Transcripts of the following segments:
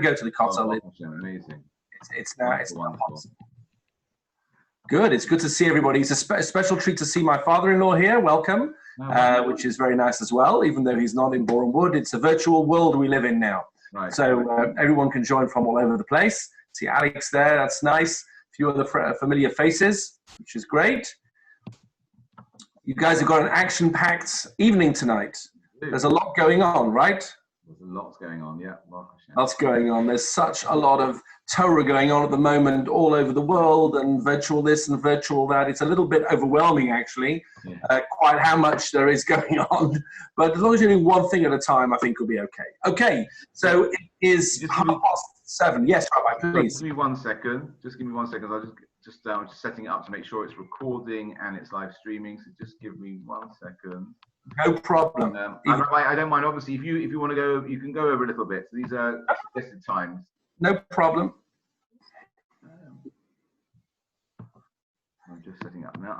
go to the Kotel. Amazing. It's now possible. Good. It's good to see everybody. It's a special treat to see my father-in-law here. Welcome, which is very nice as well, even though he's not in Boreham Wood. It's a virtual world we live in now. Right. So everyone can join from all over the place. See Alex there. That's nice. A few other familiar faces, which is great. You guys have got an action-packed evening tonight. There's a lot going on, right? There's lots going on, yeah. Lots going on. There's such a lot of Torah going on at the moment all over the world, and virtual this and virtual that. It's a little bit overwhelming, actually, quite how much there is going on. But as long as you're doing one thing at a time, I think we'll be okay. Okay, so it is 7:30. Yes, Rabbi, please. Just give me 1 second. Just give me 1 second. I'm just setting it up to make sure it's recording and it's live streaming. So just give me 1 second. No problem. I don't mind. Obviously, if you want to go, you can go over a little bit. So these are suggested times. No problem. I'm just setting up now.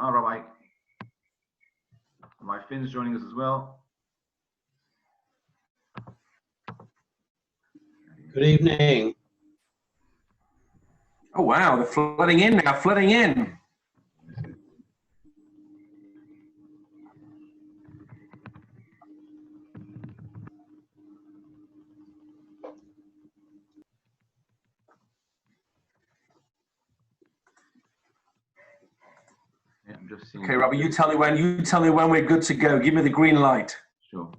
Rabbi Finn's joining us as well. Good evening. Oh wow, they're flooding in now. Flooding in. I'm just seeing. Okay, Robbie, you tell me when we're good to go. Give me the green light. Sure.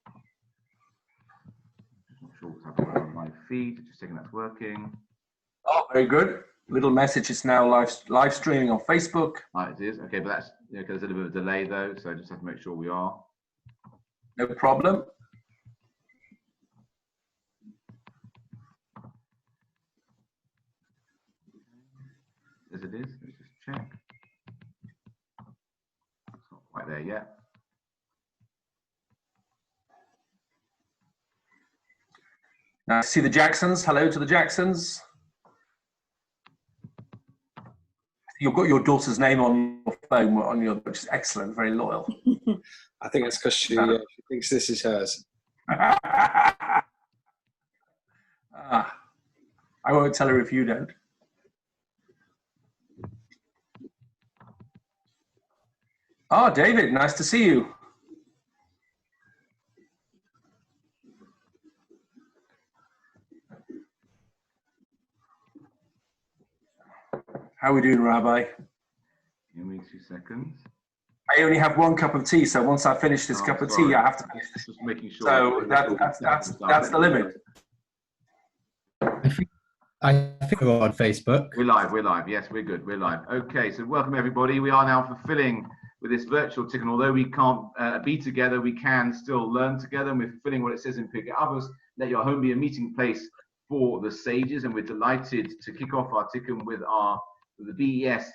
I'm not sure what's happening on my feed. Just checking that's working. Oh, very good. Little message is now live streaming on Facebook. It is. Okay, but that's there's a little bit of a delay though, so I just have to make sure we are. No problem. As it is. Let's just check. It's not quite there yet. Now, see the Jacksons. Hello to the Jacksons. You've got your daughter's name on your phone, which is excellent, very loyal. I think it's because she thinks this is hers. I won't tell her if you don't. Oh, David, nice to see you. How are we doing, Rabbi? Give me 2 seconds. I only have 1 cup of tea, so once I finish this cup of tea, I have to finish. Just making sure. So that's the limit. I think we're on Facebook. We're live. Yes, we're good. We're live. Okay, so welcome everybody. We are now fulfilling with this virtual Tikkun. Although we can't be together, we can still learn together, and we're fulfilling what it says in Pirkei Avos, let your home be a meeting place for the sages. And we're delighted to kick off our Tikkun with the BES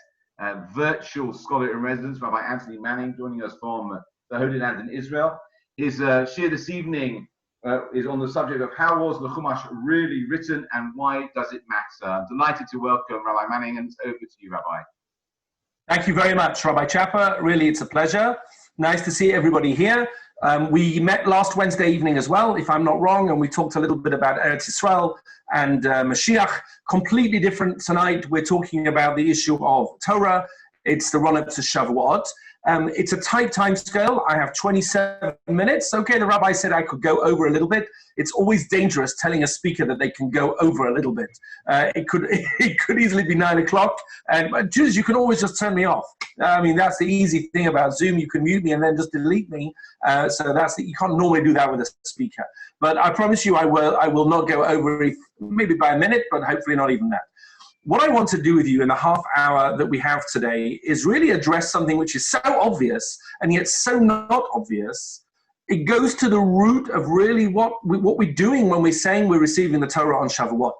virtual scholar in residence, Rabbi Anthony Manning, joining us from the Holy Land in Israel. His shir this evening is on the subject of how was the Chumash really written and why does it matter? I'm delighted to welcome Rabbi Manning, and over to you, Rabbi. Thank you very much, Rabbi Chapa. Really, it's a pleasure. Nice to see everybody here. We met last Wednesday evening as well, if I'm not wrong, and we talked a little bit about Eretz Yisrael and Mashiach. Completely different tonight. We're talking about the issue of Torah. It's the run-up to Shavuot. It's a tight time scale. I have 27 minutes. Okay, the rabbi said I could go over a little bit. It's always dangerous telling a speaker that they can go over a little bit. It could easily be 9 o'clock. And Jews, you can always just turn me off. I mean, that's the easy thing about Zoom. You can mute me and then just delete me. So you can't normally do that with a speaker. But I promise you, I will not go over maybe by a minute, but hopefully not even that. What I want to do with you in the half hour that we have today is really address something which is so obvious and yet so not obvious. It goes to the root of really what we're doing when we're saying we're receiving the Torah on Shavuot.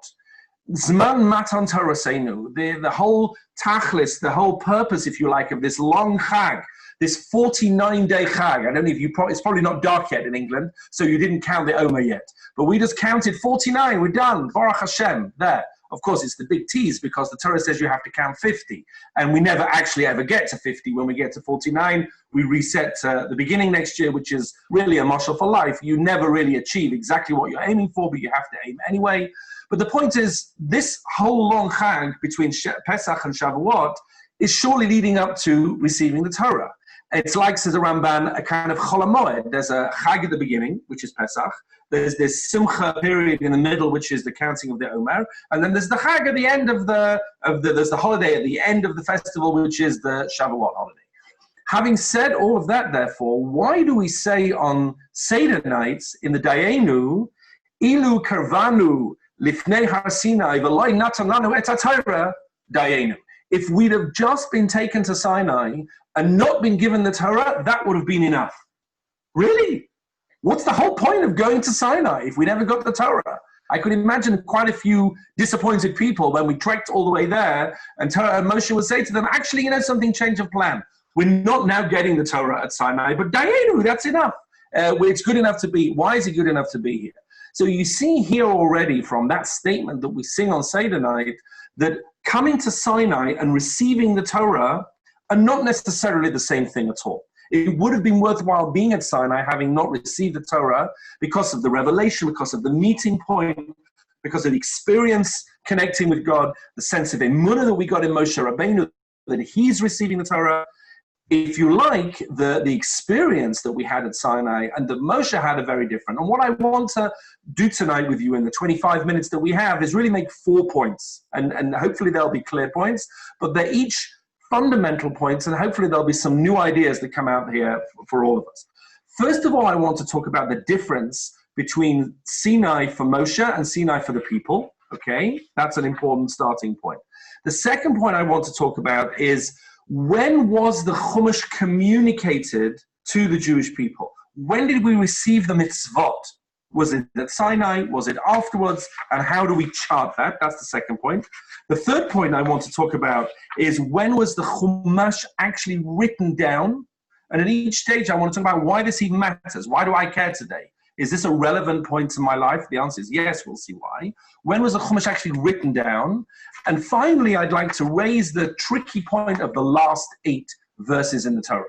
Zman Matan Torah Seinu, the whole tachlis, the whole purpose, if you like, of this long Chag, this 49-day Chag. I don't know if it's probably not dark yet in England, so you didn't count the Omer yet. But we just counted 49, we're done, Baruch Hashem, there. Of course, it's the big tease because the Torah says you have to count 50. And we never actually ever get to 50. When we get to 49, we reset to the beginning next year, which is really a mashal for life. You never really achieve exactly what you're aiming for, but you have to aim anyway. But the point is, this whole long Chag between Pesach and Shavuot is surely leading up to receiving the Torah. It's like, says the Ramban, a kind of Chol HaMoed. There's a Chag at the beginning, which is Pesach. There's this Simcha period in the middle, which is the counting of the Omer. And then there's the Chag at the end there's the holiday at the end of the festival, which is the Shavuot holiday. Having said all of that, therefore, why do we say on Seder nights in the Dayenu, Ilu Karvanu Lifnei Har Sinai V'loi Natan Lanu Et HaTorah Dayenu? If we'd have just been taken to Sinai and not been given the Torah, that would have been enough. Really? What's the whole point of going to Sinai if we never got the Torah? I could imagine quite a few disappointed people when we trekked all the way there and Moshe would say to them, actually, something, change of plan. We're not now getting the Torah at Sinai, but Dayenu, that's enough. It's good enough to be. Why is it good enough to be here? So you see here already from that statement that we sing on Seder night that coming to Sinai and receiving the Torah are not necessarily the same thing at all. It would have been worthwhile being at Sinai having not received the Torah because of the revelation, because of the meeting point, because of the experience connecting with God, the sense of emunah that we got in Moshe Rabbeinu, that he's receiving the Torah. If you like, the experience that we had at Sinai and that Moshe had are very different. And what I want to do tonight with you in the 25 minutes that we have is really make 4 points. And hopefully they'll be clear points, but they're each fundamental points, and hopefully there'll be some new ideas that come out here for all of us. First of all, I want to talk about the difference between Sinai for Moshe and Sinai for the people. Okay, that's an important starting point. The second point I want to talk about is, when was the Chumash communicated to the Jewish people? When did we receive the mitzvot? Was it at Sinai? Was it afterwards? And how do we chart that? That's the second point. The third point I want to talk about is, when was the Chumash actually written down? And at each stage, I want to talk about why this even matters. Why do I care today? Is this a relevant point in my life? The answer is yes. We'll see why. When was the Chumash actually written down? And finally, I'd like to raise the tricky point of the last 8 verses in the Torah,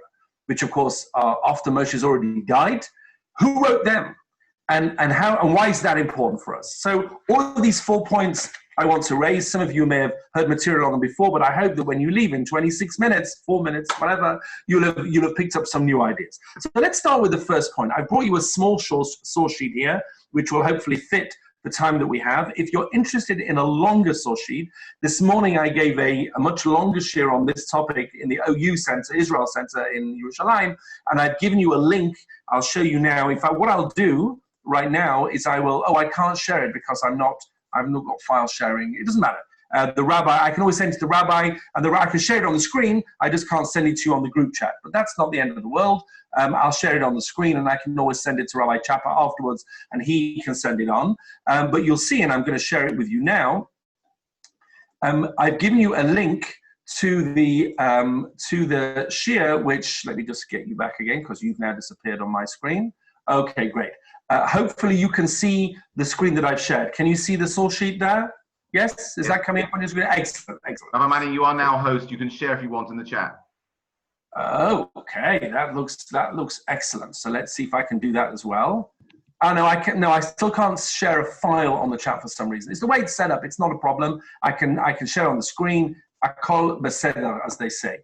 which of course are after Moshe's already died. Who wrote them? And how and why is that important for us? So all of these 4 points I want to raise. Some of you may have heard material on them before, but I hope that when you leave in 26 minutes, 4 minutes, whatever, you'll have picked up some new ideas. So let's start with the first point. I brought you a small source sheet here, which will hopefully fit the time that we have. If you're interested in a longer source sheet, this morning I gave a much longer share on this topic in the OU Center, Israel Center in Yerushalayim, and I've given you a link. I'll show you now. In fact, what I'll do right now is I can't share it because I've not got file sharing. It doesn't matter. The rabbi, I can always send it to the rabbi, and I can share it on the screen. I just can't send it to you on the group chat. But that's not the end of the world. I'll share it on the screen, and I can always send it to Rabbi Chapa afterwards, and he can send it on. But you'll see, and I'm going to share it with you now. I've given you a link to the shir, which, let me just get you back again, because you've now disappeared on my screen. Okay, great. Hopefully you can see the screen that I've shared. Can you see the source sheet there? Yes? Is that coming up on your screen? Excellent, excellent. Rabbi Manny, you are now host. You can share if you want in the chat. Oh, okay. That looks excellent. So let's see if I can do that as well. Oh, no, I still can't share a file on the chat for some reason. It's the way it's set up. It's not a problem. I can share on the screen. Akol beseder, as they say.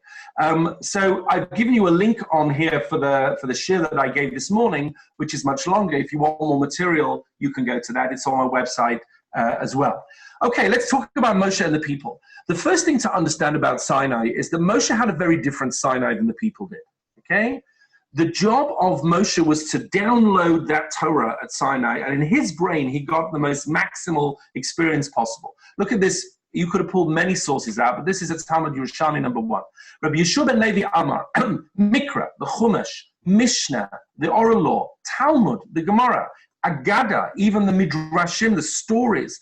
So I've given you a link on here for the shir that I gave this morning, which is much longer. If you want more material, you can go to that. It's on my website as well. Okay, let's talk about Moshe and the people. The first thing to understand about Sinai is that Moshe had a very different Sinai than the people did. Okay? The job of Moshe was to download that Torah at Sinai, and in his brain, he got the most maximal experience possible. Look at this. You could have pulled many sources out, but this is a Talmud Yerushalmi number 1. Rabbi Yeshua ben Levi Amar, Mikra, the Chumash, Mishnah, the Oral Law, Talmud, the Gemara, Agada, even the Midrashim, the stories.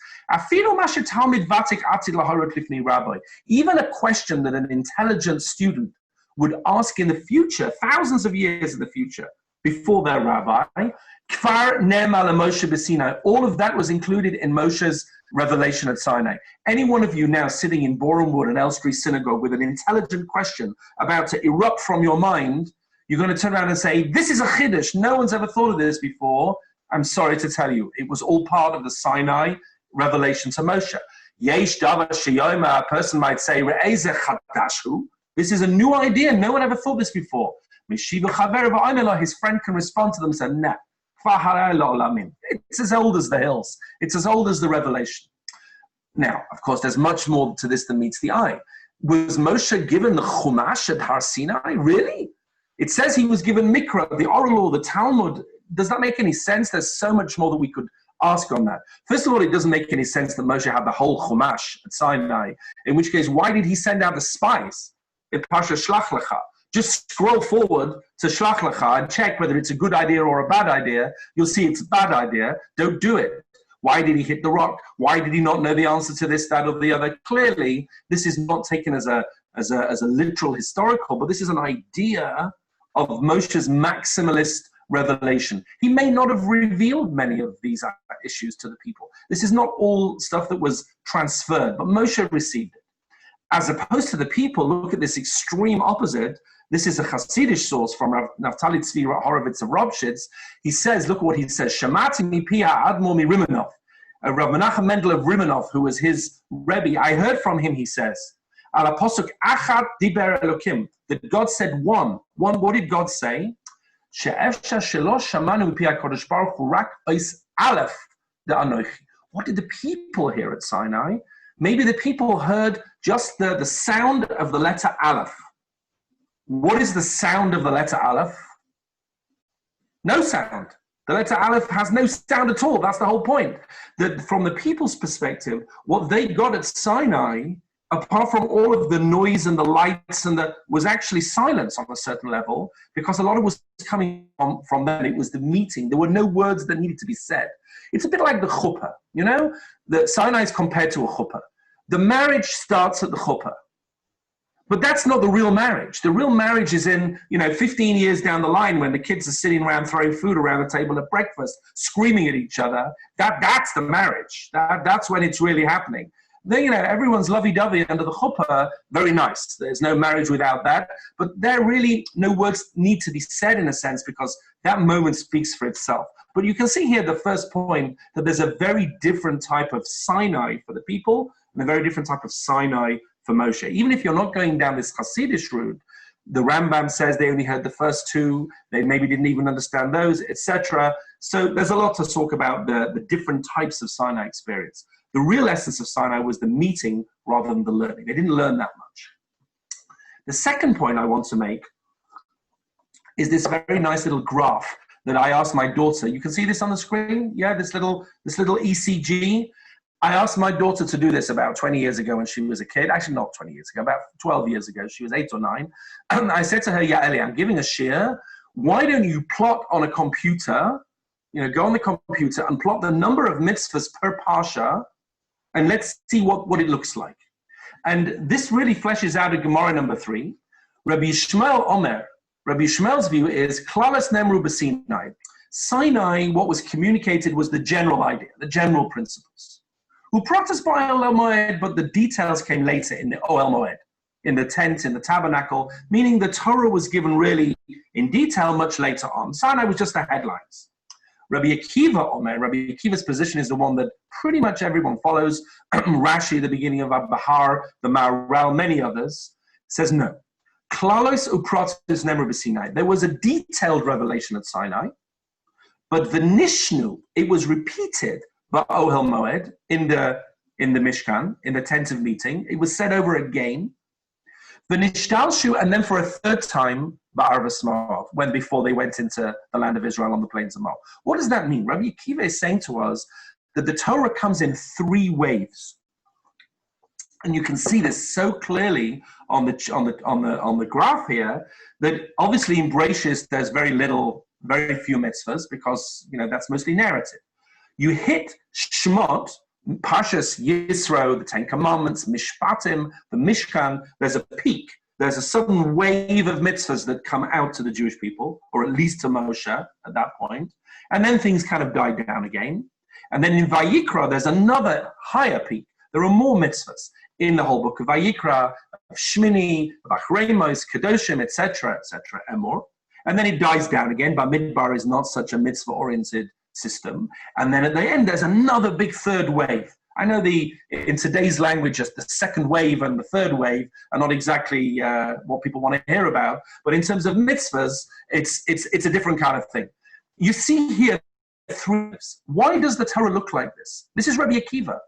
Even a question that an intelligent student would ask in the future, thousands of years in the future, before their rabbi, Kfar Ne'ema Moshe b'Sinai. All of that was included in Moshe's revelation at Sinai. Any one of you now sitting in Boreham Wood and Elstree Synagogue with an intelligent question about to erupt from your mind, you're going to turn around and say, this is a chiddush. No one's ever thought of this before. I'm sorry to tell you, it was all part of the Sinai revelation to Moshe. Yesh davar sheyoma, a person might say, Re'ezeh chadashu. This is a new idea. No one ever thought this before. Mishiva chaver v'ayimela, his friend can respond to them and say, nah. It's as old as the hills. It's as old as the revelation. Now, of course, there's much more to this than meets the eye. Was Moshe given the Chumash at Har Sinai? Really? It says he was given Mikra, the oral law, the Talmud. Does that make any sense? There's so much more that we could ask on that. First of all, it doesn't make any sense that Moshe had the whole Chumash at Sinai, in which case, why did he send out the spies in Pasha Shlach Lecha? Just scroll forward to Shlach Lecha and check whether it's a good idea or a bad idea. You'll see it's a bad idea. Don't do it. Why did he hit the rock? Why did he not know the answer to this, that, or the other? Clearly, this is not taken as a literal historical, but this is an idea of Moshe's maximalist revelation. He may not have revealed many of these issues to the people. This is not all stuff that was transferred, but Moshe received it. As opposed to the people, look at this extreme opposite. This is a Hasidic source from Naftali Tzvi Horovitz of Robshitz. He says, look at what he says. Shamati mi pia admor mi Rimanov. Rav Menachem Mendel of Rimanov, who was his Rebbe, I heard from him, he says, Al Aposuk Achad Diber Elokim, that God said one. What did God say? She'efsha shelo shamanu mi pia Kodesh Baruch Hu rak ois aleph de anochi. What did the people hear at Sinai? Maybe the people heard just the sound of the letter Aleph. What is the sound of the letter Aleph? No sound. The letter Aleph has no sound at all. That's the whole point. That from the people's perspective, what they got at Sinai, apart from all of the noise and the lights was actually silence on a certain level, because a lot of it was coming from them. It was the meeting. There were no words that needed to be said. It's a bit like the chuppah, you know? The Sinai is compared to a chuppah. The marriage starts at the chuppah. But that's not the real marriage. The real marriage is in, 15 years down the line when the kids are sitting around throwing food around the table at breakfast, screaming at each other. That's the marriage. That's when it's really happening. Then, everyone's lovey-dovey under the chuppah, very nice. There's no marriage without that. But there really, no words need to be said in a sense because that moment speaks for itself. But you can see here the first point that there's a very different type of Sinai for the people and a very different type of Sinai for Moshe. Even if you're not going down this Hasidic route, the Rambam says they only heard the first two, they maybe didn't even understand those, etc. So there's a lot to talk about the different types of Sinai experience. The real essence of Sinai was the meeting rather than the learning. They didn't learn that much. The second point I want to make is this very nice little graph that I asked my daughter. You can see this on the screen? Yeah, this little ECG. I asked my daughter to do this about 20 years ago when she was a kid. Actually, not 20 years ago, about 12 years ago. She was 8 or 9. And I said to her, yeah, Ellie, I'm giving a shir. Why don't you plot on a computer, go on the computer and plot the number of mitzvahs per parsha, and let's see what it looks like. And this really fleshes out a Gemara number 3. Rabbi Yishmael Omer. Rabbi Yishmael's view is, Klalas Nemru B'Sinai. Sinai, what was communicated was the general idea, the general principles. Who practiced by Ohel Moed, but the details came later in the Ohel Moed, in the tent, in the tabernacle, meaning the Torah was given really in detail much later on. Sinai was just the headlines. Rabbi Akiva Omer, Rabbi Akiva's position is the one that pretty much everyone follows. Rashi, the beginning of Bahar, the Maharal, many others, says no. Klalos upratis nemru b'Sinai. There was a detailed revelation at Sinai, but the Nishnu, it was repeated by Ohel Moed in the Mishkan, in the tent of meeting. It was said over again. The Nishtalshu, and then for a third time, Ba'arvas Moav, when before they went into the land of Israel on the plains of Moab. What does that mean? Rabbi Akiva is saying to us that the Torah comes in 3 waves. And you can see this so clearly on the graph here, that obviously in Bereshis there's very few mitzvahs because that's mostly narrative. You hit Shemot, Pashas Yisro, the 10 Commandments, Mishpatim, the Mishkan. There's a peak. There's a sudden wave of mitzvahs that come out to the Jewish people, or at least to Moshe at that point. And then things kind of died down again. And then in Vayikra, there's another higher peak. There are more mitzvahs in the whole book of Vayikra, of Shmini, of Achremos, Kedoshim, etc., and more. And then it dies down again. Bamidbar is not such a mitzvah-oriented system. And then at the end, there's another big third wave. I know in today's language, just the second wave and the third wave are not exactly what people want to hear about. But in terms of mitzvahs, it's a different kind of thing. You see here three waves. Why does the Torah look like this? This is Rabbi Akiva.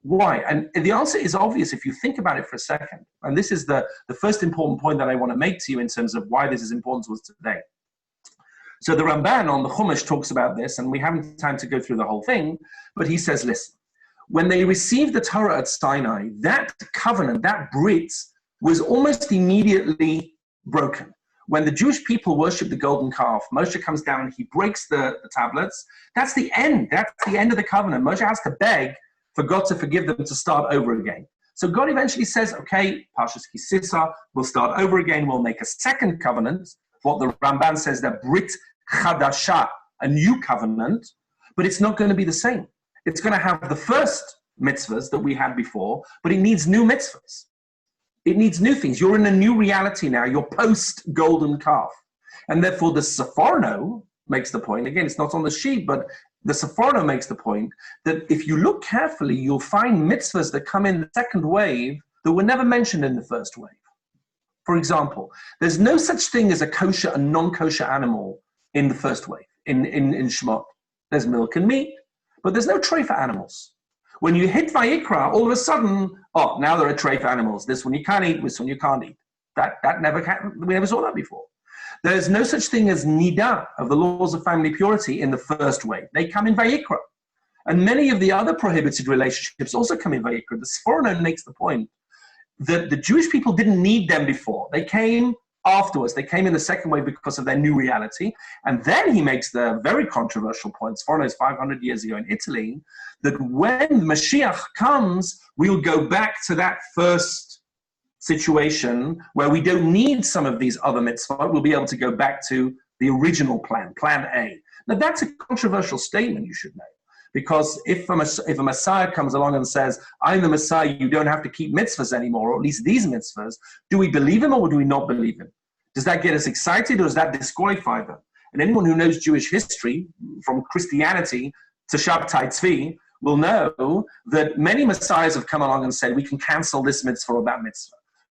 Why? And the answer is obvious if you think about it for a second. And this is the first important point that I want to make to you in terms of why this is important to us today. So the Ramban on the Chumash talks about this, and we haven't time to go through the whole thing, but he says, listen, when they received the Torah at Sinai, that covenant, that Brit, was almost immediately broken. When the Jewish people worship the golden calf, Moshe comes down and he breaks the tablets. That's the end. That's the end of the covenant. Moshe has to beg for God to forgive them to start over again. So God eventually says, okay, Parshas Kisisa, we'll start over again. We'll make a second covenant, what the Ramban says, the Brit Chadasha, a new covenant, but it's not going to be the same. It's going to have the first mitzvahs that we had before, but it needs new mitzvahs. It needs new things. You're in a new reality now. You're post-golden calf. And therefore, the Seforno makes the point. Again, it's not on the sheet, but the Seforno makes the point that if you look carefully, you'll find mitzvahs that come in the second wave that were never mentioned in the first wave. For example, there's no such thing as a kosher and non-kosher animal in the first wave, in Shemot. There's milk and meat, but there's no tray for animals. When you hit Vayikra, all of a sudden, now there are tray for animals. This one you can't eat, this one you can't eat. We never saw that before. There's no such thing as Nida, of the laws of family purity, in the first wave. They come in Vayikra. And many of the other prohibited relationships also come in Vayikra. The Sforno makes the point that the Jewish people didn't need them before. They came afterwards. They came in the second wave because of their new reality. And then he makes the very controversial point, Sforno is 500 years ago in Italy, that when Mashiach comes, we'll go back to that first situation where we don't need some of these other mitzvot. We'll be able to go back to the original plan, plan A. Now that's a controversial statement, you should know, because if a Messiah comes along and says, I'm the Messiah, you don't have to keep mitzvahs anymore, or at least these mitzvahs, do we believe him or do we not believe him? Does that get us excited or does that disqualify them? And anyone who knows Jewish history, from Christianity to Shabtai Tzvi, will know that many messiahs have come along and said, we can cancel this mitzvah or that mitzvah.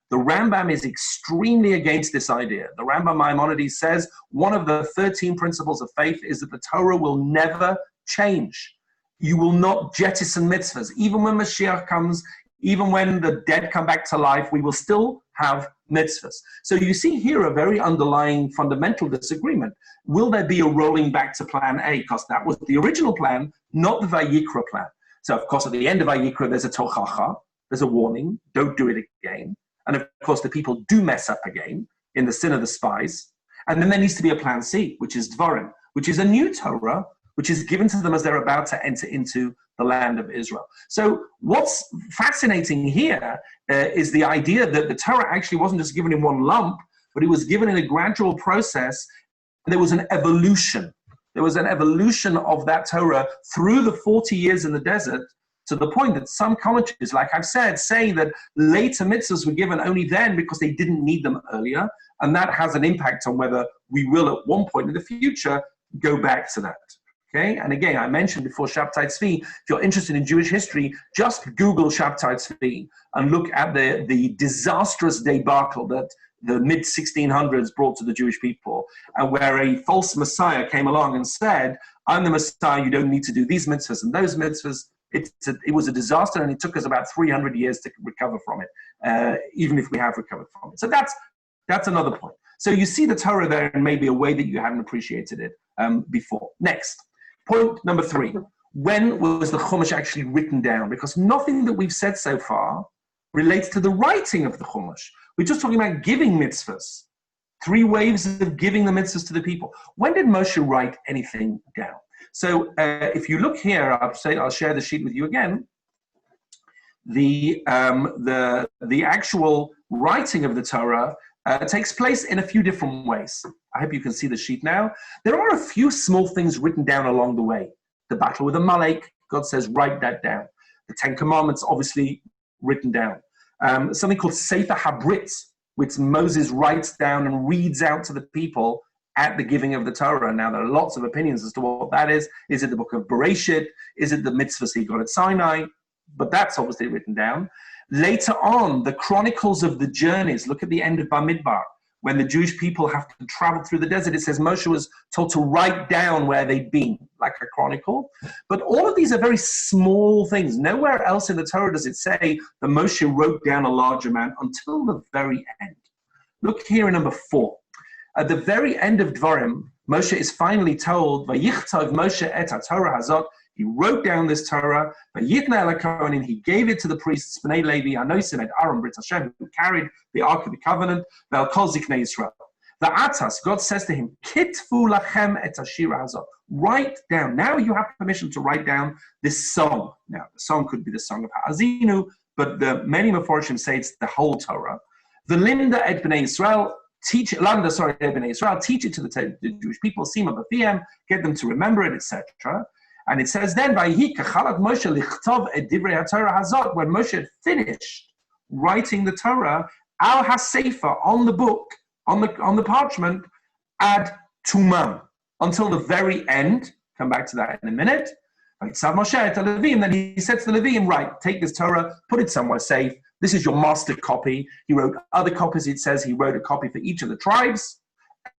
The Rambam is extremely against this idea. The Rambam Maimonides says one of the 13 principles of faith is that the Torah will never change. You will not jettison mitzvahs. Even when Mashiach comes, even when the dead come back to life, we will still have mitzvahs. So you see here a very underlying fundamental disagreement. Will there be a rolling back to plan A? Because that was the original plan, not the Vayikra plan. So of course at the end of Vayikra there's a tochacha, there's a warning, don't do it again. And of course the people do mess up again in the sin of the spies. And then there needs to be a plan C, which is Dvarim, which is a new Torah, which is given to them as they're about to enter into the land of Israel. So what's fascinating here is the idea that the Torah actually wasn't just given in one lump, but it was given in a gradual process. There was an evolution. There was an evolution of that Torah through the 40 years in the desert, to the point that some commentaries, like I've said, say that later mitzvahs were given only then because they didn't need them earlier. And that has an impact on whether we will at one point in the future go back to that. Okay, and again, I mentioned before Shabtai Tzvi, if you're interested in Jewish history, just Google Shabtai Tzvi and look at the disastrous debacle that the mid-1600s brought to the Jewish people, and where a false Messiah came along and said, I'm the Messiah, you don't need to do these mitzvahs and those mitzvahs. It was a disaster, and it took us about 300 years to recover from it, even if we have recovered from it. So that's another point. So you see the Torah there in maybe a way that you haven't appreciated it before. Next. Point number 3, when was the Chumash actually written down? Because nothing that we've said so far relates to the writing of the Chumash. We're just talking about giving mitzvahs. 3 waves of giving the mitzvahs to the people. When did Moshe write anything down? So if you look here, I'll share the sheet with you again. The actual writing of the Torah takes place in a few different ways. I hope you can see the sheet now. There are a few small things written down along the way. The battle with Amalek, God says, write that down. The Ten Commandments, obviously, written down. Something called Sefer HaBrit, which Moses writes down and reads out to the people at the giving of the Torah. Now, there are lots of opinions as to what that is. Is it the book of Bereshit? Is it the mitzvahs he got at Sinai? But that's obviously written down. Later on, the chronicles of the journeys. Look at the end of Bamidbar. When the Jewish people have to travel through the desert, it says Moshe was told to write down where they'd been, like a chronicle. But all of these are very small things. Nowhere else in the Torah does it say that Moshe wrote down a large amount until the very end. Look here in number 4. At the very end of Dvarim, Moshe is finally told, Vayichtav Moshe et HaTorah hazot. He wrote down this Torah, Vayitna el HaKohanim, he gave it to the priests, Bnei Levi, Hanosim et Aaron Brit Hashem, who carried the Ark of the Covenant, Ve'al Kol Ziknei Yisrael. Va'atas, God says to him, Kitfu lachem et hashira hazot. Write down. Now you have permission to write down this song. Now, the song could be the song of Ha'azinu, but many Meforshim say it's the whole Torah. V'linda et Bnei Yisrael, teach it to the Jewish people, Sima b'fiem, get them to remember it, etc. And it says then, when Moshe had finished writing the Torah, al hasefer, on the book, on the parchment, ad tumam, until the very end. Come back to that in a minute. Then he said to the Leviim, right, take this Torah, put it somewhere safe. This is your master copy. He wrote other copies. It says he wrote a copy for each of the tribes.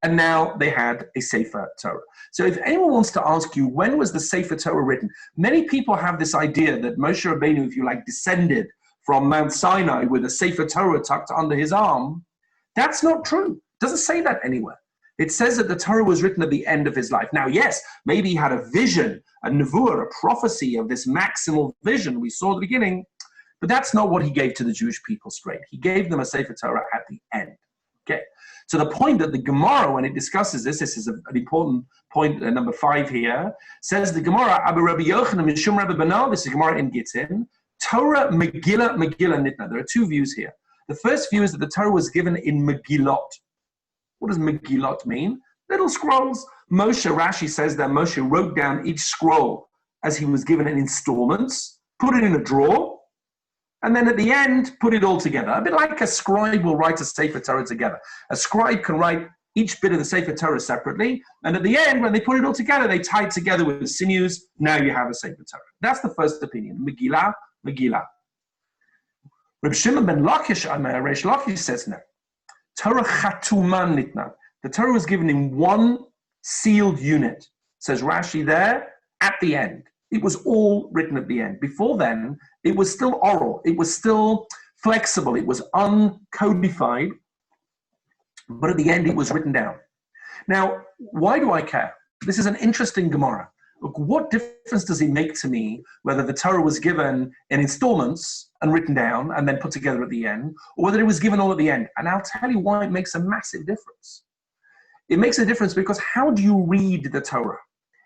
And now they had a Sefer Torah. So if anyone wants to ask you, when was the Sefer Torah written? Many people have this idea that Moshe Rabbeinu, if you like, descended from Mount Sinai with a Sefer Torah tucked under his arm. That's not true. It doesn't say that anywhere. It says that the Torah was written at the end of his life. Now, yes, maybe he had a vision, a nevuah, a prophecy of this maximal vision we saw at the beginning, but that's not what he gave to the Jewish people straight. He gave them a Sefer Torah at the end. Okay. So the point that the Gemara, when it discusses this is an important point, number 5 here, says the Gemara, Abu Rabbi Yochanan Mishum Rabbi Bana, this is Gemara in Gittin, Torah Megillah Nitna. There are 2 views here. The first view is that the Torah was given in Megillot. What does Megillot mean? Little scrolls. Rashi says that Moshe wrote down each scroll as he was given in installments, put it in a drawer, and then at the end, put it all together. A bit like a scribe will write a Sefer Torah together. A scribe can write each bit of the Sefer Torah separately, and at the end, when they put it all together, they tie it together with sinews. Now you have a Sefer Torah. That's the first opinion. Megillah. Reb Shimon ben Lakish, Reish Lakish says no. Torah chatuman nitna. The Torah was given in one sealed unit. Says Rashi there, at the end. It was all written at the end. Before then, it was still oral. It was still flexible. It was uncodified. But at the end, it was written down. Now, why do I care? This is an interesting Gemara. Look, what difference does it make to me whether the Torah was given in installments and written down and then put together at the end, or whether it was given all at the end? And I'll tell you why it makes a massive difference. It makes a difference because how do you read the Torah?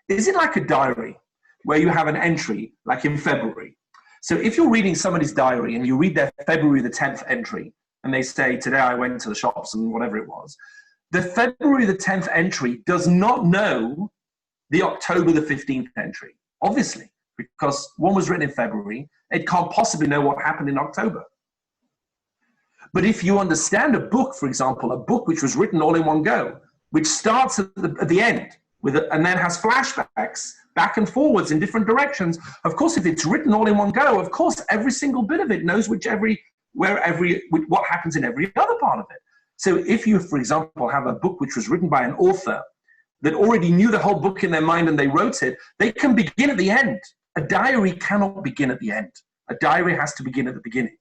Is it like a diary where you have an entry, like in February? So if you're reading somebody's diary and you read their February the 10th entry, and they say, today I went to the shops and whatever it was, the February the 10th entry does not know the October the 15th entry, obviously, because one was written in February, it can't possibly know what happened in October. But if you understand a book, for example, a book which was written all in one go, which starts at the end and then has flashbacks back and forwards in different directions, of course, if it's written all in one go, of course, every single bit of it knows what happens in every other part of it. So if you, for example, have a book which was written by an author that already knew the whole book in their mind and they wrote it, they can begin at the end. A diary cannot begin at the end. A diary has to begin at the beginning.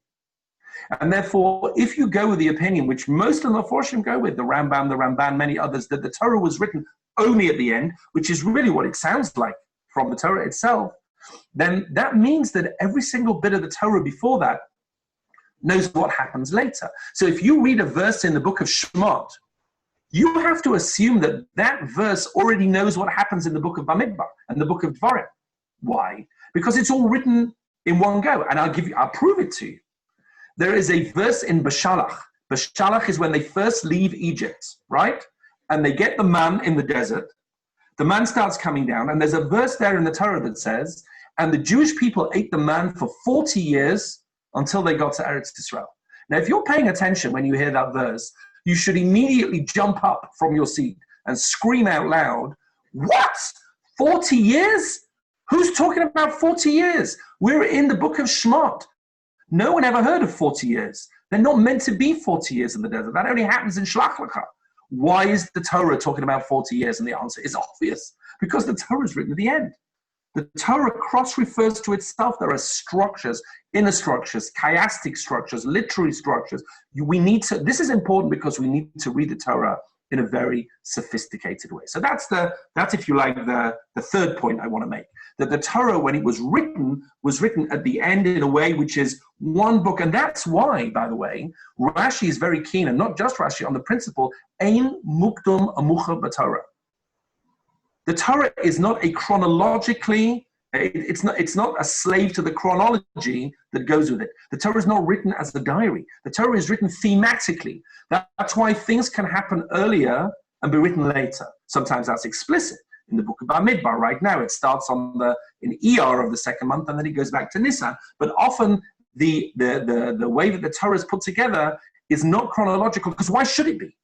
And therefore, if you go with the opinion, which most of the Meforshim go with, the Ramban, many others, that the Torah was written only at the end, which is really what it sounds like from the Torah itself, then that means that every single bit of the Torah before that knows what happens later. So if you read a verse in the book of Shemot, you have to assume that that verse already knows what happens in the book of Bamidbar and the book of Dvarim. Why? Because it's all written in one go, and I'll prove it to you. There is a verse in Bashalach. Bashalach is when they first leave Egypt, right? And they get the man in the desert. The man starts coming down, and there's a verse there in the Torah that says, and the Jewish people ate the man for 40 years until they got to Eretz Yisrael. Now, if you're paying attention when you hear that verse, you should immediately jump up from your seat and scream out loud, what? 40 years? Who's talking about 40 years? We're in the book of Shemot. No one ever heard of 40 years. They're not meant to be 40 years in the desert. That only happens in Shlach Lecha. Why is the Torah talking about 40 years? And the answer is obvious. Because the Torah is written at the end. The Torah cross-refers to itself. There are structures, inner structures, chiastic structures, literary structures. This is important because we need to read the Torah in a very sophisticated way. So that's if you like, the third point I want to make. That the Torah, when it was written at the end in a way which is one book. And that's why, by the way, Rashi is very keen, and not just Rashi, on the principle, Ein Mukdum Amucha B'Torah. The Torah is not a chronologically, it's not a slave to the chronology that goes with it. The Torah is not written as a diary. The Torah is written thematically. That's why things can happen earlier and be written later. Sometimes that's explicit. In the book of Bamidbar, right now, it starts in ER of the second month, and then it goes back to Nisan. But often the way that the Torah is put together is not chronological, because why should it be?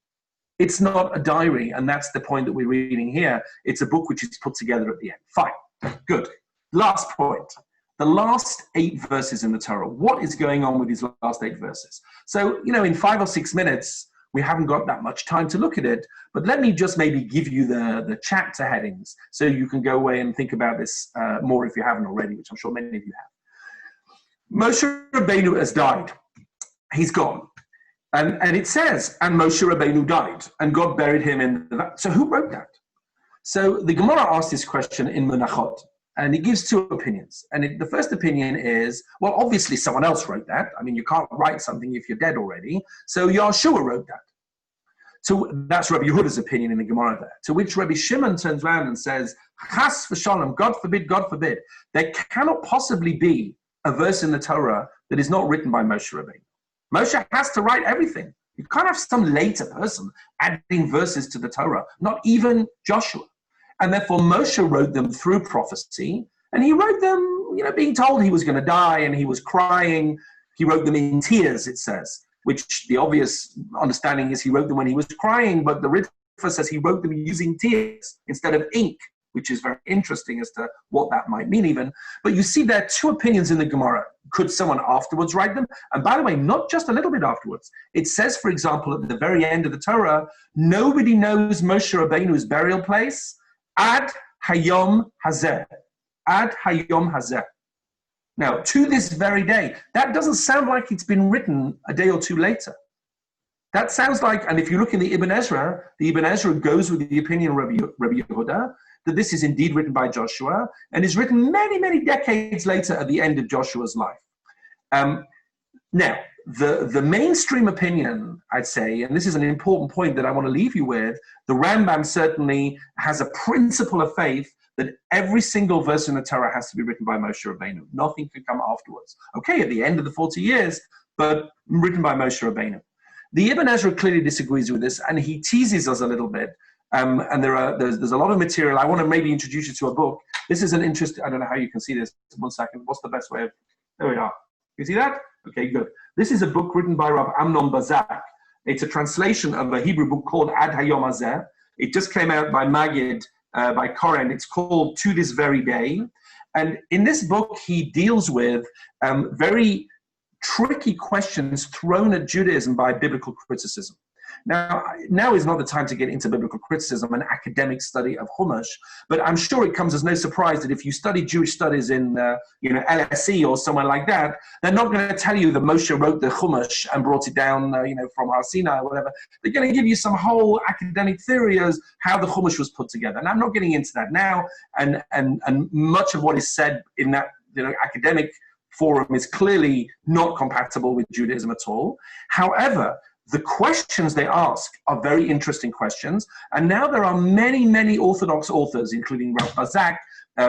It's not a diary, and that's the point that we're reading here. It's a book which is put together at the end. Fine, good. Last point. The last 8 verses in the Torah. What is going on with these last 8 verses? So, in 5 or 6 minutes, we haven't got that much time to look at it, but let me just maybe give you the chapter headings so you can go away and think about this more if you haven't already, which I'm sure many of you have. Moshe Rabbeinu has died. He's gone. And it says, and Moshe Rabbeinu died, and God buried him in the valley. So who wrote that? So the Gemara asks this question in Menachot, and it gives 2 opinions. And the first opinion is, well, obviously someone else wrote that. I mean, you can't write something if you're dead already. So Yahshua wrote that. So that's Rabbi Yehuda's opinion in the Gemara there. To which Rabbi Shimon turns around and says, Chas v'shalom, God forbid, God forbid. There cannot possibly be a verse in the Torah that is not written by Moshe Rabbeinu. Moshe has to write everything. You can't have some later person adding verses to the Torah, not even Joshua. And therefore Moshe wrote them through prophecy, and he wrote them, being told he was going to die, and he was crying. He wrote them in tears, it says, which the obvious understanding is he wrote them when he was crying, but the Ritva says he wrote them using tears instead of ink, which is very interesting as to what that might mean even. But you see there are 2 opinions in the Gemara. Could someone afterwards write them? And by the way, not just a little bit afterwards. It says, for example, at the very end of the Torah, nobody knows Moshe Rabbeinu's burial place ad hayom hazeh. Ad hayom hazeh. Now, to this very day, that doesn't sound like it's been written a day or 2 later. That sounds like, and if you look in the Ibn Ezra goes with the opinion of Rabbi Yehuda, that this is indeed written by Joshua, and is written many, many decades later at the end of Joshua's life. Now, the mainstream opinion, I'd say, and this is an important point that I want to leave you with, the Rambam certainly has a principle of faith that every single verse in the Torah has to be written by Moshe Rabbeinu. Nothing can come afterwards. Okay, at the end of the 40 years, but written by Moshe Rabbeinu. The Ibn Ezra clearly disagrees with this, and he teases us a little bit. And there's a lot of material. I want to maybe introduce you to a book. This is an interesting, I don't know how you can see this. 1 second. What's the best way of, there we are. You see that? Okay, good. This is a book written by Rav Amnon Bazak. It's a translation of a Hebrew book called Ad Hayom Hazeh. It just came out by Magid, by Koren. It's called To This Very Day. And in this book, he deals with very tricky questions thrown at Judaism by biblical criticism. Now is not the time to get into biblical criticism and academic study of Chumash, but I'm sure it comes as no surprise that if you study Jewish studies in LSE or somewhere like that, they're not going to tell you that Moshe wrote the Chumash and brought it down from Har Sinai or whatever. They're going to give you some whole academic theory as how the Chumash was put together. And I'm not getting into that now, and much of what is said in that academic forum is clearly not compatible with Judaism at all. However, the questions they ask are very interesting questions. And now there are many, many Orthodox authors, including Rav Bazak,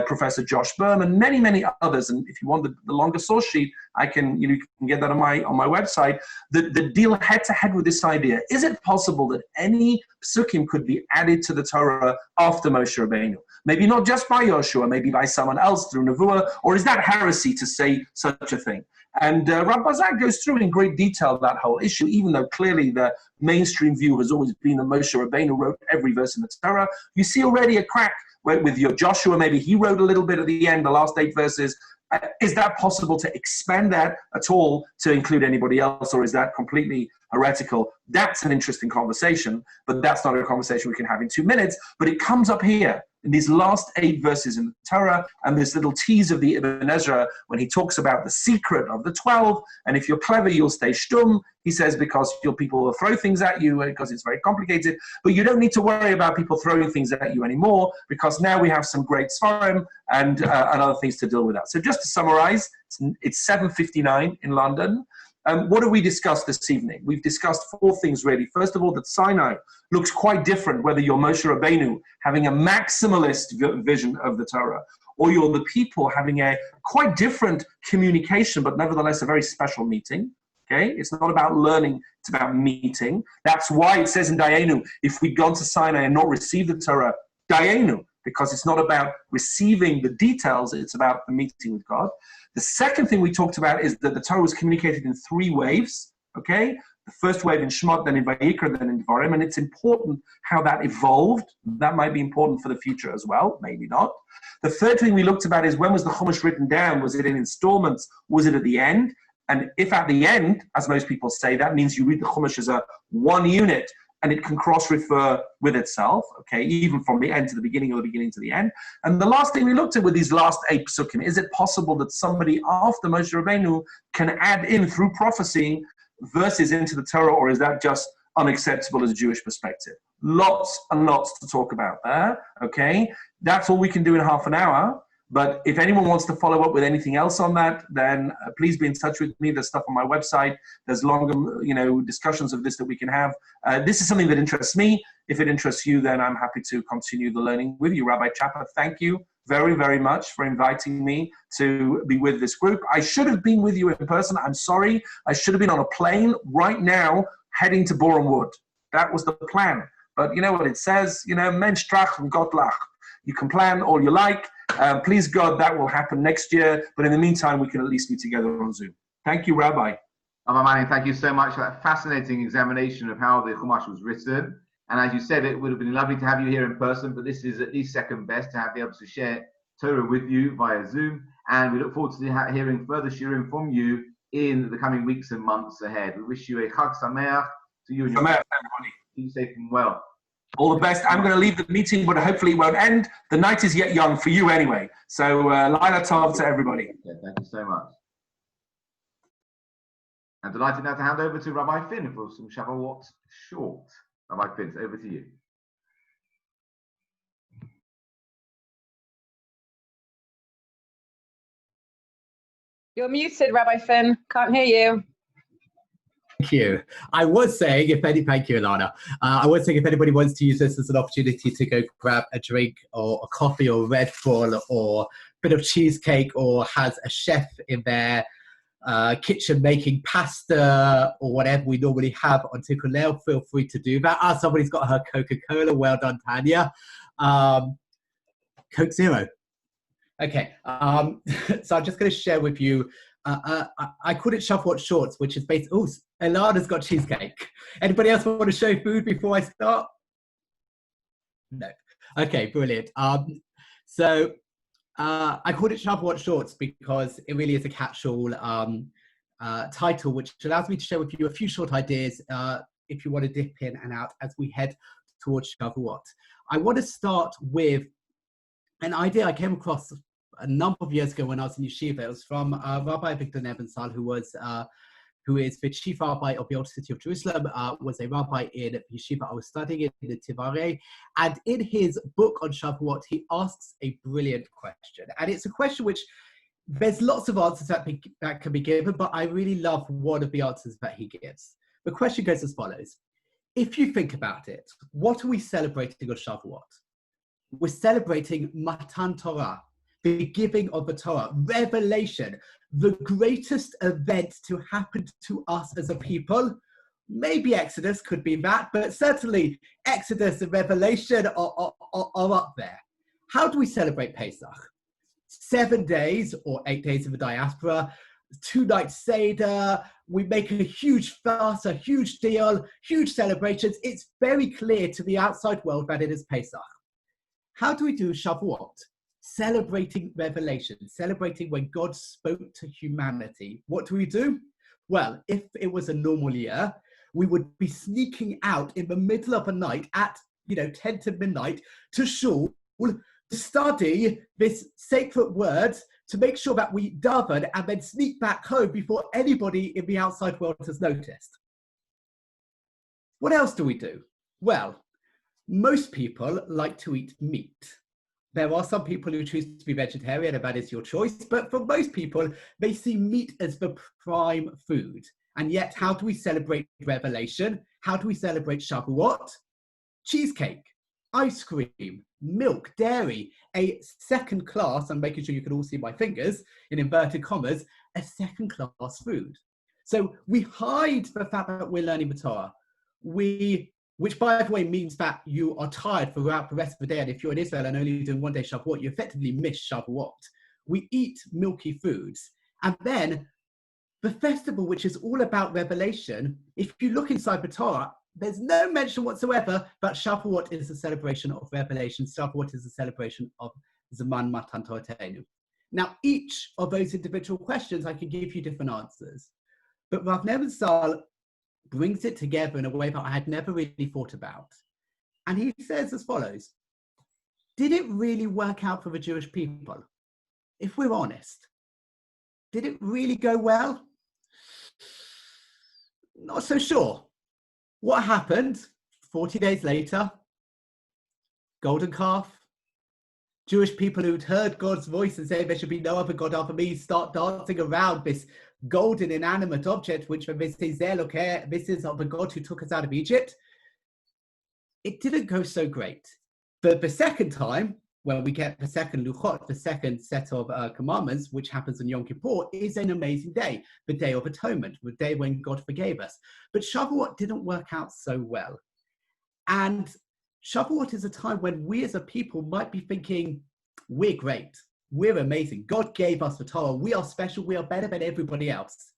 Professor Josh Berman, many, many others. And if you want the longer source sheet, I can, you can get that on my website, that deal head to head with this idea. Is it possible that any psukim could be added to the Torah after Moshe Rabbeinu? Maybe not just by Yoshua, maybe by someone else through Nevuah, or is that heresy to say such a thing? And Rav Bazak goes through in great detail that whole issue, even though clearly the mainstream view has always been that Moshe Rabbeinu wrote every verse in the Torah. You see already a crack with your Joshua, maybe he wrote a little bit at the end, the last 8 verses. Is that possible to expand that at all to include anybody else, or is that completely heretical? That's an interesting conversation, but that's not a conversation we can have in 2 minutes. But it comes up here in these last 8 verses in the Torah, and this little tease of the Ibn Ezra when he talks about the secret of the 12, and if you're clever, you'll stay shtum, he says, because your people will throw things at you because it's very complicated, but you don't need to worry about people throwing things at you anymore, because now we have some great Sfarim and other things to deal with that. So just to summarize, it's 7:59 in London. What have we discussed this evening? We've discussed 4 things really. First of all, that Sinai looks quite different, whether you're Moshe Rabbeinu having a maximalist vision of the Torah, or you're the people having a quite different communication, but nevertheless a very special meeting. Okay, it's not about learning, it's about meeting. That's why it says in Dayenu, if we'd gone to Sinai and not received the Torah, Dayenu, because it's not about receiving the details, it's about the meeting with God. The second thing we talked about is that the Torah was communicated in 3 waves, okay? The first wave in Shemot, then in Vayikra, then in Devarim, and it's important how that evolved. That might be important for the future as well, maybe not. The third thing we looked about is, when was the Chumash written down? Was it in installments? Was it at the end? And if at the end, as most people say, that means you read the Chumash as a one unit, and it can cross-refer with itself, okay, even from the end to the beginning or the beginning to the end. And the last thing we looked at with these last 8 psukim, is it possible that somebody after Moshe Rabbeinu can add in, through prophecy, verses into the Torah, or is that just unacceptable as a Jewish perspective? Lots and lots to talk about there, okay? That's all we can do in half an hour. But if anyone wants to follow up with anything else on that, then please be in touch with me. There's stuff on my website. There's longer, discussions of this that we can have. This is something that interests me. If it interests you, then I'm happy to continue the learning with you. Rabbi Chapa, thank you very, very much for inviting me to be with this group. I should have been with you in person. I'm sorry. I should have been on a plane right now heading to Boreham Wood. That was the plan. But you know what it says? Mensch tracht und Gott lacht. You can plan all you like. Please God, that will happen next year. But in the meantime, we can at least be together on Zoom. Thank you, Rabbi. Rabbi Manning, thank you so much for that fascinating examination of how the Chumash was written. And as you said, it would have been lovely to have you here in person, but this is at least second best to be able to share Torah with you via Zoom. And we look forward to hearing further shiurim from you in the coming weeks and months ahead. We wish you a Chag Sameach to you and your family. Keep safe and well. All the best. I'm going to leave the meeting, but hopefully it won't end. The night is yet young for you anyway. So, Laila Tov to everybody. Yeah, thank you so much. I'm delighted now to hand over to Rabbi Finn for some Shavuot short. Rabbi Finn, over to you. You're muted, Rabbi Finn. Can't hear you. Thank you. I was saying, thank you, Alana. I was saying if anybody wants to use this as an opportunity to go grab a drink or a coffee or Red Bull or a bit of cheesecake, or has a chef in their kitchen making pasta or whatever we normally have on Tikkun Leil, feel free to do that. Somebody's got her Coca-Cola. Well done, Tanya. Coke Zero. Okay. So I'm just going to share with you. I call it Shavuot Shorts, which is based. Oh, Elana's got cheesecake. Anybody else want to show food before I start? No. Okay, brilliant. So I called it Shavuot Shorts because it really is a catch-all title, which allows me to share with you a few short ideas if you want to dip in and out as we head towards Shavuot. I want to start with an idea I came across a number of years ago when I was in yeshiva. It was from Rabbi Victor Nebensal, who is the chief rabbi of the Old City of Jerusalem, was a rabbi in yeshiva I was studying in the Tivare. And in his book on Shavuot, he asks a brilliant question. And it's a question which there's lots of answers that can be given, but I really love one of the answers that he gives. The question goes as follows. If you think about it, what are we celebrating on Shavuot? We're celebrating Matan Torah, the giving of the Torah, revelation, the greatest event to happen to us as a people. Maybe Exodus could be that, but certainly Exodus and Revelation are up there. How do we celebrate Pesach? 7 days or 8 days of the diaspora, 2-night Seder, we make a huge fuss, a huge deal, huge celebrations. It's very clear to the outside world that it is Pesach. How do we do Shavuot? Celebrating revelation, celebrating when God spoke to humanity. What do we do? Well, if it was a normal year, we would be sneaking out in the middle of the night at 10 to midnight to shul, to study this sacred word, to make sure that we daven and then sneak back home before anybody in the outside world has noticed. What else do we do? Well, most people like to eat meat. There are some people who choose to be vegetarian, and that is your choice. But for most people, they see meat as the prime food. And yet, how do we celebrate Revelation? How do we celebrate Shavuot? Cheesecake, ice cream, milk, dairy, a second class, I'm making sure you can all see my fingers, in inverted commas, a second class food. So we hide the fact that we're learning the Torah. Which, by the way, means that you are tired throughout the rest of the day. And if you're in Israel and only doing 1 day Shavuot, you effectively miss Shavuot. We eat milky foods. And then the festival, which is all about revelation, if you look inside the Torah, there's no mention whatsoever that Shavuot is a celebration of revelation. Shavuot is a celebration of Zaman Matan Torahenu. Now, each of those individual questions, I can give you different answers. But Rav Nevin Zal brings it together in a way that I had never really thought about. And he says as follows: did it really work out for the Jewish people? If we're honest, did it really go well? Not so sure. What happened 40 days later? Golden calf. Jewish people who'd heard God's voice and say there should be no other God other me start dancing around this golden inanimate object, which this is the God who took us out of Egypt. It didn't go so great. But the second time, when we get the second luchot, the second set of commandments, which happens on Yom Kippur, is an amazing day, the Day of Atonement, the day when God forgave us. But Shavuot didn't work out so well. And Shavuot is a time when we as a people might be thinking, we're great, we're amazing, God gave us the Torah, we are special, we are better than everybody else.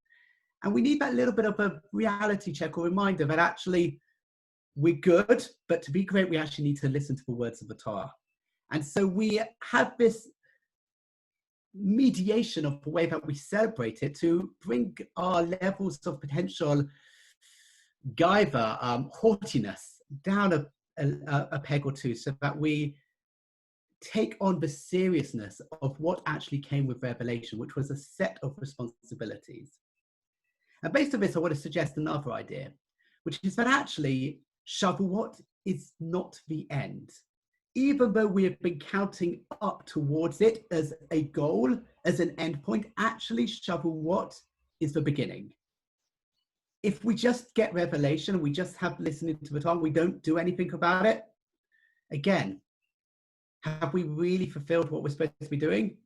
And we need that little bit of a reality check or reminder that actually we're good, but to be great, we actually need to listen to the words of the Torah. And so we have this mediation of the way that we celebrate it to bring our levels of potential gaiva, haughtiness, down a peg or two, so that we take on the seriousness of what actually came with revelation, which was a set of responsibilities. And based on this, I want to suggest another idea, which is that actually Shavuot is not the end. Even though we have been counting up towards it as a goal, as an endpoint, actually Shavuot is the beginning. If we just get revelation, we just have listening to the Torah, we don't do anything about it, again, have we really fulfilled what we're supposed to be doing?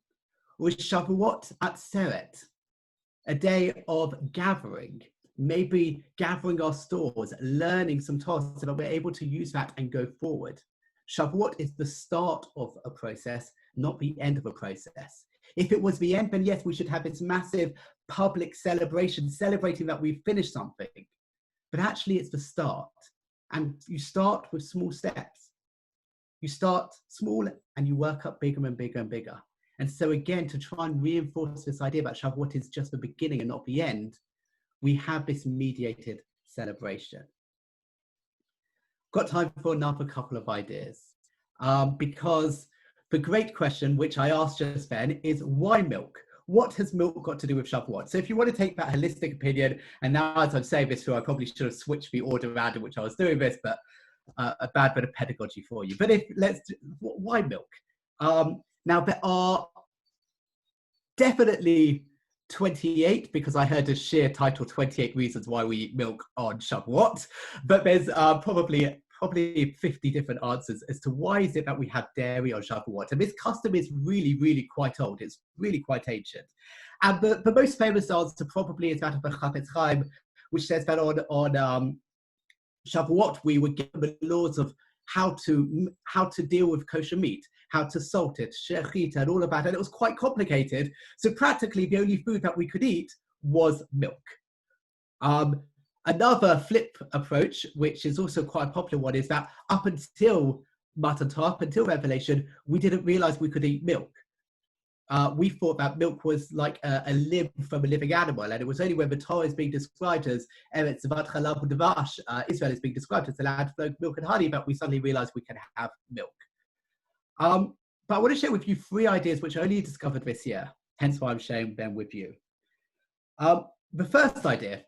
Or is Shavuot Atzeret, a day of gathering, maybe gathering our stores, learning some Torah so that we're able to use that and go forward? Shavuot is the start of a process, not the end of a process. If it was the end, then yes, we should have this massive public celebration, celebrating that we've finished something. But actually it's the start. And you start with small steps. You start small and you work up bigger and bigger and bigger. And so again, to try and reinforce this idea that Shavuot is just the beginning and not the end, we have this mediated celebration. Got time for another couple of ideas. Because the great question, which I asked just then, is why milk? What has milk got to do with Shavuot? So if you want to take that holistic opinion, and now as I'm saying this through, I probably should have switched the order around in which I was doing this, but a bad bit of pedagogy for you. But why milk? Now there are definitely 28, because I heard a sheer title, 28 reasons why we eat milk on Shavuot, but there's probably probably 50 different answers as to why is it that we have dairy on Shavuot. And this custom is really, really quite old. It's really quite ancient. And the most famous answer probably is that of the Chafetz Chaim, which says that on Shavuot, we were given the laws of how to deal with kosher meat, how to salt it, shechita, and all of that. And it was quite complicated. So practically the only food that we could eat was milk. Another flip approach, which is also quite a popular one, is that up until Matan Torah, up until Revelation, we didn't realize we could eat milk. We thought that milk was like a limb from a living animal, and it was only when the Torah is being described as Eretz Zavat Chalav U'Dvash, Israel is being described as the land flowing milk and honey, that we suddenly realized we can have milk. But I want to share with you 3 ideas which I only discovered this year, hence why I'm sharing them with you. The first idea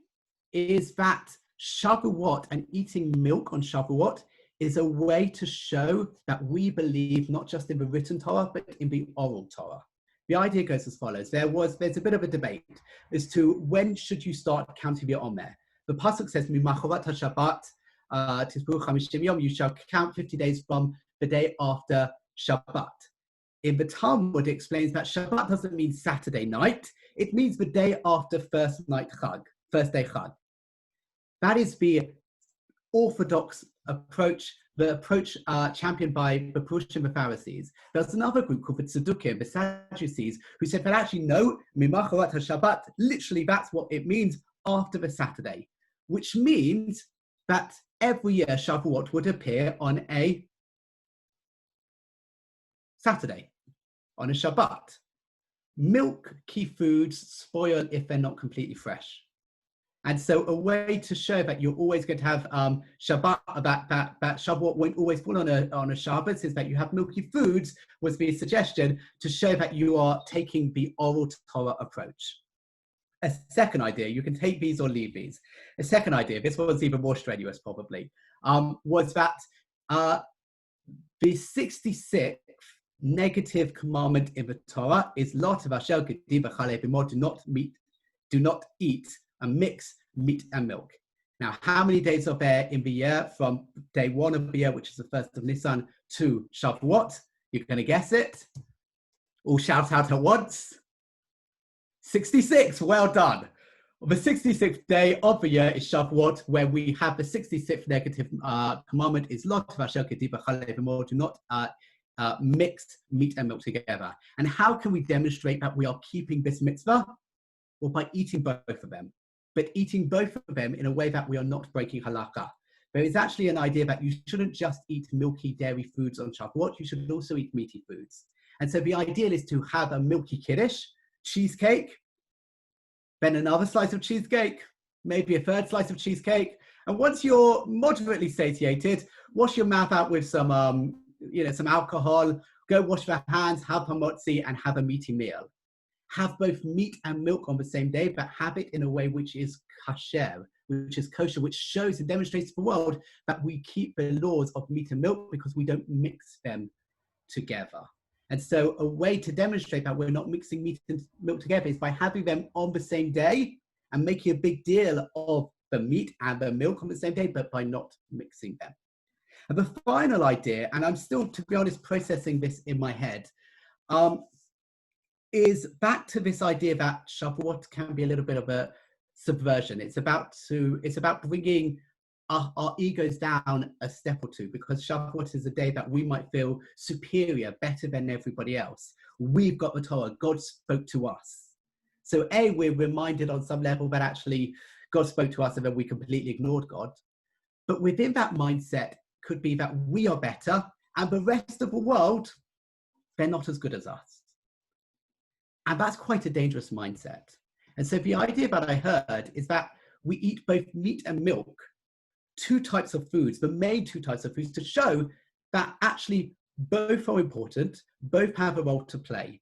is that Shavuot and eating milk on Shavuot is a way to show that we believe not just in the written Torah, but in the oral Torah. The idea goes as follows. There's a bit of a debate as to when should you start counting the Omer. The pasuk says, "Mimachorat haShabbat tispuch 50 yom." You shall count 50 days from the day after Shabbat. In the Talmud, it explains that Shabbat doesn't mean Saturday night. It means the day after first day Chag. That is the orthodox approach, the approach championed by the Purushim and the Pharisees. There's another group called the Tzedukim, the Sadducees, who said that actually no, Mimachorat haShabbat, literally that's what it means, after the Saturday, which means that every year Shavuot would appear on a Saturday, on a Shabbat. Milky foods spoil if they're not completely fresh. And so a way to show that you're always going to have Shabbat, that Shavuot won't always fall on a Shabbos, is that you have milky foods, was the suggestion to show that you are taking the oral Torah approach. A second idea, you can take these or leave these. A second idea, this one's even more strenuous probably, was that the 66th negative commandment in the Torah is Lo tevashel k'di v'chalei b'mo, do not eat and mix meat and milk. Now, how many days are there in the year from day 1 of the year, which is the 1st of Nisan, to Shavuot? You're going to guess it. All shout out at once. 66, well done. The 66th day of the year is Shavuot, where we have the 66th negative commandment is Lo tevashel k'di v'chalei b'mo, do not mix meat and milk together. And how can we demonstrate that we are keeping this mitzvah? Well, by eating both of them, but eating both of them in a way that we are not breaking halakha. There is actually an idea that you shouldn't just eat milky dairy foods on Shavuot, you should also eat meaty foods. And so the ideal is to have a milky kiddush, cheesecake, then another slice of cheesecake, maybe a third slice of cheesecake. And once you're moderately satiated, wash your mouth out with some alcohol, go wash your hands, have hamotzi, and have a meaty meal. Have both meat and milk on the same day, but have it in a way which is kasher, which is kosher, which shows and demonstrates to the world that we keep the laws of meat and milk because we don't mix them together. And so a way to demonstrate that we're not mixing meat and milk together is by having them on the same day and making a big deal of the meat and the milk on the same day, but by not mixing them. And the final idea, and I'm still, to be honest, processing this in my head, is back to this idea that Shavuot can be a little bit of a subversion. It's about bringing our egos down a step or two, because Shavuot is a day that we might feel superior, better than everybody else. We've got the Torah, God spoke to us. So we're reminded on some level that actually God spoke to us and then we completely ignored God. But within that mindset could be that we are better and the rest of the world, they're not as good as us. And that's quite a dangerous mindset. And so the idea that I heard is that we eat both meat and milk, 2 types of foods, the main 2 types of foods, to show that actually both are important, both have a role to play.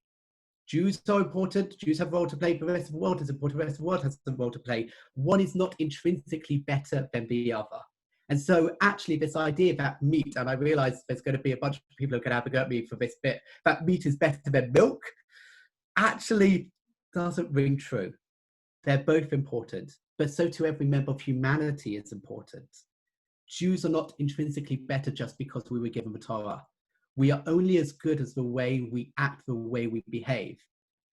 Jews are important, Jews have a role to play, the rest of the world is important, the rest of the world has a role to play. One is not intrinsically better than the other. And so actually this idea that meat, and I realize there's going to be a bunch of people who can have a go at me for this bit, that meat is better than milk, actually doesn't ring true. They're both important, but so too every member of humanity is important. Jews are not intrinsically better just because we were given the Torah. We are only as good as the way we act, the way we behave.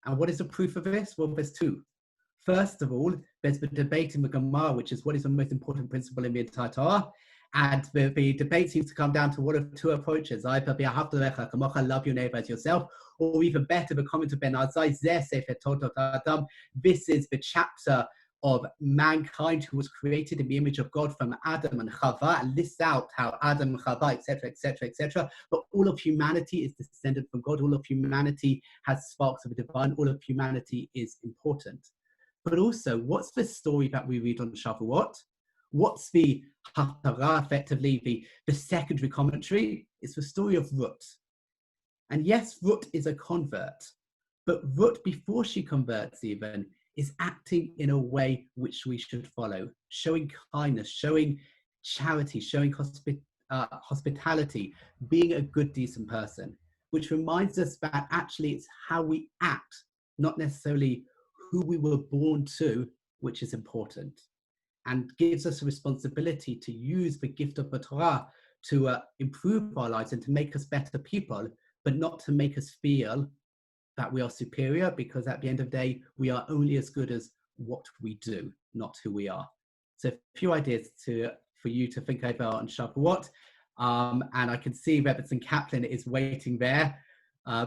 And what is the proof of this? Well, there's two. First of all, there's the debate in the Gemara, which is what is the most important principle in the entire Torah. And the debate seems to come down to one of two approaches. Either love your neighbor as yourself, or even better, the comment of Ben Azai, this is the chapter of mankind who was created in the image of God from Adam and Chava, and lists out how Adam and Chava, etc., etc., etc. But all of humanity is descended from God. All of humanity has sparks of the divine. All of humanity is important. But also, what's the story that we read on Shavuot? What's the Haftarah, effectively the secondary commentary? It's the story of Ruth. And yes, Ruth is a convert, but Ruth, before she converts even, is acting in a way which we should follow, showing kindness, showing charity, showing hospitality, being a good, decent person, which reminds us that actually it's how we act, not necessarily who we were born to, which is important, and gives us a responsibility to use the gift of the Torah to improve our lives and to make us better people, but not to make us feel that we are superior, because at the end of the day, we are only as good as what we do, not who we are. So a few ideas for you to think over on Shavuot. And I can see Rebbetzin Kaplan is waiting there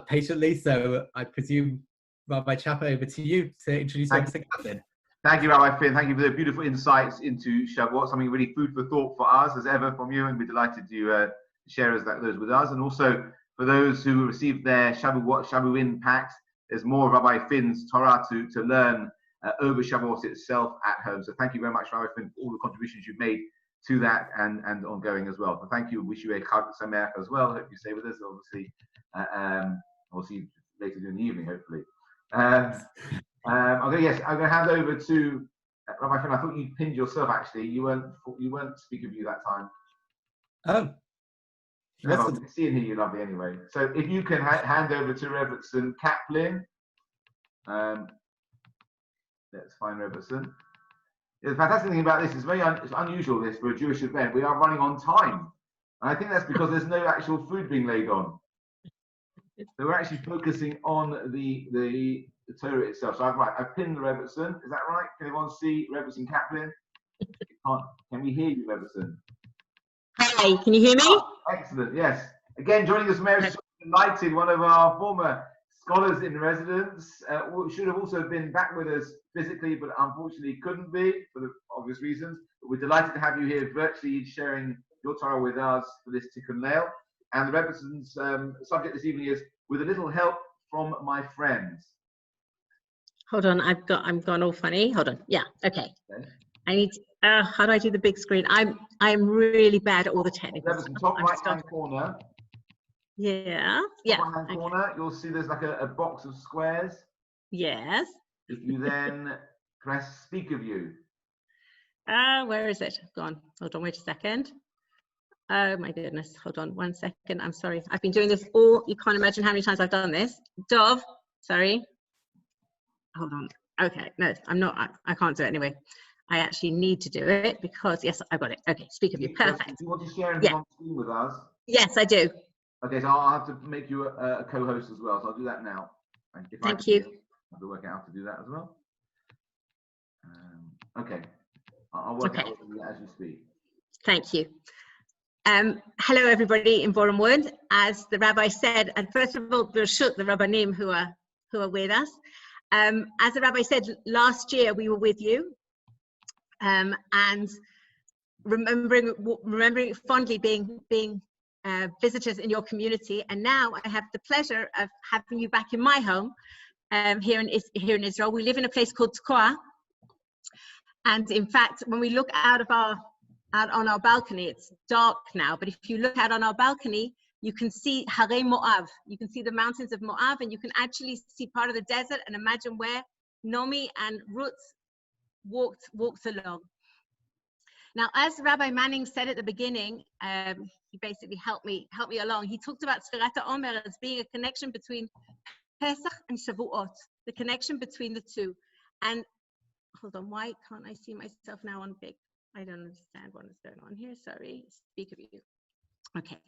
patiently. So I presume, Rabbi Chapa, over to you to introduce Rebbetzin Kaplan. Thank you, Rabbi Finn. Thank you for the beautiful insights into Shavuot, something really food for thought for us as ever from you, and we're delighted to share those with us. And also for those who received their Shavuot pact, there's more of Rabbi Finn's Torah to learn over Shavuot itself at home. So thank you very much, Rabbi Finn, for all the contributions you've made to that and ongoing as well. So thank you. Wish you a Chag Sameach as well. Hope you stay with us. Obviously, we'll see you later in the evening, hopefully. Okay, yes, I'm going to hand over to Rabbi Finn. I thought you pinned yourself. Actually, you weren't speak of you that time. Oh. No, I can see and hear you lovely anyway. So if you can hand over to Rebbetzin Kaplan. Let's find Rebbetzin. The fantastic thing about this is it's unusual this for a Jewish event. We are running on time. And I think that's because there's no actual food being laid on. So we're actually focusing on the Torah itself. So I've pinned the Rebbetzin. Is that right? Can everyone see Rebbetzin Kaplan? Can we hear you, Rebbetzin? Hi, can you hear me? Oh, excellent, yes. Again, joining us, Mary Delighted, one of our former scholars in residence, should have also been back with us physically, but unfortunately couldn't be for the obvious reasons. But we're delighted to have you here virtually sharing your Torah with us for this Tikkun Leil. And the Rebbetzин's subject this evening is "With a Little Help from My Friends." Hold on, I'm gone all funny. Hold on. Yeah, okay. I need how do I do the big screen? I'm really bad at all the technical stuff. Top right-hand corner. Yeah. Top right-hand corner, you'll see there's like a box of squares. Yes. If you then press Speak of You. Where is it? Gone. Hold on, wait a second. Oh my goodness. Hold on 1 second. I'm sorry. I've been doing this you can't imagine how many times I've done this. Dov, sorry. Hold on. Okay. No, I'm not. I can't do it anyway. I actually need to do it because, yes, I got it. Okay, Speak of You. Perfect. Do you want to share anything on screen with us? Yes, I do. Okay, so I'll have to make you a co-host as well. So I'll do that now. Thank you. I have to work out how to do that as well. Okay. I'll work out as you speak. Thank you. Hello, everybody in Boreham Wood. As the rabbi said, and first of all, the Rabbanim who are with us. As the rabbi said, last year we were with you, and remembering fondly being visitors in your community. And now I have the pleasure of having you back in my home here in Israel. We live in a place called Tekoa, and in fact, when we look out on our balcony, it's dark now, but if you look out on our balcony, you can see Harei Moav. You can see the mountains of Moav, and you can actually see part of the desert and imagine where Nomi and Ruth walked along. Now, as Rabbi Manning said at the beginning, he basically helped me along. He talked about Sfirat HaOmer as being a connection between Pesach and Shavuot, the connection between the two. And hold on, why can't I see myself now on big? I don't understand what is going on here. Sorry. Speak of you. Okay.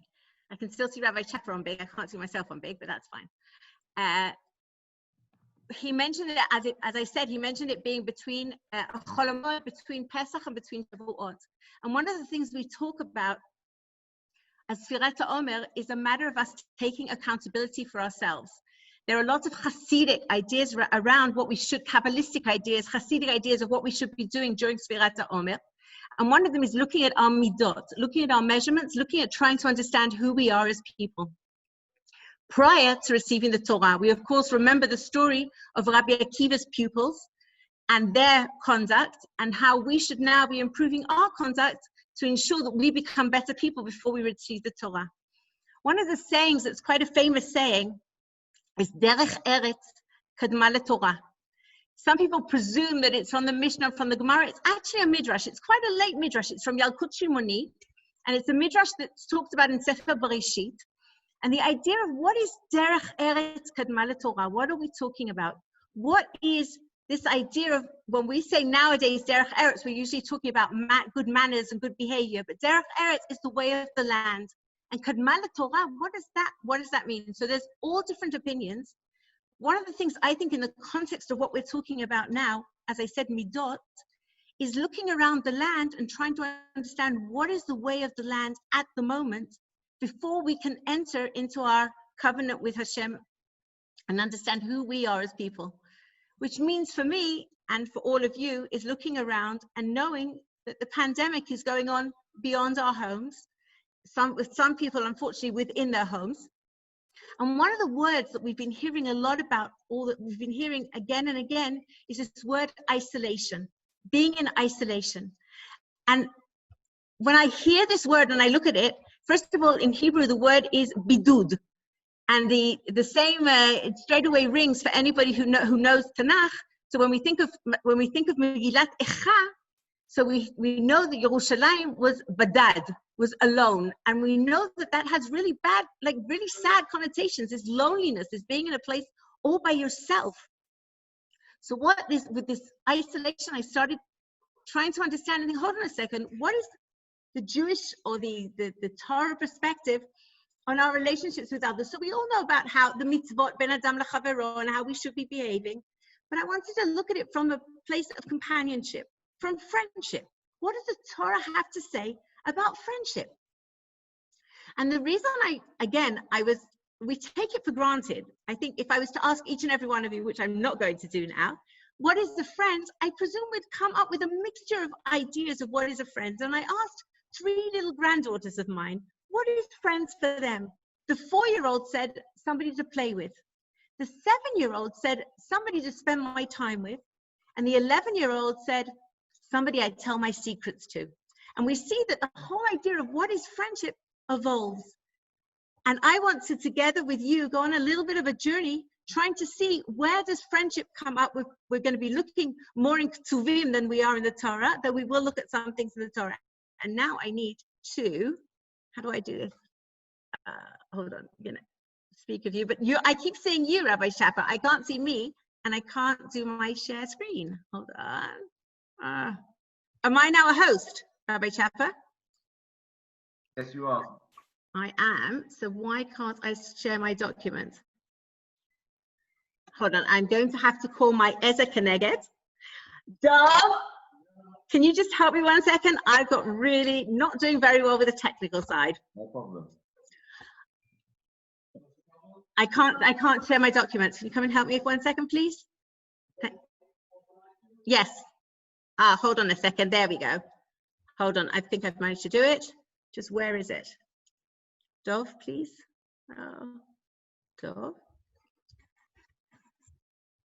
I can still see Rabbi Chapper on big. I can't see myself on big, but that's fine. He mentioned it, as I said, he mentioned it being between Chol between Pesach and between Shavuot. And one of the things we talk about as Sfirat HaOmer is a matter of us taking accountability for ourselves. There are lots of Hasidic ideas around what we should, Kabbalistic ideas, Hasidic ideas of what we should be doing during Sfirat HaOmer. And one of them is looking at our midot, looking at our measurements, looking at trying to understand who we are as people. Prior to receiving the Torah, we of course remember the story of Rabbi Akiva's pupils and their conduct and how we should now be improving our conduct to ensure that we become better people before we receive the Torah. One of the sayings that's quite a famous saying is Derech Eretz Kadma LeTorah. Some people presume that it's from the Mishnah, from the Gemara. It's actually a midrash. It's quite a late midrash. It's from Yalkut Shimoni, and it's a midrash that's talked about in Sefer Bereshit. And the idea of what is Derech Eretz Kadma LeTorah? What are we talking about? What is this idea of, when we say nowadays Derech Eretz, we're usually talking about good manners and good behavior, but Derech Eretz is the way of the land. And Kadma LeTorah, what does that mean? So there's all different opinions. One of the things I think in the context of what we're talking about now, as I said, midot, is looking around the land and trying to understand what is the way of the land at the moment before we can enter into our covenant with Hashem and understand who we are as people. Which means for me and for all of you is looking around and knowing that the pandemic is going on beyond our homes, with some people unfortunately within their homes. And one of the words that we've been hearing a lot about, or that we've been hearing again and again, is this word isolation, being in isolation. And when I hear this word and I look at it, first of all, in Hebrew, the word is bidud. And the same it straight away rings for anybody who knows Tanakh. So when we think of Megillat Echa, so we know that Yerushalayim was badad, was alone, and we know that has really bad, like really sad connotations. Is loneliness, is being in a place all by yourself. So what is with this isolation? I started trying to understand and think, hold on a second, what is the Jewish or the Torah perspective on our relationships with others? So we all know about how the mitzvot ben adam lechavero and how we should be behaving, but I wanted to look at it from a place of companionship, from friendship. What does the Torah have to say about friendship? And the reason we take it for granted. I think if I was to ask each and every one of you, which I'm not going to do now, what is a friend? I presume we'd come up with a mixture of ideas of what is a friend. And I asked 3 little granddaughters of mine, what is friends for them? The 4-year-old said, somebody to play with. The 7-year-old said, somebody to spend my time with. And the 11-year-old said, somebody I'd tell my secrets to. And we see that the whole idea of what is friendship evolves. And I want to, together with you, go on a little bit of a journey, trying to see where does friendship come up with. We're going to be looking more in Ketuvim than we are in the Torah, though we will look at some things in the Torah. And now I need to, how do I do this? Hold on, I'm going to speak of you, but I keep saying you, Rabbi Shapper. I can't see me, and I can't do my share screen. Hold on. Am I now a host, Rabbi Shapper? Yes, you are. I am. So why can't I share my document? Hold on. I'm going to have to call my Ezer Keneged. Dov, can you just help me 1 second? I've got really not doing very well with the technical side. No problem. I can't share my documents. Can you come and help me 1 second, please? Yes. Hold on a second. There we go. Hold on. I think I've managed to do it. Just where is it? Dov, please. Dov.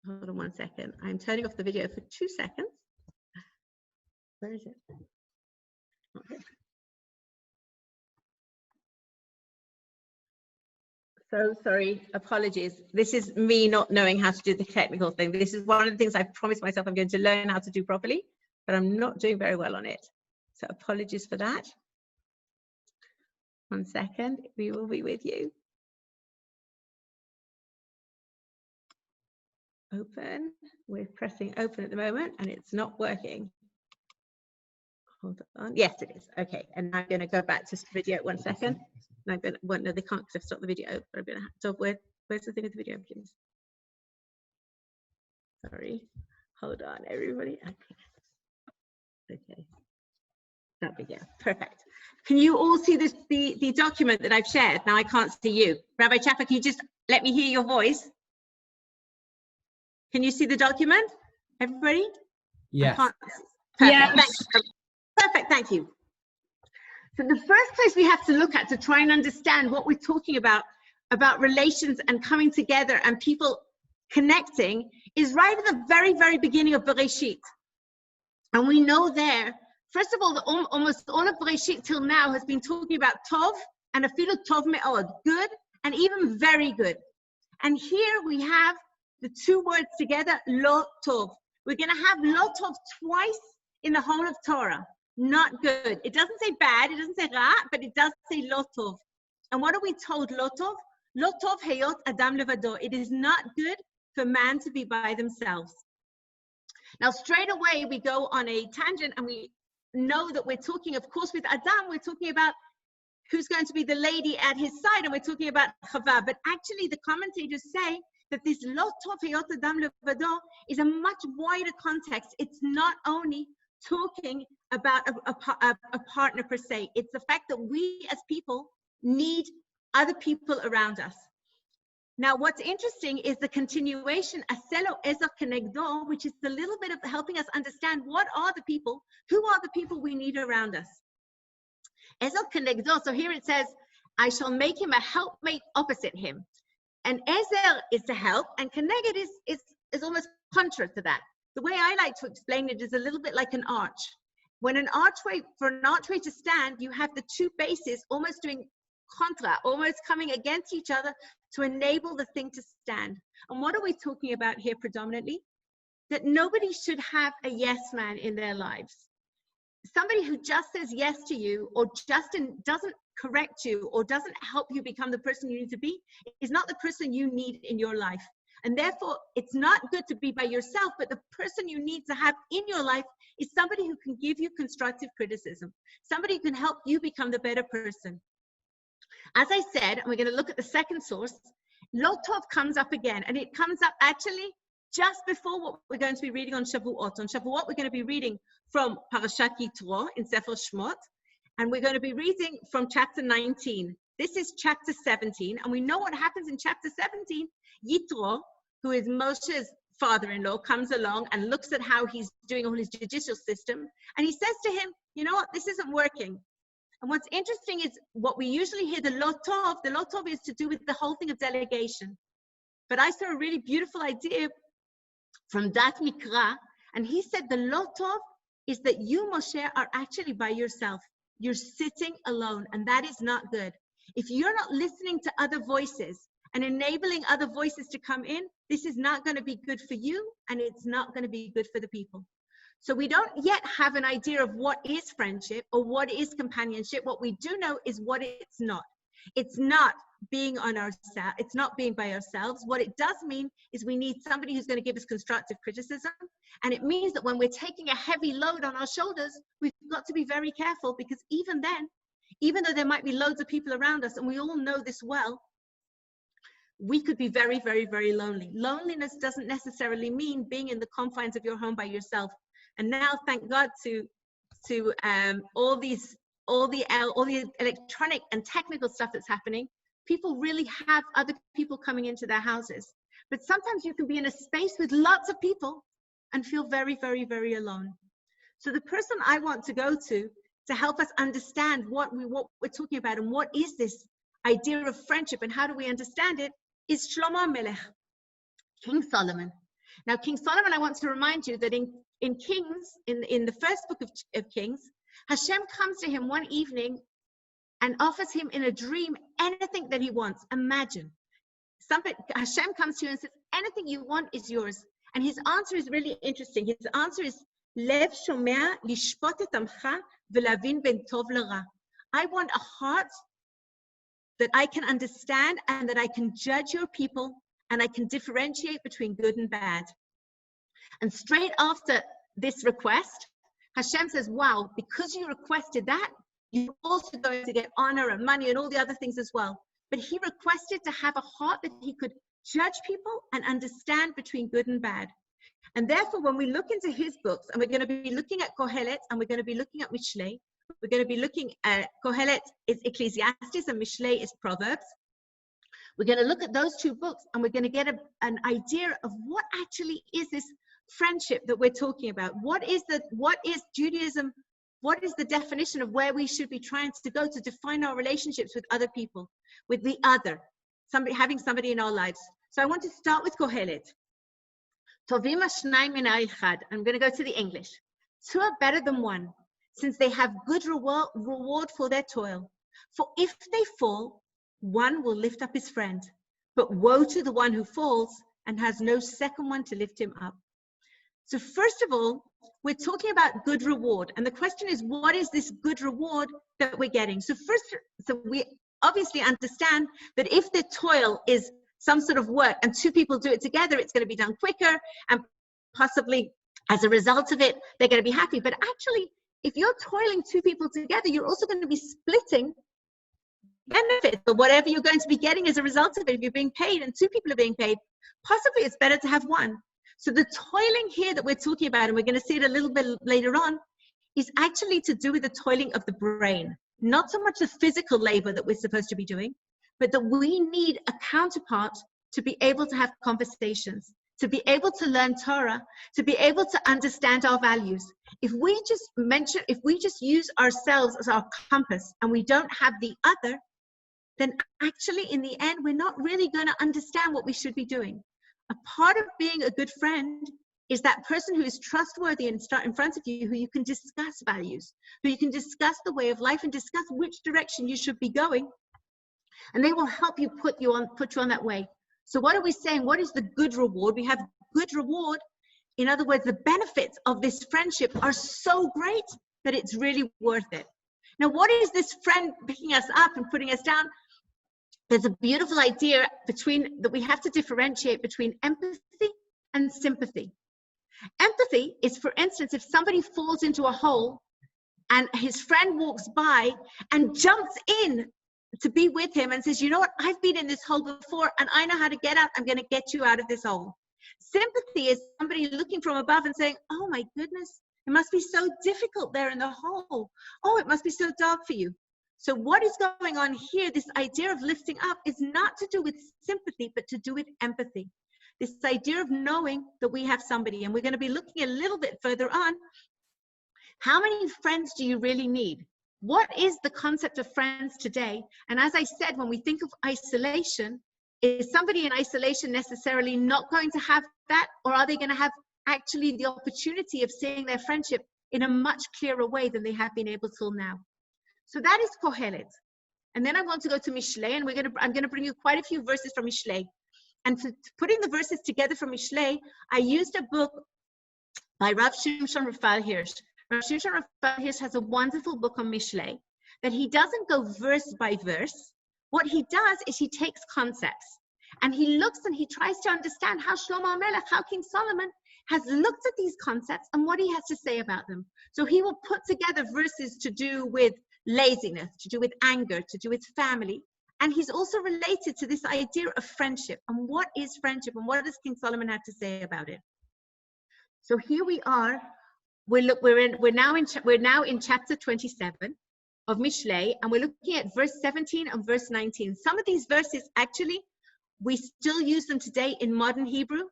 Hold on 1 second. I'm turning off the video for 2 seconds. Where is it? Okay. So sorry, apologies. This is me not knowing how to do the technical thing. This is one of the things I've promised myself I'm going to learn how to do properly, but I'm not doing very well on it. So apologies for that. 1 second, we will be with you. Open. We're pressing open at the moment and it's not working. Hold on. Yes, it is. Okay, and I'm going to go back to the video. 1 second. And I'm going to, well, no, they can't because I've stopped the video. But I'm going to have to, where's the thing with the video, please? Sorry. Hold on, everybody. Okay. That video. Perfect. Can you all see this, the document that I've shared? Now I can't see you. Rabbi Chapa, can you just let me hear your voice? Can you see the document? Everybody? Yes. Perfect. Yes. Thanks. Perfect. Thank you. So the first place we have to look at to try and understand what we're talking about relations and coming together and people connecting is right at the very, very beginning of Bereshit. And we know there, first of all, almost all of Bereshit till now has been talking about Tov and afilu Tov me'od, good and even very good. And here we have the two words together, lo Tov. We're going to have lo Tov twice in the whole of Torah. Not good. It doesn't say bad, it doesn't say ra, but it does say lo Tov. And what are we told, lo Tov? Lo Tov heyot adam levado. It is not good for man to be by themselves. Now, straight away, we go on a tangent and we know that we're talking, of course, with Adam, we're talking about who's going to be the lady at his side, and we're talking about Chava. But actually, the commentators say that this lo tov heyot adam levado is a much wider context. It's not only talking about a partner per se. It's the fact that we as people need other people around us. Now, what's interesting is the continuation, aselo ezach kenegdo, which is a little bit of helping us understand what are the people, who are the people we need around us. Ezach kenegdo, so here it says, I shall make him a helpmate opposite him. And ezer is to help, and keneged is almost contrary to that. The way I like to explain it is a little bit like an arch. When for an archway to stand, you have the two bases almost doing contra, almost coming against each other to enable the thing to stand. And what are we talking about here predominantly? That nobody should have a yes man in their lives. Somebody who just says yes to you or just doesn't correct you or doesn't help you become the person you need to be is not the person you need in your life. And therefore, it's not good to be by yourself, but the person you need to have in your life is somebody who can give you constructive criticism, somebody who can help you become the better person. As I said, and we're going to look at the second source, Lo Tov comes up again, and it comes up actually just before what we're going to be reading on Shavuot. On Shavuot, we're going to be reading from Parashat Yitro in Sefer Shmot, and we're going to be reading from chapter 19. This is chapter 17, and we know what happens in chapter 17. Yitro, who is Moshe's father-in-law, comes along and looks at how he's doing all his judicial system, and he says to him, you know what, this isn't working. And what's interesting is what we usually hear, the lo tov is to do with the whole thing of delegation. But I saw a really beautiful idea from Dat Mikra, and he said the lo tov is that you, Moshe, are actually by yourself. You're sitting alone, and that is not good. If you're not listening to other voices and enabling other voices to come in, this is not going to be good for you, and it's not going to be good for the people. So we don't yet have an idea of what is friendship or what is companionship. What we do know is what it's not. It's not being on ourselves. It's not being by ourselves. What it does mean is we need somebody who's going to give us constructive criticism. And it means that when we're taking a heavy load on our shoulders, we've got to be very careful, because even then, even though there might be loads of people around us, and we all know this well, we could be very, very, very lonely. Loneliness doesn't necessarily mean being in the confines of your home by yourself. And now, thank God to all the electronic and technical stuff that's happening, people really have other people coming into their houses. But sometimes you can be in a space with lots of people and feel very, very, very alone. So the person I want to go to help us understand what we're talking about and what is this idea of friendship and how do we understand it is Shlomo Melech, King Solomon. Now, King Solomon, I want to remind you that in Kings, in the first book of Kings, Hashem comes to him one evening and offers him in a dream anything that he wants. Imagine. Hashem comes to you and says, anything you want is yours. And his answer is really interesting. His answer is, Lev shomea lishpot et amcha velavin ben tov l'ra. I want a heart that I can understand and that I can judge your people and I can differentiate between good and bad. And straight after this request, Hashem says, wow, because you requested that, you're also going to get honor and money and all the other things as well. But he requested to have a heart that he could judge people and understand between good and bad. And therefore, when we look into his books, and we're going to be looking at Kohelet, and we're going to be looking at Mishlei, we're going to be looking at Kohelet is Ecclesiastes and Mishlei is Proverbs. We're going to look at those two books, and we're going to get an idea of what actually is this friendship that we're talking about. What is Judaism? What is the definition of where we should be trying to go to define our relationships with other people, with the other, having somebody in our lives? So I want to start with Kohelet. Tovim hashnayim min ha'echad. I'm going to go to the English. Two are better than one, since they have good reward for their toil. For if they fall, one will lift up his friend. But woe to the one who falls and has no second one to lift him up. So first of all, we're talking about good reward. And the question is, what is this good reward that we're getting? So we obviously understand that if the toil is some sort of work and two people do it together, it's going to be done quicker, and possibly as a result of it, they're going to be happy. But actually, if you're toiling two people together, you're also going to be splitting benefits or whatever you're going to be getting as a result of it. If you're being paid and two people are being paid, possibly it's better to have one. So the toiling here that we're talking about, and we're going to see it a little bit later on, is actually to do with the toiling of the brain. Not so much the physical labor that we're supposed to be doing, but that we need a counterpart to be able to have conversations, to be able to learn Torah, to be able to understand our values. If we just use ourselves as our compass and we don't have the other, then actually in the end, we're not really going to understand what we should be doing. A part of being a good friend is that person who is trustworthy and start in front of you, who you can discuss values, who you can discuss the way of life and discuss which direction you should be going. And they will help you put you on that way. So what are we saying? What is the good reward? We have good reward. In other words, the benefits of this friendship are so great that it's really worth it. Now, what is this friend picking us up and putting us down? There's a beautiful idea that we have to differentiate between empathy and sympathy. Empathy is, for instance, if somebody falls into a hole and his friend walks by and jumps in to be with him and says, you know what, I've been in this hole before and I know how to get out. I'm going to get you out of this hole. Sympathy is somebody looking from above and saying, oh my goodness, it must be so difficult there in the hole. Oh, it must be so dark for you. So what is going on here, this idea of lifting up, is not to do with sympathy, but to do with empathy. This idea of knowing that we have somebody, and we're going to be looking a little bit further on. How many friends do you really need? What is the concept of friends today? And as I said, when we think of isolation, is somebody in isolation necessarily not going to have that? Or are they going to have actually the opportunity of seeing their friendship in a much clearer way than they have been able till now? So that is Kohelet. And then I want to go to Mishlei, and I'm going to bring you quite a few verses from Mishlei. And to putting the verses together from Mishlei, I used a book by Rav Shimshon Raphael Hirsch. Rav Shimshon Raphael Hirsch has a wonderful book on Mishlei that he doesn't go verse by verse. What he does is he takes concepts and he looks and he tries to understand how Shlomo HaMelech, how King Solomon has looked at these concepts and what he has to say about them. So he will put together verses to do with laziness, to do with anger, to do with family. And he's also related to this idea of friendship and what is friendship and what does King Solomon have to say about it. So here we are. We're now in chapter 27 of Mishlei, and we're looking at verse 17 and verse 19. Some of these verses actually we still use them today in modern Hebrew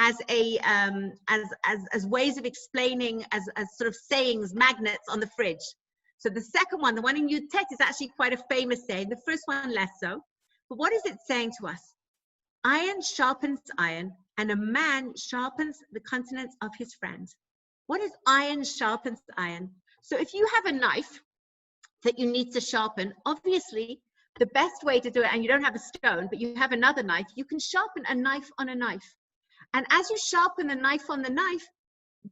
as ways of explaining, as sort of sayings, magnets on the fridge. So the second one, the one in Yud Tet, is actually quite a famous saying. The first one less so. But what is it saying to us? Iron sharpens iron, and a man sharpens the countenance of his friend. What is iron sharpens iron? So if you have a knife that you need to sharpen, obviously the best way to do it, and you don't have a stone, but you have another knife, you can sharpen a knife on a knife. And as you sharpen the knife on the knife,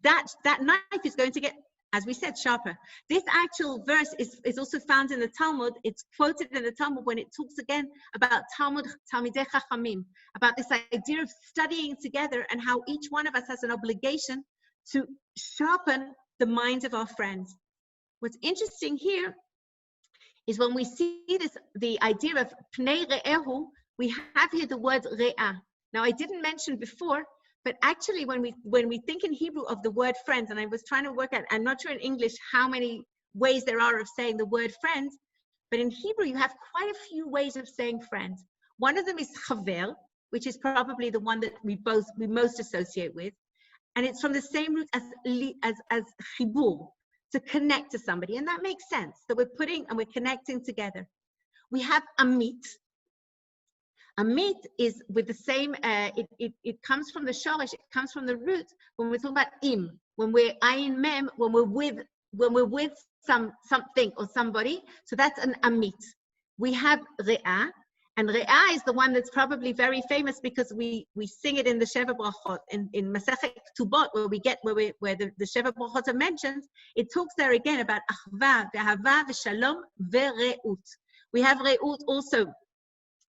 that knife is going to get, as we said, sharper. This actual verse is also found in the Talmud. It's quoted in the Talmud when it talks again about Talmidei Chachamim, about this idea of studying together and how each one of us has an obligation to sharpen the minds of our friends. What's interesting here is when we see this, the idea of pnei re'ehu, we have here the word re'ah. Now, I didn't mention before, but actually when we think in Hebrew of the word friends, and I was trying to work out, I'm not sure in English how many ways there are of saying the word friends, but in Hebrew you have quite a few ways of saying friends. One of them is chaver, which is probably the one that we most associate with, and it's from the same root as chibur, to connect to somebody, and that makes sense. So we're connecting together. We have amit. Amit is with the same, it comes from the shorish, it comes from the root when we're talking about im, when we're ayin mem, when we're with something or somebody. So that's an amit. We have re'ah, and re'ah is the one that's probably very famous because we sing it in the Sheva Brachot, in Masechet Ketubot, where the Sheva Brachot are mentioned. It talks there again about achva, ve'ahava, ve'shalom, ve're'ut. We have re'ut also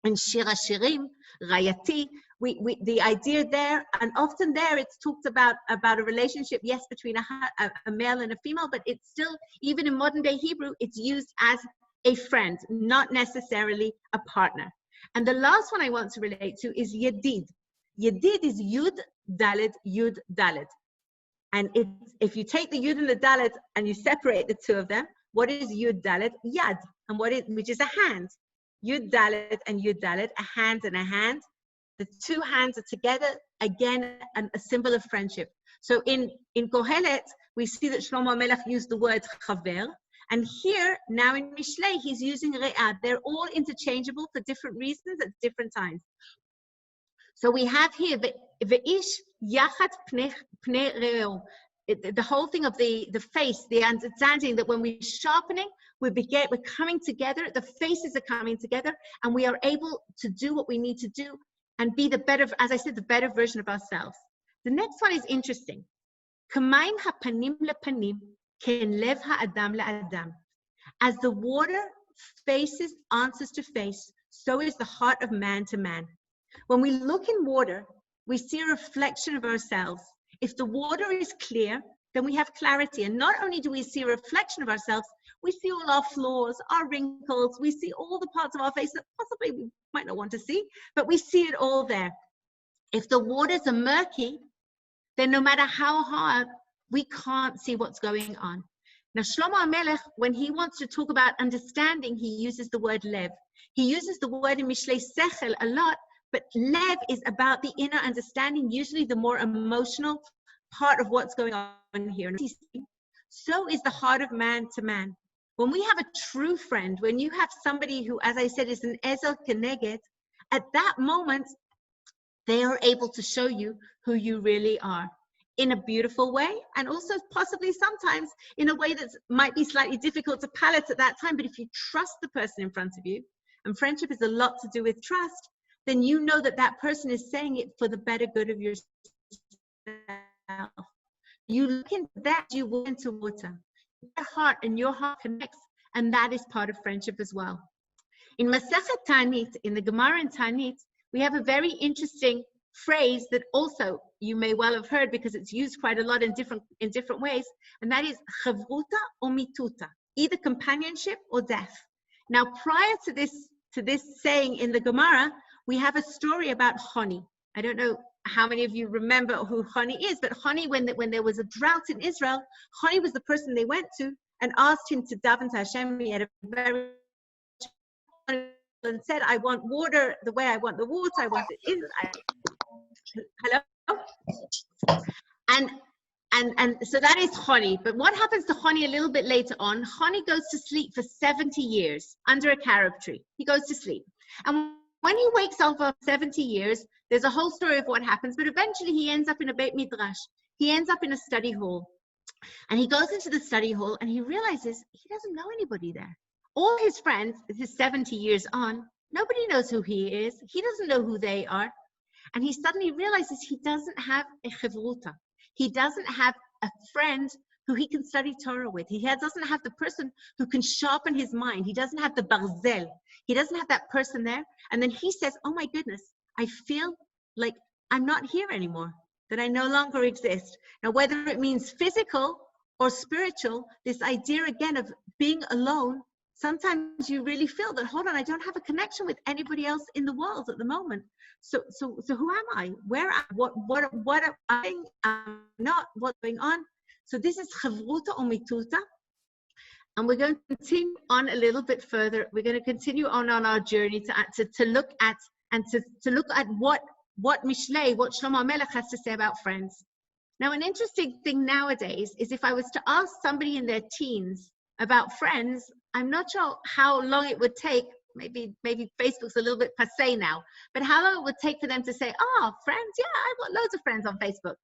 in Shir HaShirim, Rayati. The idea there, and often there it's talked about a relationship, yes, between a male and a female, but it's still, even in modern day Hebrew, it's used as a friend, not necessarily a partner. And the last one I want to relate to is Yedid. Yedid is Yud Dalet, Yud Dalet. And if you take the Yud and the Dalet and you separate the two of them, what is Yud Dalet? Yad, and which is a hand. Yud Dalet and Yud Dalet, a hand and a hand. The two hands are together, again, a symbol of friendship. So in Kohelet, we see that Shlomo Melech used the word chaver, and here, now in Mishlei, he's using re'ah. They're all interchangeable for different reasons at different times. So we have here, ve'ish yachat pnei re'ehu. The whole thing of the face, the understanding that when we're sharpening, we're coming together, the faces are coming together, and we are able to do what we need to do and be the better, as I said, the better version of ourselves. The next one is interesting. K'mayim hapanim lepanim, ken lev ha'adam la'adam. As the water faces answers to face, so is the heart of man to man. When we look in water, we see a reflection of ourselves. If the water is clear, then we have clarity. And not only do we see a reflection of ourselves, we see all our flaws, our wrinkles, we see all the parts of our face that possibly we might not want to see, but we see it all there. If the waters are murky, then no matter how hard, we can't see what's going on. Now, Shlomo HaMelech, when he wants to talk about understanding, he uses the word lev. He uses the word in Mishlei Sechel a lot, but lev is about the inner understanding, usually the more emotional part of what's going on here. So is the heart of man to man. When we have a true friend, when you have somebody who, as I said, is an ezel keneged, at that moment, they are able to show you who you really are in a beautiful way, and also possibly sometimes in a way that might be slightly difficult to palate at that time. But if you trust the person in front of you, and friendship is a lot to do with trust, then you know that that person is saying it for the better good of yourself. You look into that, you walk into water. Your heart and your heart connects, and that is part of friendship as well. In Masechet Ta'anit, in the Gemara in Ta'anit, we have a very interesting phrase that also you may well have heard because it's used quite a lot in different ways, and that is chavruta or mituta, either companionship or death. Now, prior to this saying in the Gemara, we have a story about Choni. I don't know how many of you remember who Choni is, but Choni, when there was a drought in Israel, Choni was the person they went to and asked him to daven to Hashem. He had a very and said, I want water the way I want the water, I want it in. Hello? And so that is Choni. But what happens to Choni a little bit later on? Choni goes to sleep for 70 years under a carob tree. He goes to sleep. And when he wakes up for 70 years, there's a whole story of what happens, but eventually he ends up in a Beit Midrash. He ends up in a study hall. And he goes into the study hall and he realizes he doesn't know anybody there. All his friends, his 70 years on, nobody knows who he is. He doesn't know who they are. And he suddenly realizes he doesn't have a chevruta. He doesn't have a friend who he can study Torah with. He doesn't have the person who can sharpen his mind. He doesn't have the barzel. He doesn't have that person there. And then he says, oh my goodness, I feel like I'm not here anymore, that I no longer exist. Now, whether it means physical or spiritual, this idea again of being alone, sometimes you really feel that, hold on, I don't have a connection with anybody else in the world at the moment. So who am I? Where am I? What am I not? What's going on? So this is Chavruta or Mituta. And we're going to continue on a little bit further. We're going to continue on our journey to look at and to look at what Mishlei, what Shlomo HaMelech has to say about friends. Now, an interesting thing nowadays is if I was to ask somebody in their teens about friends, I'm not sure how long it would take. Maybe Facebook's a little bit passé now, but how long it would take for them to say, "Oh, friends, yeah, I've got loads of friends on Facebook."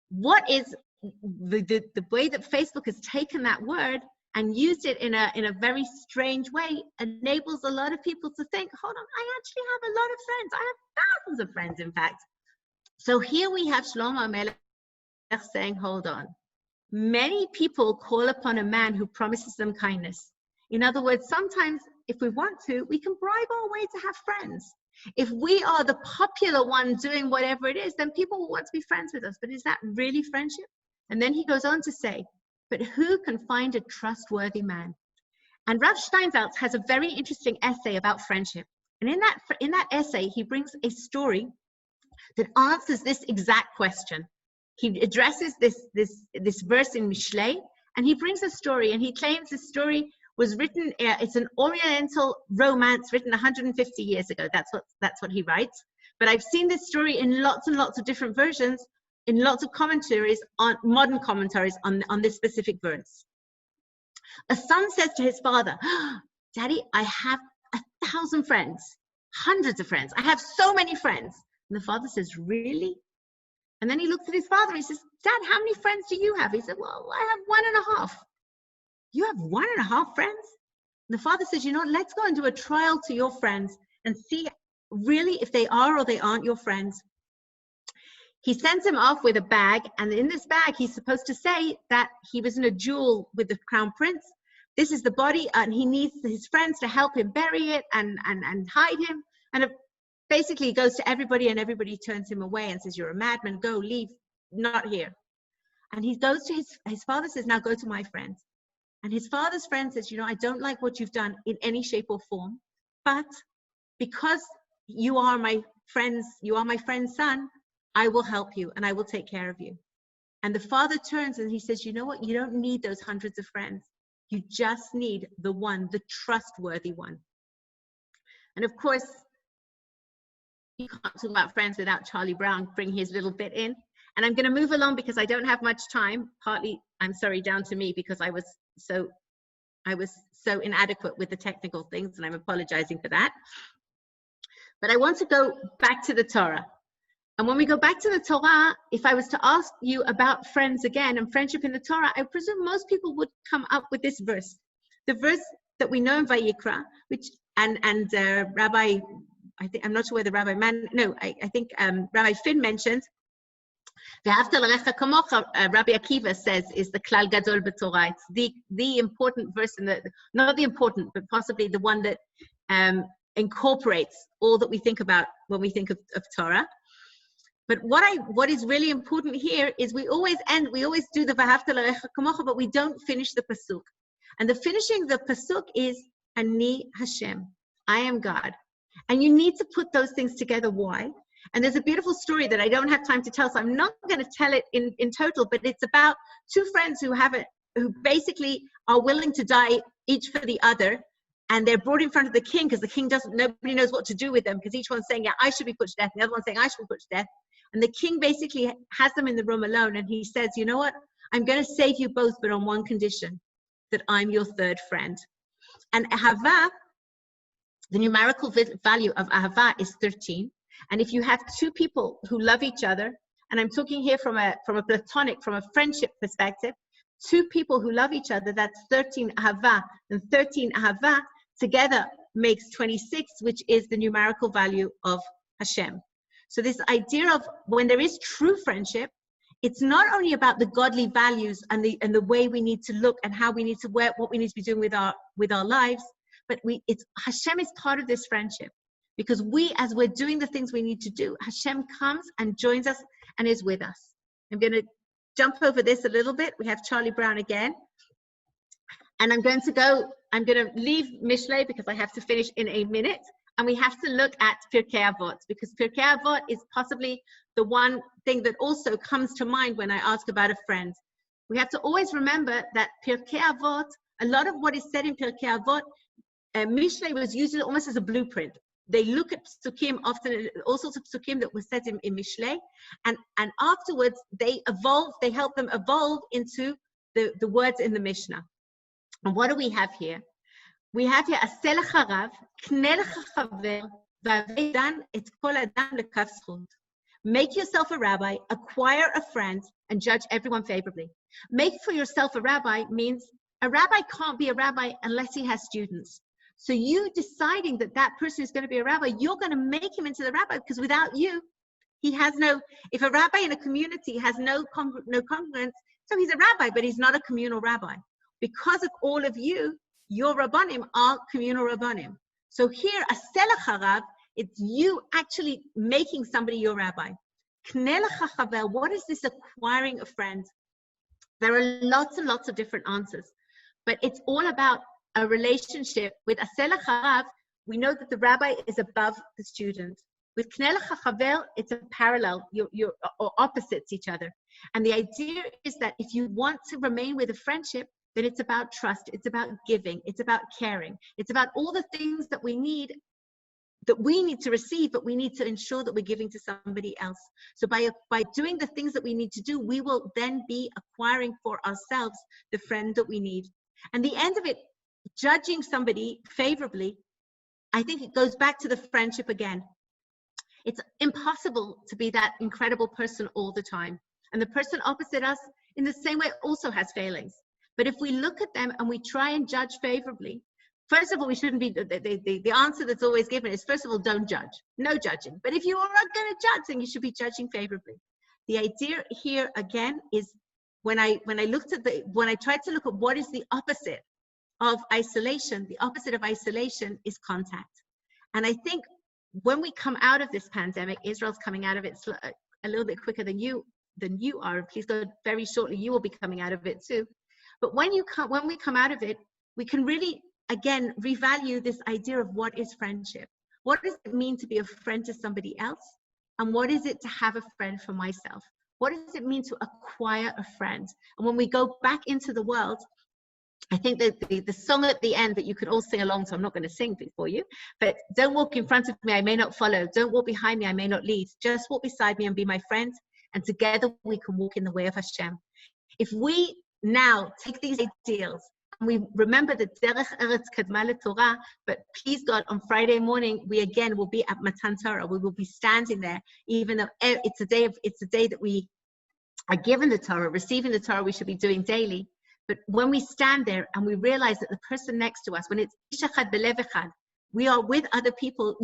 What is the way that Facebook has taken that word and used it in a very strange way enables a lot of people to think, hold on, I actually have a lot of friends. I have thousands of friends, in fact. So here we have Shlomo HaMelech saying, hold on. Many people call upon a man who promises them kindness. In other words, sometimes if we want to, we can bribe our way to have friends. If we are the popular one doing whatever it is, then people will want to be friends with us. But is that really friendship? And then he goes on to say, but who can find a trustworthy man? And Rav Steinsaltz has a very interesting essay about friendship. And in that essay, he brings a story that answers this exact question. He addresses this verse in Mishlei, and he brings a story, and he claims this story was written, it's an Oriental romance written 150 years ago. That's what he writes. But I've seen this story in lots and lots of different versions, in lots of commentaries, on modern commentaries on this specific verse. A son says to his father, Daddy, I have 1,000 friends, hundreds of friends. I have so many friends. And the father says, really? And then he looks at his father and he says, Dad, how many friends do you have? He said, well, I have 1.5. You have 1.5 friends? And the father says, you know, let's go and do a trial to your friends and see really if they are or they aren't your friends. He sends him off with a bag, and in this bag, he's supposed to say that he was in a duel with the crown prince. This is the body, and he needs his friends to help him bury it and hide him. And basically, he goes to everybody, and everybody turns him away and says, you're a madman, go, leave, not here. And he goes to his father says, now go to my friends. And his father's friend says, you know, I don't like what you've done in any shape or form, but because you are my friend's son, I will help you and I will take care of you. And the father turns and he says, you know what? You don't need those hundreds of friends. You just need the one, the trustworthy one. And of course, you can't talk about friends without Charlie Brown bringing his little bit in. And I'm going to move along because I don't have much time. Partly, I'm sorry, down to me because I was so inadequate with the technical things, and I'm apologizing for that. But I want to go back to the Torah. And when we go back to the Torah, if I was to ask you about friends again and friendship in the Torah, I presume most people would come up with this verse. The verse that we know in Vayikra, which, and Rabbi, I'm not sure whether Rabbi Rabbi Finn mentioned, Rabbi Akiva says is the Klal Gadol b'Torah. It's the important verse, not the important, but possibly the one that incorporates all that we think about when we think of Torah. But what is really important here is we always do the V'ahavta l'recha kamocha, but we don't finish the pasuk. And the finishing the pasuk is Ani Hashem, I am God. And you need to put those things together. Why? And there's a beautiful story that I don't have time to tell, so I'm not going to tell it in total, but it's about two friends who basically are willing to die each for the other, and they're brought in front of the king because the king nobody knows what to do with them, because each one's saying, yeah, I should be put to death, and the other one's saying, I should be put to death. And the king basically has them in the room alone, and he says, you know what, I'm going to save you both, but on one condition, that I'm your third friend. And Ahava, the numerical value of Ahava is 13. And if you have two people who love each other, and I'm talking here from a platonic, from a friendship perspective, two people who love each other, that's 13 Ahava, and 13 Ahava together makes 26, which is the numerical value of Hashem. So this idea of when there is true friendship, it's not only about the godly values and the way we need to look and how we need to wear, what we need to be doing with our lives, but Hashem is part of this friendship. Because as we're doing the things we need to do, Hashem comes and joins us and is with us. I'm going to jump over this a little bit. We have Charlie Brown again. And I'm going to leave Mishlei because I have to finish in a minute. And we have to look at Pirkei Avot, because Pirkei Avot is possibly the one thing that also comes to mind when I ask about a friend. We have to always remember that Pirkei Avot, a lot of what is said in Pirkei Avot, Mishlei was used almost as a blueprint. They look at psukim, often all sorts of psukim that were said in Mishlei, and afterwards they help them evolve into the words in the Mishnah. And what do we have here? We have here, Aseh lecha rav, kne lecha chaver, v'avei dan et kol adam lekaf zchut. Make yourself a rabbi, acquire a friend, and judge everyone favorably. Make for yourself a rabbi means a rabbi can't be a rabbi unless he has students. So you deciding that that person is going to be a rabbi, you're going to make him into the rabbi, because without you, he has no, if a rabbi in a community has no congruence, so he's a rabbi, but he's not a communal rabbi. Because of all of you, your rabbanim are communal rabbanim. So here, Aseh lecha rav, it's you actually making somebody your rabbi. Kne lecha chaver, what is this acquiring a friend? There are lots and lots of different answers, but it's all about a relationship. With Aseh lecha rav, we know that the rabbi is above the student. With Kne lecha chaver, it's a parallel, you're opposites each other. And the idea is that if you want to remain with a friendship, then it's about trust, it's about giving, it's about caring, it's about all the things that we need to receive, but we need to ensure that we're giving to somebody else. So by doing the things that we need to do, we will then be acquiring for ourselves the friend that we need. And the end of it, judging somebody favorably, I think it goes back to the friendship again. It's impossible to be that incredible person all the time. And the person opposite us, in the same way, also has failings. But if we look at them and we try and judge favorably, first of all, we shouldn't be, the answer that's always given is, first of all, don't judge, no judging. But if you are not going to judge, then you should be judging favorably. The idea here again is when I tried to look at what is the opposite of isolation, the opposite of isolation is contact. And I think when we come out of this pandemic, Israel's coming out of it a little bit quicker than you are. Please God, very shortly you will be coming out of it too. But when we come out of it, we can really, again, revalue this idea of what is friendship. What does it mean to be a friend to somebody else? And what is it to have a friend for myself? What does it mean to acquire a friend? And when we go back into the world, I think that the song at the end that you can all sing along to, I'm not going to sing for you, but don't walk in front of me, I may not follow. Don't walk behind me, I may not lead. Just walk beside me and be my friend. And together we can walk in the way of Hashem. If we now take these ideals and we remember that Derech Eretz Kadma LeTorah, but please God, on Friday morning, we again will be at Matan Torah. We will be standing there, even though it's a day that we are given the Torah, receiving the Torah we should be doing daily. But when we stand there and we realize that the person next to us, when it's Ish Echad Belev Echad, we are with other people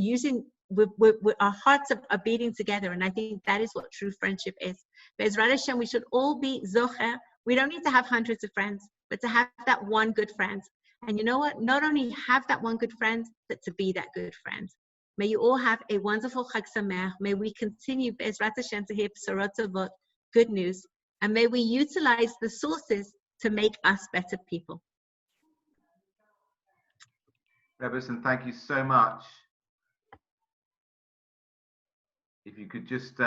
our hearts are beating together. And I think that is what true friendship is. Be'ezrat Hashem, we should all be zocher. We don't need to have hundreds of friends, but to have that one good friend. And you know what? Not only have that one good friend, but to be that good friend. May you all have a wonderful Chag Sameach. May we continue, Be'ezrat Hashem, to hear B'sorot Tovot, good news. And may we utilize the sources to make us better people. Rebbeson, thank you so much. If you could just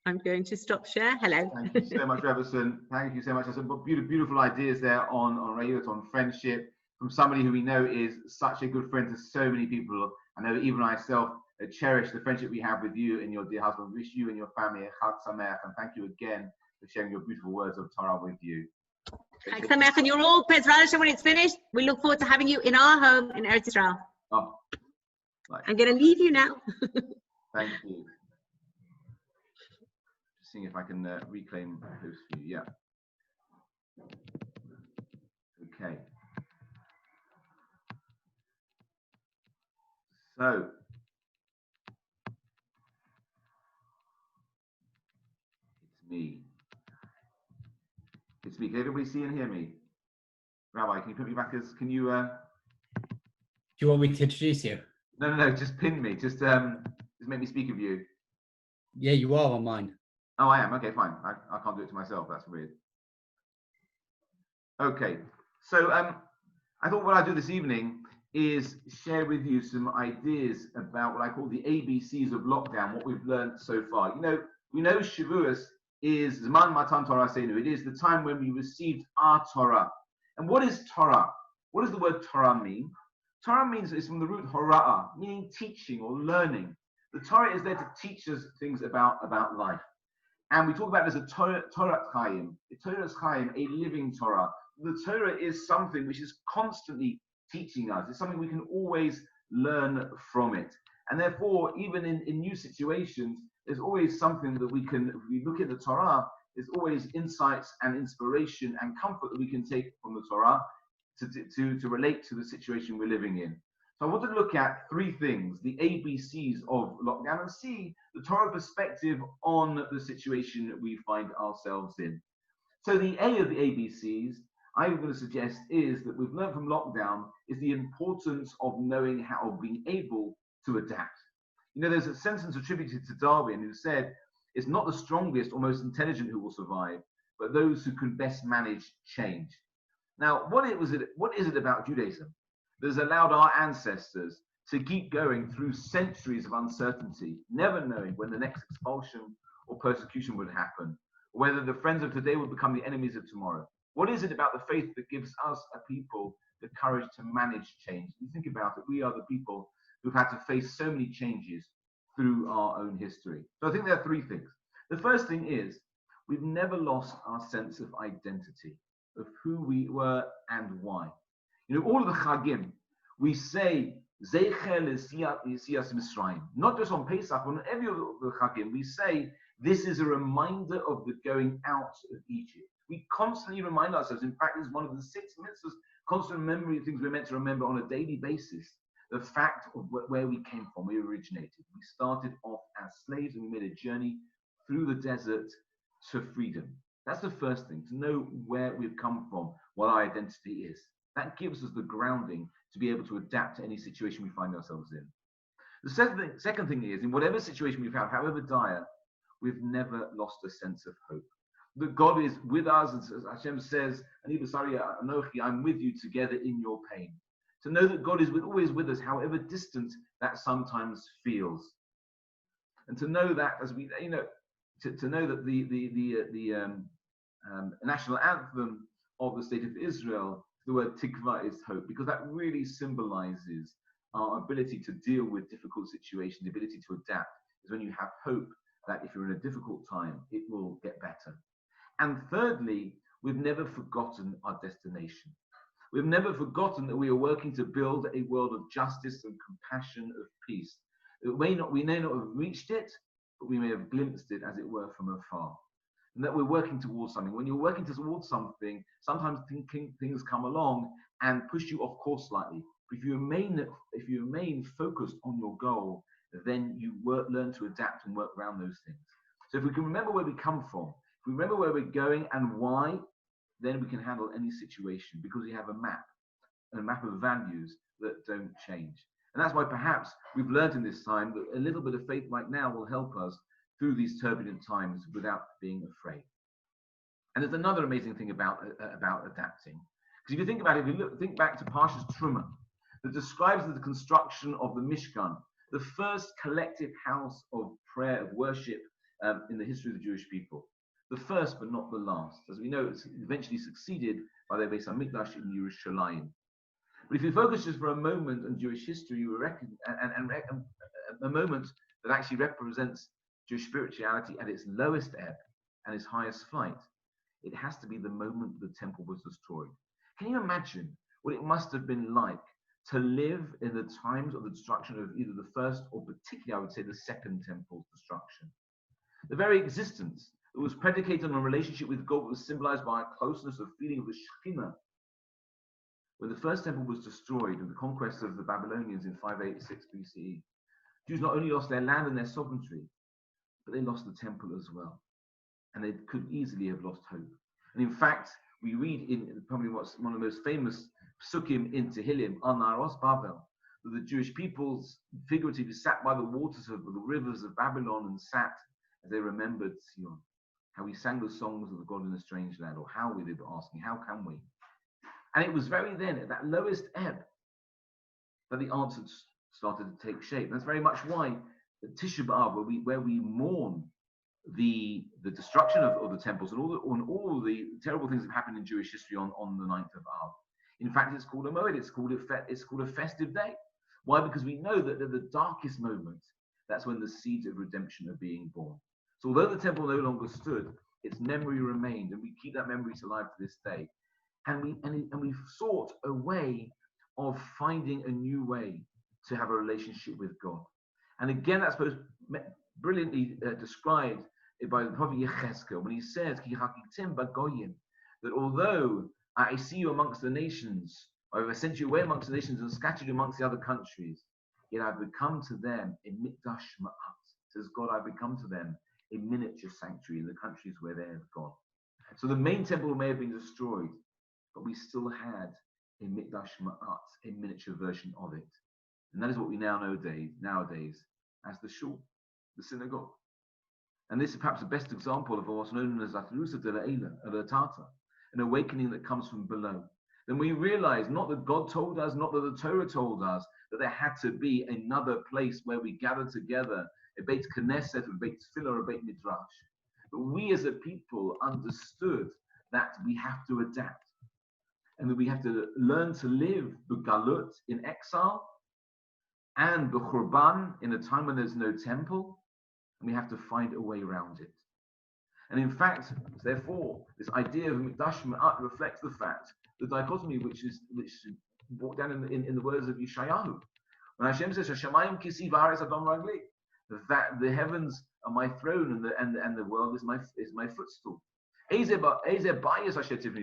I'm going to stop share. Hello. Thank you so much, Rebbeson. Thank you so much. There's some beautiful ideas there on radio, on friendship, from somebody who we know is such a good friend to so many people. I know even myself cherish the friendship we have with you and your dear husband. Wish you and your family a Chag Sameach, and thank you again for sharing your beautiful words of Torah with you. Chag Sameach, and you're all Be'ezrat Hashem when it's finished. We look forward to having you in our home in Eretz Israel. Oh, right. I'm going to leave you now. Thank you. Just seeing if I can reclaim those for you. Yeah. Okay. So, it's me. Can everybody see and hear me? Rabbi, can you put me back as, can you... Do you want me to introduce you? No, just pin me. Just make me speak of you. Yeah, you are on mine. Oh, I am. Okay, fine. I can't do it to myself. That's weird. Okay, so I thought what I'd do this evening is share with you some ideas about what I call the ABCs of lockdown, what we've learned so far. You know, we know Shavuos is Zman Matan Torah Seinu. It is the time when we received our Torah. And what is Torah? What does the word Torah mean? Torah means it's from the root hora'ah, meaning teaching or learning. The Torah is there to teach us things about life. And we talk about it as a Torah Chaim, a Torah Chaim, a living Torah. The Torah is something which is constantly teaching us. It's something we can always learn from it. And therefore, even in new situations, there's always something that we can, if we look at the Torah, there's always insights and inspiration and comfort that we can take from the Torah to relate to the situation we're living in. So I want to look at three things, the ABCs of lockdown, and see the Torah perspective on the situation that we find ourselves in. So the A of the ABCs, I'm going to suggest, is that we've learned from lockdown is the importance of knowing how, of being able to adapt. You know, there's a sentence attributed to Darwin who said, it's not the strongest or most intelligent who will survive, but those who can best manage change. Now, what is it about Judaism that has allowed our ancestors to keep going through centuries of uncertainty, never knowing when the next expulsion or persecution would happen, or whether the friends of today would become the enemies of tomorrow? What is it about the faith that gives us, a people, the courage to manage change? You think about it, we are the people who've had to face so many changes through our own history. So I think there are three things. The first thing is, we've never lost our sense of identity, of who we were and why. You know, all of the Chagim, we say, Zeicher L'Yetzias Mitzrayim. Not just on Pesach, but on every of the Chagim, we say, this is a reminder of the going out of Egypt. We constantly remind ourselves, in fact, it's one of the 6 mitzvahs, constant memory of things we're meant to remember on a daily basis. The fact of where we came from, we originated. We started off as slaves and we made a journey through the desert to freedom. That's the first thing, to know where we've come from, what our identity is. That gives us the grounding to be able to adapt to any situation we find ourselves in. The second thing is, in whatever situation we've had, however dire, we've never lost a sense of hope. That God is with us, and as Hashem says, I'm with you together in your pain. To know that God is always with us, however distant that sometimes feels. And to know that, as we, you know, to know that the national anthem of the state of Israel, the word tikva is hope, because that really symbolizes our ability to deal with difficult situations, the ability to adapt, is when you have hope that if you're in a difficult time, it will get better. And thirdly, we've never forgotten our destination. We've never forgotten that we are working to build a world of justice and compassion, of peace. We may not have reached it, but we may have glimpsed it, as it were, from afar. And that we're working towards something. When you're working towards something, sometimes things come along and push you off course slightly. But if you remain focused on your goal, then you learn to adapt and work around those things. So if we can remember where we come from, if we remember where we're going and why, then we can handle any situation, because we have a map of values that don't change. And that's why perhaps we've learned in this time that a little bit of faith right now will help us through these turbulent times without being afraid. And there's another amazing thing about adapting. Because if you think about it, if you think back to Parshas Truma, that describes the construction of the Mishkan, the first collective house of prayer, of worship in the history of the Jewish people. The first, but not the last. As we know, it's eventually succeeded by the Beis HaMikdash in Yerushalayim. But if you focus just for a moment on Jewish history, you will reckon, and a moment that actually represents Jewish spirituality at its lowest ebb and its highest flight, it has to be the moment the temple was destroyed. Can you imagine what it must have been like to live in the times of the destruction of either the first or particularly, I would say, the second temple's destruction? The very existence that was predicated on a relationship with God was symbolized by a closeness of feeling of the Shekhinah. When the first temple was destroyed in the conquest of the Babylonians in 586 BCE, Jews not only lost their land and their sovereignty, but they lost the temple as well. And they could easily have lost hope. And in fact, we read in probably what's one of the most famous psukim in Tehillim, Al Naros Babel, that the Jewish peoples figuratively sat by the waters of the rivers of Babylon and sat as they remembered Sion. how we sang the songs of the God in a strange land, or how we did asking, how can we? And it was very then, at that lowest ebb, that the answers started to take shape. And that's very much why the Tisha B'Av, where we mourn the destruction of the temples and all the terrible things that happened in Jewish history on the 9th of Av. In fact, it's called a moed, it's called a festive day. Why? Because we know that at the darkest moment, that's when the seeds of redemption are being born. So although the temple no longer stood, its memory remained, and we keep that memory alive to this day. And we've sought a way of finding a new way to have a relationship with God. And again, that's brilliantly described by the prophet Yechezkel when he says, that although I see you amongst the nations, or I've sent you away amongst the nations and scattered you amongst the other countries, yet I've become to them a mikdash ma'at. Says God, I've become to them a miniature sanctuary in the countries where they have gone. So the main temple may have been destroyed, but we still had a mikdash ma'at, a miniature version of it. And that is what we now know nowadays as the shul, the synagogue. And this is perhaps the best example of what's known as Atrusa de la Tata, an awakening that comes from below. Then we realize not that God told us, not that the Torah told us, that there had to be another place where we gather together, a Beit Knesset, a Beit Tefillah, or a Beit Midrash. But we as a people understood that we have to adapt. And that we have to learn to live b'galut, in exile, and b'churban, in a time when there's no temple, and we have to find a way around it. And in fact, therefore, this idea of mikdash ma'at reflects the fact, the dichotomy which is brought down in the words of Yeshayahu. When Hashem says, "Hashemayim kisi v'haaretz adon ragli," that the heavens are my throne and the world is my footstool.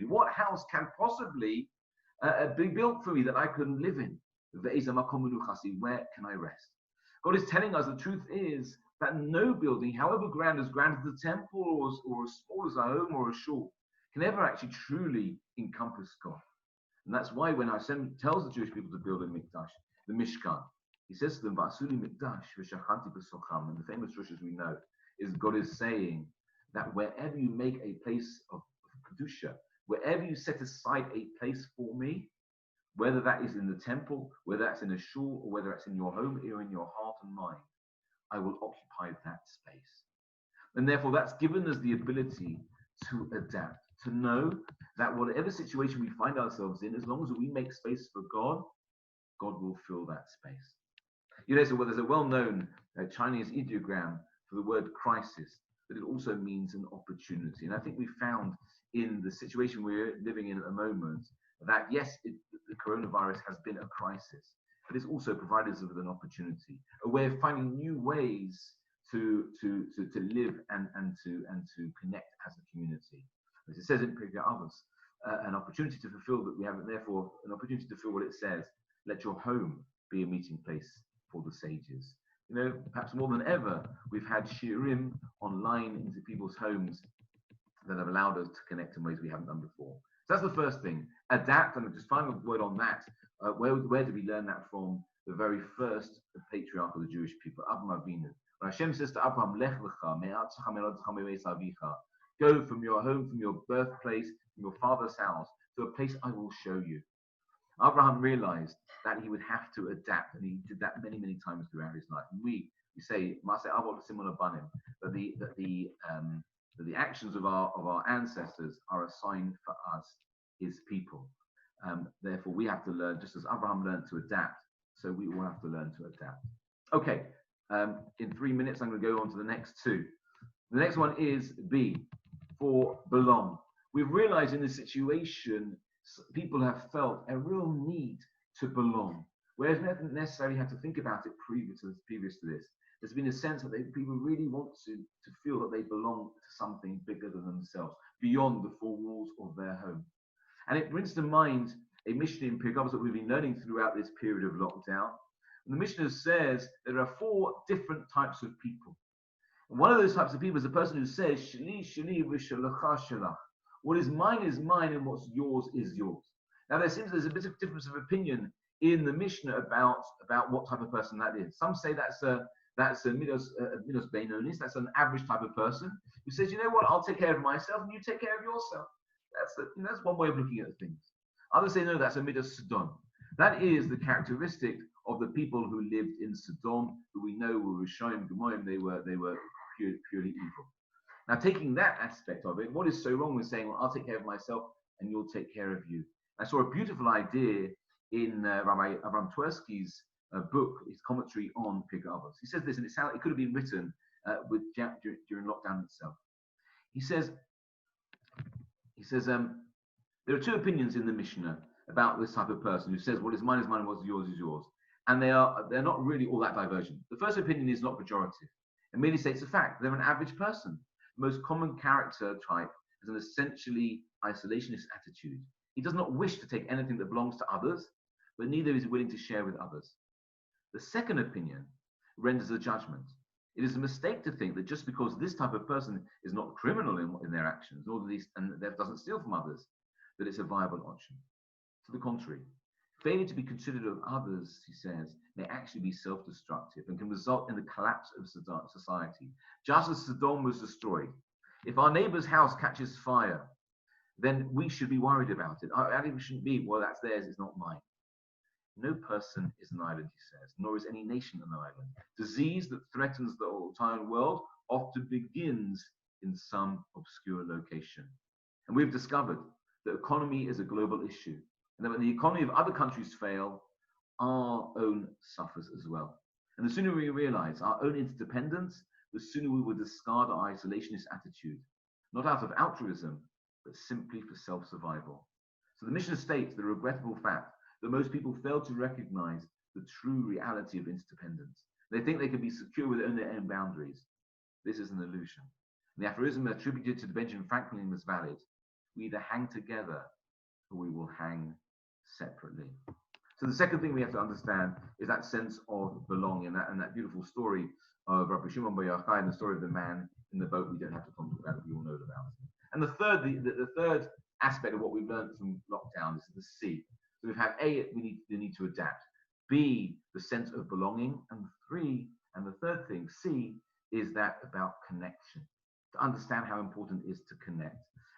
What house can possibly be built for me that I can live in? Where can I rest? God is telling us the truth is that no building, however grand as the temple or as small as a home or a shul, can ever actually truly encompass God. And that's why when Hashem tells the Jewish people to build a mikdash, the Mishkan, he says to them, "Va'asuli mikdash v'shachanti b'socham." And the famous Rosh, as we know, is God is saying that wherever you make a place of kedusha, wherever you set aside a place for me, whether that is in the temple, whether that's in a shul, or whether that's in your home or in your heart and mind, I will occupy that space. And therefore, that's given us the ability to adapt, to know that whatever situation we find ourselves in, as long as we make space for God, God will fill that space. You know, so there's a well-known Chinese ideogram for the word crisis, but it also means an opportunity. And I think we found in the situation we're living in at the moment that, yes, the coronavirus has been a crisis, but it's also provided us with an opportunity, a way of finding new ways to live and to connect as a community. As it says in Pirkei Avos, an opportunity to fulfill that we have, and therefore an opportunity to fulfill what it says, let your home be a meeting place for the sages. You know, perhaps more than ever, we've had shiurim online into people's homes that have allowed us to connect in ways we haven't done before. So that's the first thing. Adapt, and just final word on that. Where did we learn that from? The very first patriarch of the Jewish people, Avraham Avinu. When Hashem says to Abraham, "Lech lecha me'atzecha me'elotecha me'beis avicha," go from your home, from your birthplace, from your father's house, to a place I will show you. Abraham realized that he would have to adapt, and he did that many, many times throughout his life. And we say, that the actions of our ancestors are a sign for us, his people. Therefore, we have to learn, just as Abraham learned to adapt, so we all have to learn to adapt. Okay, in 3 minutes, I'm going to go on to the next two. The next one is B, for belong. We've realized in this situation, people have felt a real need to belong, whereas they haven't necessarily had to think about it previous to this. There's been a sense that people really want to feel that they belong to something bigger than themselves, beyond the four walls of their home. And it brings to mind a Mishnah in Pirkei Avos that we've been learning throughout this period of lockdown. And the Mishnah says there are 4 different types of people. And one of those types of people is a person who says, "Sheli, sheli, v'shelecha shelach." What is mine, and what's yours is yours. Now, there's a bit of difference of opinion in the Mishnah about what type of person that is. Some say that's a That's a midos beinonis. That's an average type of person who says, you know what, I'll take care of myself and you take care of yourself. That's one way of looking at things. Others say, no, that's a midos Sodom. That is the characteristic of the people who lived in Sodom, who we know were Rishonim Gemorim. They were purely evil. Now, taking that aspect of it, what is so wrong with saying, well, I'll take care of myself and you'll take care of you? I saw a beautiful idea in Rabbi Avram Twersky's book, his commentary on Pirkei Avos. He says this, and it could have been written during lockdown itself. He says, there are two opinions in the Mishnah about this type of person who says, what is mine, what's yours is yours. And they're not really all that divergent. The first opinion is not pejorative. It merely states a fact. They're an average person. The most common character type is an essentially isolationist attitude. He does not wish to take anything that belongs to others, but neither is he willing to share with others. The second opinion renders a judgment. It is a mistake to think that just because this type of person is not criminal in their actions, and doesn't steal from others, that it's a viable option. To the contrary, failure to be considerate of others, he says, may actually be self-destructive and can result in the collapse of society. Just as Sodom was destroyed, if our neighbor's house catches fire, then we should be worried about it. Our attitude shouldn't be, well, that's theirs, it's not mine. No person is an island, he says, nor is any nation an island. Disease that threatens the entire world often begins in some obscure location. And we've discovered that economy is a global issue, and that when the economy of other countries fail, our own suffers as well. And the sooner we realize our own interdependence, the sooner we will discard our isolationist attitude, not out of altruism, but simply for self-survival. So the Mishnah states the regrettable fact that most people fail to recognize the true reality of interdependence. They think they can be secure within their own boundaries. This is an illusion. And the aphorism attributed to Benjamin Franklin is valid. We either hang together or we will hang separately. So the second thing we have to understand is that sense of belonging, and that beautiful story of Rabbi Shimon Bar Yochai and the story of the man in the boat. We don't have to talk about it, we all know about it. And the third aspect of what we've learned from lockdown is the C. So we've had A, we need to adapt. B, the sense of belonging. And the third thing, C, is that about connection. To understand how important it is to connect.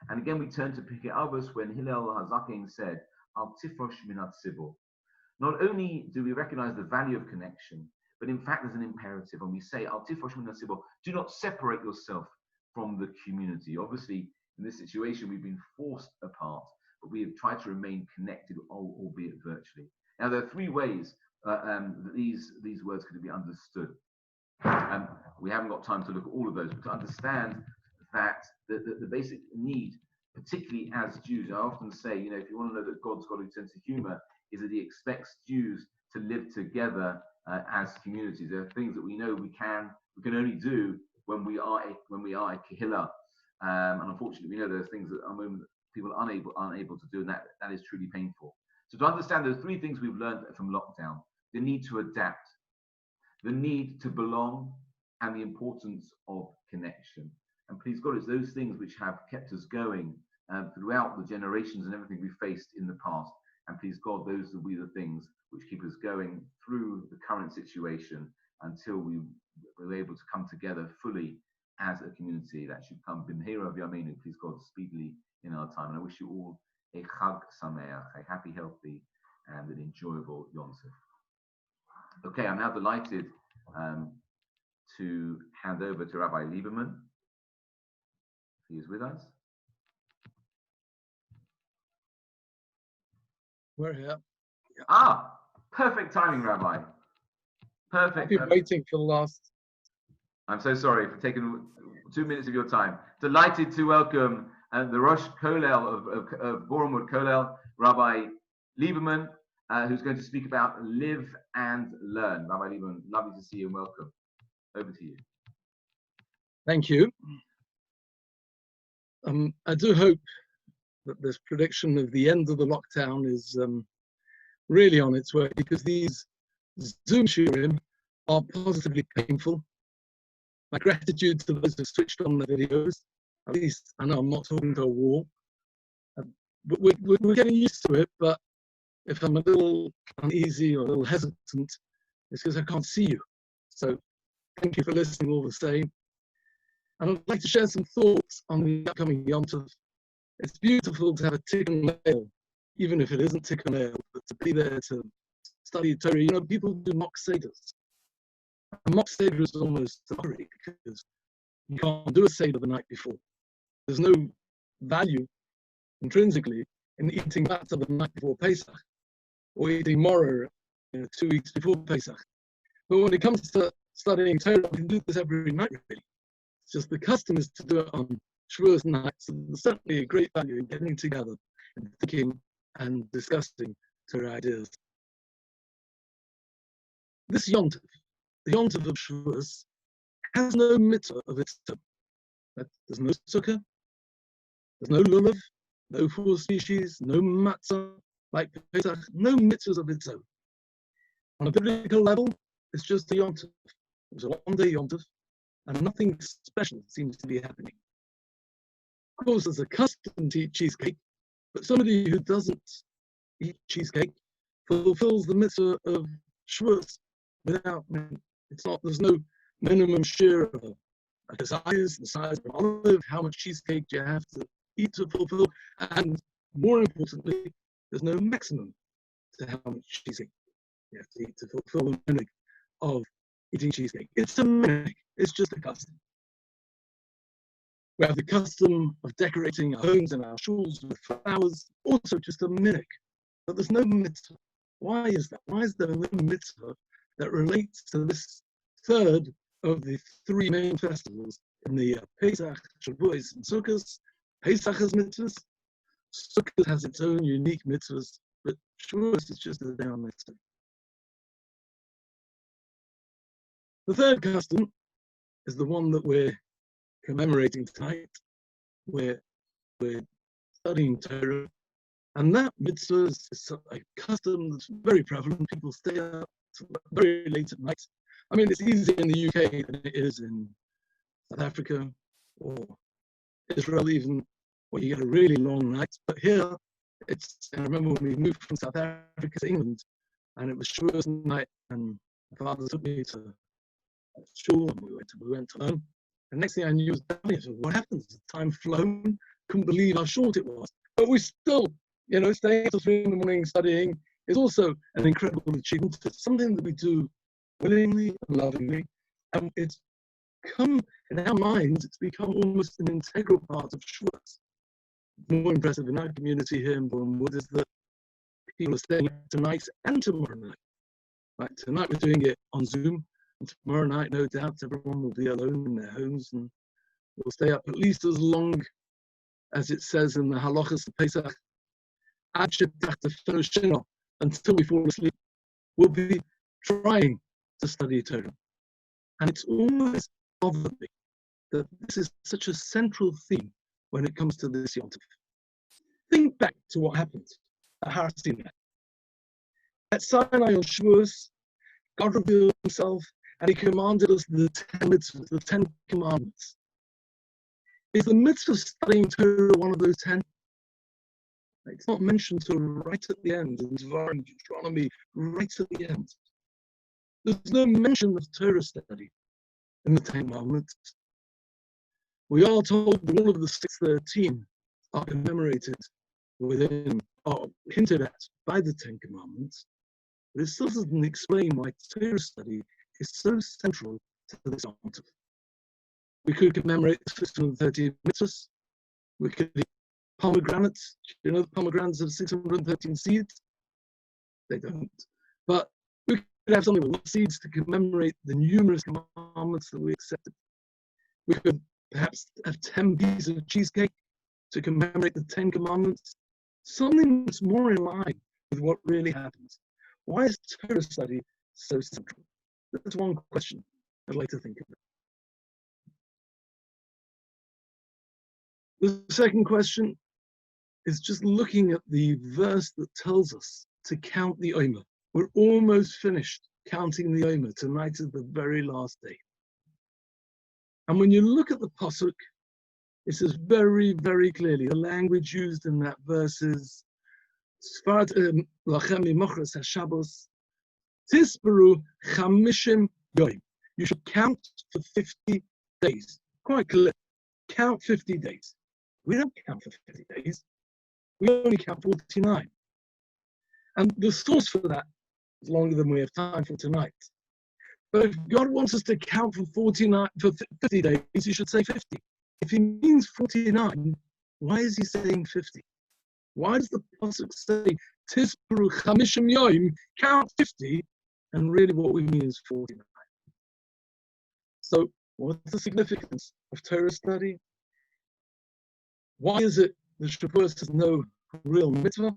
And again, we turn to Pirkei Avos when Hillel HaZaken said, Al tifrosh min hatzibur. Not only do we recognize the value of connection, but in fact there's an imperative. And we say, Al tifrosh min hatzibur, do not separate yourself from the community. Obviously, in this situation, we've been forced apart, but we have tried to remain connected, albeit virtually. Now, there are three ways that these words could be understood. We haven't got time to look at all of those, but to understand that the basic need, particularly as Jews, I often say, if you want to know that God's got a sense of humor, is that he expects Jews to live together as communities. There are things that we know we can only do when we are a kehillah. And unfortunately, we know there's things that at the moment people are unable to do, and that is truly painful. So to understand those three things we've learned from lockdown: the need to adapt, the need to belong, and the importance of connection. And please God, it's those things which have kept us going throughout the generations and everything we faced in the past. And please God, those will be the things which keep us going through the current situation until we're able to come together fully as a community. That should come b'mheira v'yameinu, please God, speedily in our time. And I wish you all a chag sameach, a happy, healthy, and an enjoyable Yom Tov. Okay, I'm now delighted to hand over to Rabbi Lieberman. He is with us. We're here. Ah, perfect timing, Rabbi. Perfect. I've been waiting for the last. I'm so sorry for taking 2 minutes of your time. Delighted to welcome the Rosh Kollel of Bournemouth Kollel, Rabbi Lieberman, who's going to speak about live and learn. Rabbi Lieberman, lovely to see you and welcome. Over to you. Thank you. I do hope that this prediction of the end of the lockdown is really on its way, because these Zoom shiurim are positively painful. My gratitude to those who switched on the videos. At least I know I'm not talking to a wall. We're getting used to it, but if I'm a little uneasy or a little hesitant, it's because I can't see you. So Thank you for listening all the same. And I'd like to share some thoughts on the upcoming Yom Tov. It's beautiful to have a Tikkun Leil, even if it isn't Tikkun Leil, but to be there to study Torah. You know, people do mock seders. A mock seder is almost a mockery because you can't do a seder the night before. There's no value intrinsically in eating matzah the night before Pesach or eating moror 2 weeks before Pesach. But when it comes to studying Torah, we can do this every night, really. It's just the custom is to do it on Shavuos night. So there's certainly a great value in getting together and thinking and discussing Torah ideas. This Yom Tov, the Yom Tov of Shavuos, has no mitzvah of its own. There's no sukkah, there's no lulav, no 4 species, no matzah like Pesach, no mitzvahs of its own. On a biblical level, it's just a Yom Tov. It was a one-day Yom Tov, and nothing special seems to be happening. Of course, there's a custom to eat cheesecake, but somebody who doesn't eat cheesecake fulfills the mitzvah of Shavuos without, there's no minimum share of the size of an olive, how much cheesecake do you have to eat to fulfill, and more importantly, there's no maximum to how much cheesecake you have to eat to fulfill the minhag of eating cheesecake. It's a minhag, it's just a custom. We have the custom of decorating our homes and our shuls with flowers, also just a minhag, but there's no mitzvah. Why is that? Why is there no mitzvah that relates to this third of the 3 main festivals in the year? Pesach, Shavuos, and Sukkot. Pesach has mitzvahs, Sukkot has its own unique mitzvahs, but Shavuos is just a down mitzvah. The third custom is the one that we're commemorating tonight. We're studying Torah, and that mitzvah is a custom that's very prevalent. People stay up very late at night. I mean, it's easier in the UK than it is in South Africa or Israel even, where you get a really long night. But here, I remember when we moved from South Africa to England, and it was Shavuos night, and my father took me to shul, and we went to learn. And next thing I knew was what happens? The time flown, couldn't believe how short it was. But we still, staying until 3 in the morning studying is also an incredible achievement. It's something that we do willingly and lovingly, and it's come, in our minds, it's become almost an integral part of Shavuos. More impressive in our community here in Bournemouth is that people are staying tonight and tomorrow night. Like tonight we're doing it on Zoom, and tomorrow night, no doubt, everyone will be alone in their homes, and we'll stay up at least as long as it says in the halachas of Pesach, until we fall asleep. We'll be trying to study Torah. And it's always bothered me that this is such a central theme when it comes to this Yom Tov. Think back to what happened at Har Sinai. At Sinai on Shavuos, God revealed himself and he commanded us the 10 mitzvahs, the 10 commandments. Is the mitzvah of studying Torah one of those 10? It's not mentioned till right at the end, in Devarim, Deuteronomy, right at the end. There's no mention of Torah study in the 10 commandments. We are told that all of the 613 are commemorated within, or hinted at by the 10 commandments, but it still doesn't explain why Torah study is so central to this Yom Tov. We could commemorate the 613 mitzvahs. We could eat pomegranates. Do you know the pomegranates have 613 seeds? They don't. But we could have something with seeds to commemorate the numerous commandments that we accepted. We could perhaps have 10 pieces of cheesecake to commemorate the 10 commandments. Something that's more in line with what really happens. Why is Torah study so central? That's one question I'd like to think of. The second question is just looking at the verse that tells us to count the Omer. We're almost finished counting the Omer. Tonight is the very last day. And when you look at the pasuk, it says very, very clearly, the language used in that verse is Lachem Mimochras HaShabbos Tisperu Chamishim Yoim. you should count for 50 days. Quite clear. Count 50 days. We don't count for 50 days. We only count 49. And the source for that is longer than we have time for tonight. But if God wants us to count for 50 days, he should say 50. If he means 49, why is he saying 50? Why does the pasuk say Tisperu Chamishim Yoim, count 50, and really what we mean is 49? So what's the significance of Torah study? Why is it that Shavuos has no real mitzvah?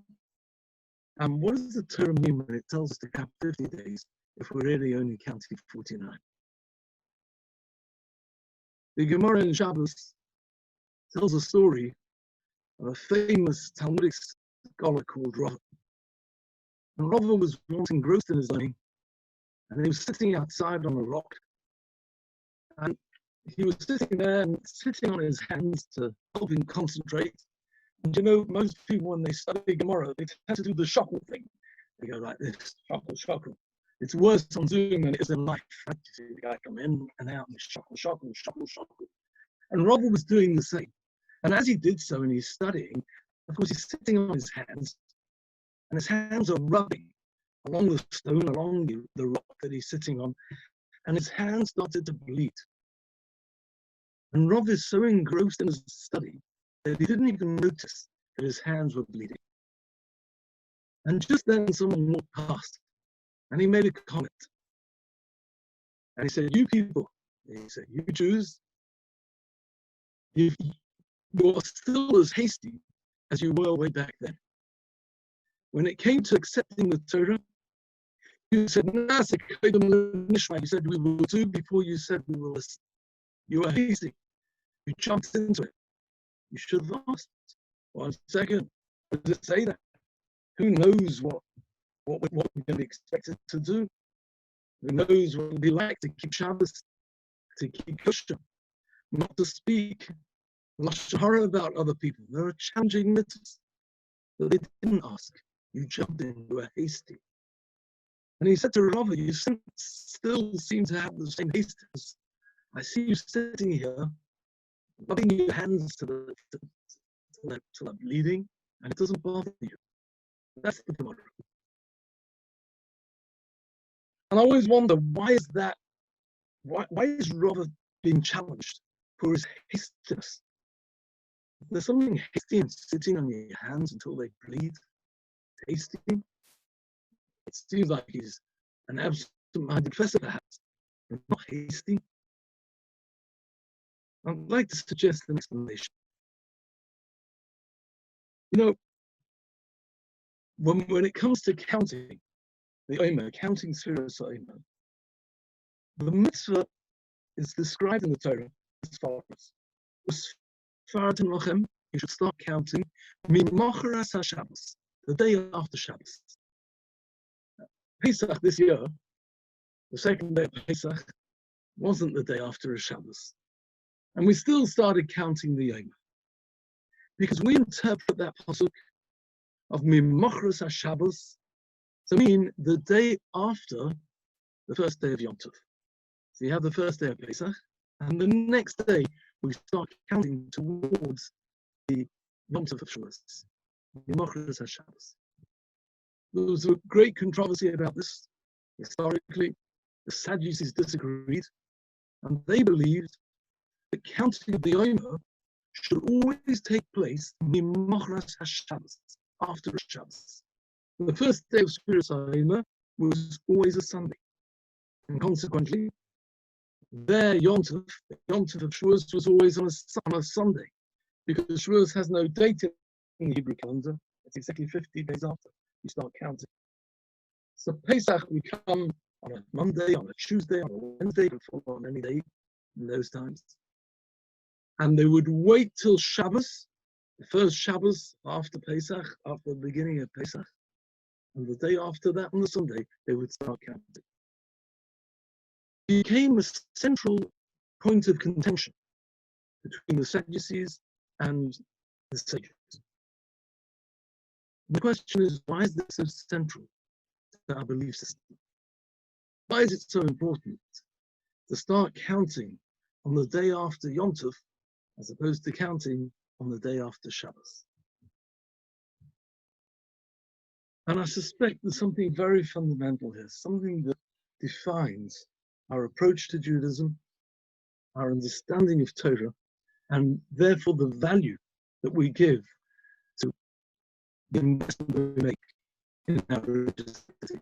And what does the Torah mean when it tells us to count 50 days if we're really only counting 49? The Gemara in Shabbos tells a story of a famous Talmudic scholar called Rava. And Rava was once engrossed in his learning, and he was sitting outside on a rock, and he was sitting there and sitting on his hands to help him concentrate. And you know, most people, when they study Gemara, they tend to do the shackle thing. They go like this, shackle, shackle. It's worse on Zoom than it is in life. Right? You see the guy come in and out and shackle, shackle, shackle, shackle. And Rava was doing the same. And as he did so and he's studying, of course, he's sitting on his hands, and his hands are rubbing along the stone, along the rock that he's sitting on, and his hands started to bleed. And Rava is so engrossed in his study that he didn't even notice that his hands were bleeding. And just then someone walked past, and he made a comment. And he said, "You people," he said, "you Jews, you're still as hasty as you were way back then. When it came to accepting the Torah, you said, you said we will do before you said we will listen. You were hasty. You jumped into it. You should have asked. 1 second. Does it say that? Who knows what we're going to be expected to do? Who knows what it would be like to keep Shabbos, to keep kosher, not to speak lashon hara about other people. There are challenging mitzvahs, but they didn't ask. You jumped in. You were hasty." And he said to Rava, "You still seem to have the same haste. I see you sitting here, rubbing your hands to the bleeding, and it doesn't bother you." That's the Gemara. And I always wonder, why is that? Why is Rava being challenged for his hastiness? There's something hasty in sitting on your hands until they bleed. Hasty. It seems like he's an absent-minded professor, perhaps, but not hasty. I'd like to suggest an explanation. You know, when it comes to counting the Omer, counting Sfiras Omer, the mitzvah is described in the Torah as follows. You should start counting Mimocharas HaShabbos, the day after Shabbos. Pesach this year, the second day of Pesach, wasn't the day after a Shabbos. And we still started counting the Omer. Because we interpret that pasuk of Mimocharas HaShabbos to mean the day after the first day of Yom Tov. So you have the first day of Pesach, and the next day we start counting towards the Yom Tov of Shavuos, Mimocharas HaShabbos. There was a great controversy about this. Historically, the Sadducees disagreed, and they believed that counting of the Omer should always take place Mimocharas HaShabbos, after Shabbos. The first day of Sfiras Omer was always a Sunday, and consequently, their Yom Tov of Shavuos was always on a Sunday, because Shavuos has no date in the Hebrew calendar. It's exactly 50 days after you start counting. So Pesach we come on a Monday, on a Tuesday, on a Wednesday, before on any day in those times. And they would wait till Shabbos, the first Shabbos after Pesach, after the beginning of Pesach. And the day after that, on the Sunday, they would start counting. It became a central point of contention between the Sadducees and the sages. The question is, why is this so central to our belief system? Why is it so important to start counting on the day after Yom Tov, as opposed to counting on the day after Shabbos. And I suspect there's something very fundamental here, something that defines our approach to Judaism, our understanding of Torah, and therefore the value that we give to the investment we make in our religious activity.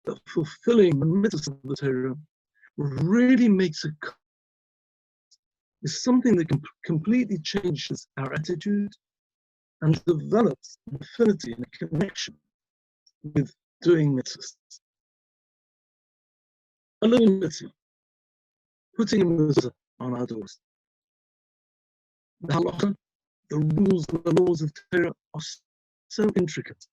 That fulfilling the mitzvahs of the Torah really makes is something that completely changes our attitude and develops an affinity and a connection with doing mitzvahs. A little mitzvah, putting a mitzvah on our doors. The halacha, the rules and the laws of Torah are so intricate.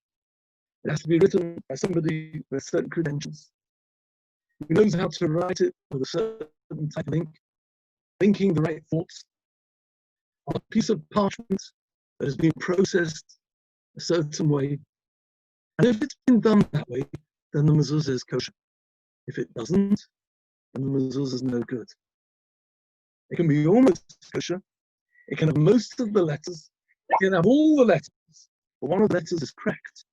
It has to be written by somebody with certain credentials, who knows how to write it with a certain type of ink, thinking the right thoughts, on a piece of parchment that has been processed a certain way. And if it's been done that way, then the mezuzah is kosher. If it doesn't, then the mezuzah is no good. It can be almost kosher. It can have most of the letters. It can have all the letters, but one of the letters is cracked.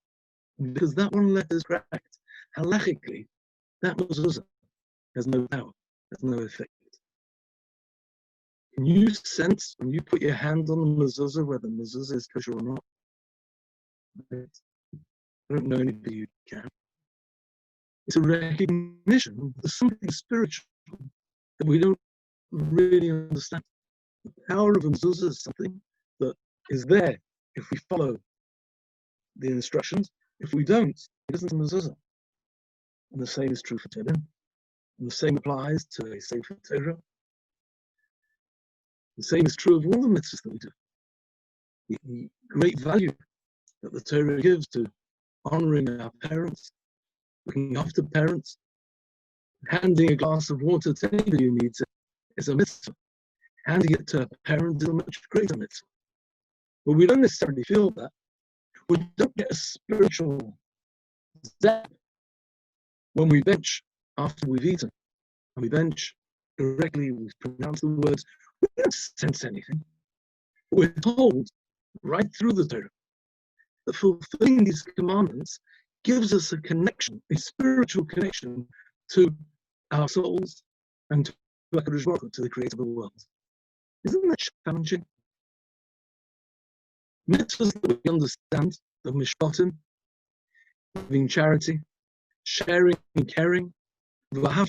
And because that one letter is cracked, halachically, that mezuzah has no power, has no effect. Can you sense when you put your hand on the mezuzah whether the mezuzah is kosher or not? I don't know anybody who can. It's a recognition that there's something spiritual that we don't really understand. The power of a mezuzah is something that is there if we follow the instructions. If we don't, it isn't a mezuzah. And the same is true for Tefillin. And the same applies to a Sefer Torah. The same is true of all the mitzvahs that we do. The great value that the Torah gives to honoring our parents, looking after parents, handing a glass of water to anybody who needs it is a mitzvah. Handing it to a parent is a much greater mitzvah. But we don't necessarily feel that. We don't get a spiritual zap when we bench after we've eaten. And we bench correctly, we pronounce the words, we don't sense anything. We're told right through the Torah that fulfilling these commandments gives us a connection, a spiritual connection to our souls and to HaKadosh Baruch Hu, to the creator of the world. Isn't that challenging? Mitzvahs that we understand, the mishpatim, giving charity, sharing and caring, loving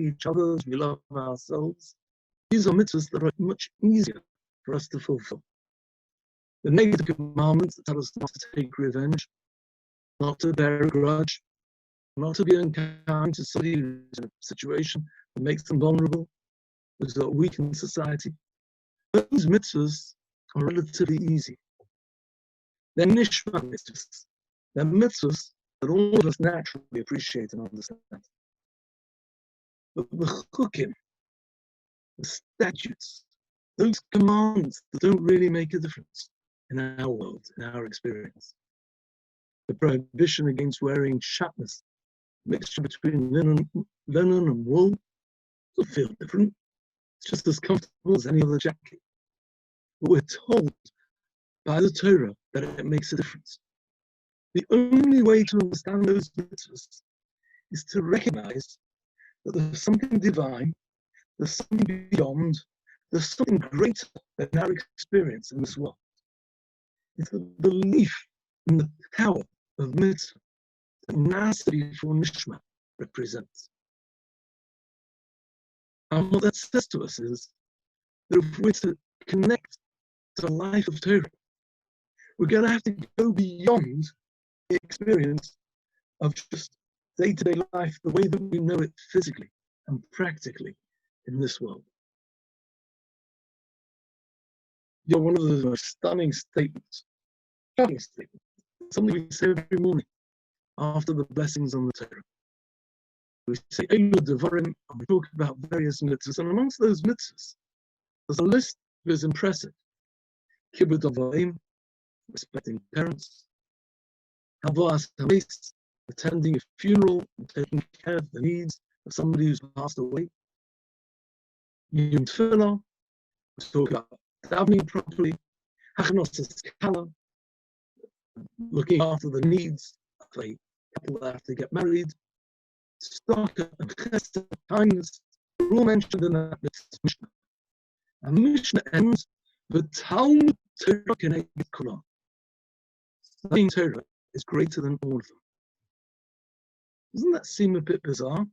each other as we love ourselves. These are mitzvahs that are much easier for us to fulfill. The negative commandments that tell us not to take revenge, not to bear a grudge, not to be unkind to somebody who's in a situation that makes them vulnerable, those that are weak in society. Those mitzvahs are relatively easy. They're nishma mitzvahs. They're mitzvahs that all of us naturally appreciate and understand. But the chukim, the statutes, those commands that don't really make a difference in our world, in our experience. The prohibition against wearing shatnez, mixture between linen and wool, doesn't feel different. It's just as comfortable as any other jacket. But we're told by the Torah that it makes a difference. The only way to understand those mitzvahs is to recognize that there's something divine, there's something beyond, there's something greater than our experience in this world. It's the belief in the power of mitzvah that Nasri for Nishma represents. And what that says to us is that if we're to connect to the life of Torah, we're going to have to go beyond the experience of just day-to-day life, the way that we know it physically and practically in this world. You're one of the most stunning statements, something we say every morning after the blessings on the Torah. We say Eilu Devarim, and we talk about various mitzvahs, and amongst those mitzvahs, there's a list that is impressive. Kibbud Avayim, respecting parents. Havas Hamis, attending a funeral and taking care of the needs of somebody who's passed away. Yom Tefillah, we talk about davening properly. Hachnos Kala, looking after the needs of a couple that have to get married. Tzedakah and chesed, kindness, are all mentioned in that Mishnah. And the Mishnah ends with Talmud Torah Keneged Kulam. Studying Torah is greater than all of them. Doesn't that seem a bit bizarre?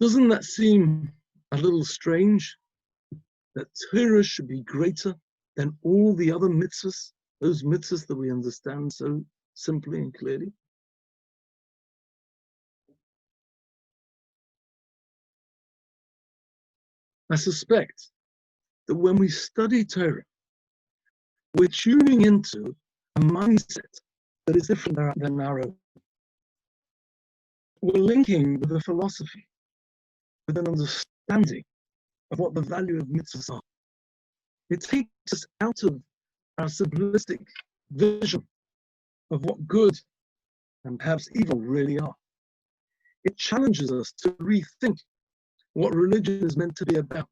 Doesn't that seem a little strange that Torah should be greater than all the other mitzvahs, those mitzvahs that we understand so simply and clearly? I suspect that when we study Torah, we're tuning into a mindset that is different than our own. We're linking with a philosophy, with an understanding of what the value of mitzvahs are. It takes us out of our simplistic vision of what good and perhaps evil really are. It challenges us to rethink what religion is meant to be about.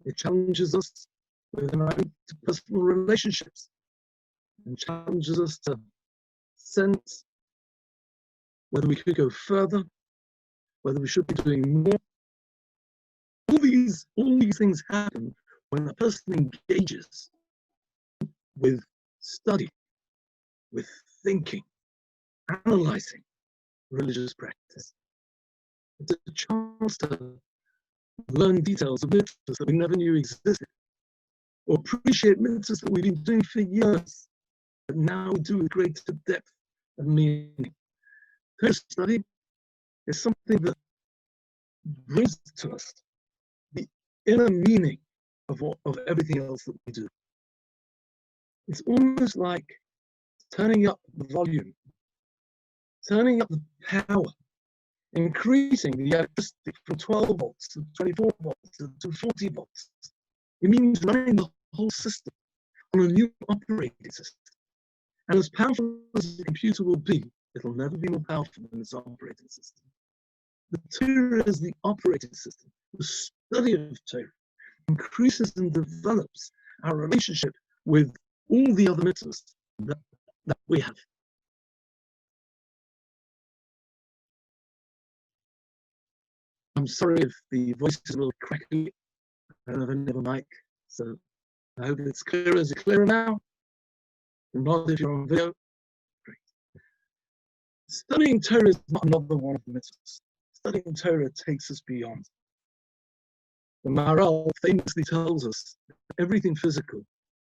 It challenges us with an eye to personal relationships, and challenges us to sense whether we could go further, whether we should be doing more. All these things happen when a person engages with study, with thinking, analyzing religious practice. It's a chance to learn details of mitzvahs that we never knew existed, or appreciate mitzvahs that we've been doing for years, but now we do with greater depth and meaning. Torah study is something that brings to us the inner meaning of everything else that we do. It's almost like turning up the volume, turning up the power, increasing the electricity from 12 volts to 24 volts to 240 volts. It means running the whole system on a new operating system. And as powerful as the computer will be, it'll never be more powerful than its operating system. The Torah is the operating system. The study of Torah increases and develops our relationship with all the other mitzvahs that we have. I'm sorry if the voice is a little crackly. I don't have any other mic, so I hope it's clear. Is it clearer now? And not if you're on video. Great. Studying Torah is not another one of the mitzvahs. Studying Torah takes us beyond. The Maharal famously tells us that everything physical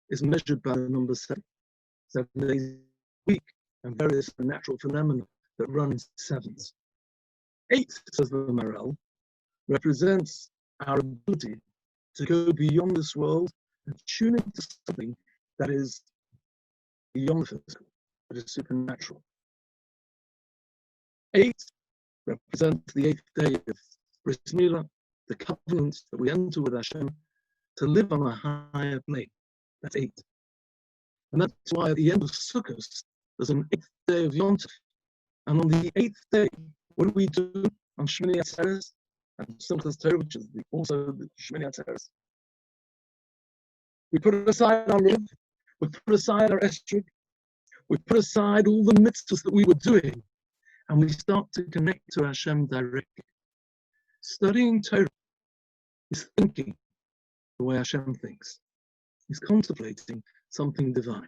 is measured by the number 7. 7 days a week, and various natural phenomena that run in sevens. 8, says the Maharal, represents our ability to go beyond this world and tune into something that is beyond the physical, that is supernatural. 8 represents the 8th day of Bris Milah, the covenant that we enter with Hashem to live on a higher plane. That's 8. And that's why at the end of Sukkot, there's an 8th day of Yom Tov. And on the 8th day, what do we do on Shmini Atzeres and Simchas Torah, which is also the Shmini Atzeres? We put aside our love, we put aside our esrog, we put aside all the mitzvahs that we were doing, and we start to connect to Hashem directly. Studying Torah is thinking the way Hashem thinks. He's contemplating something divine.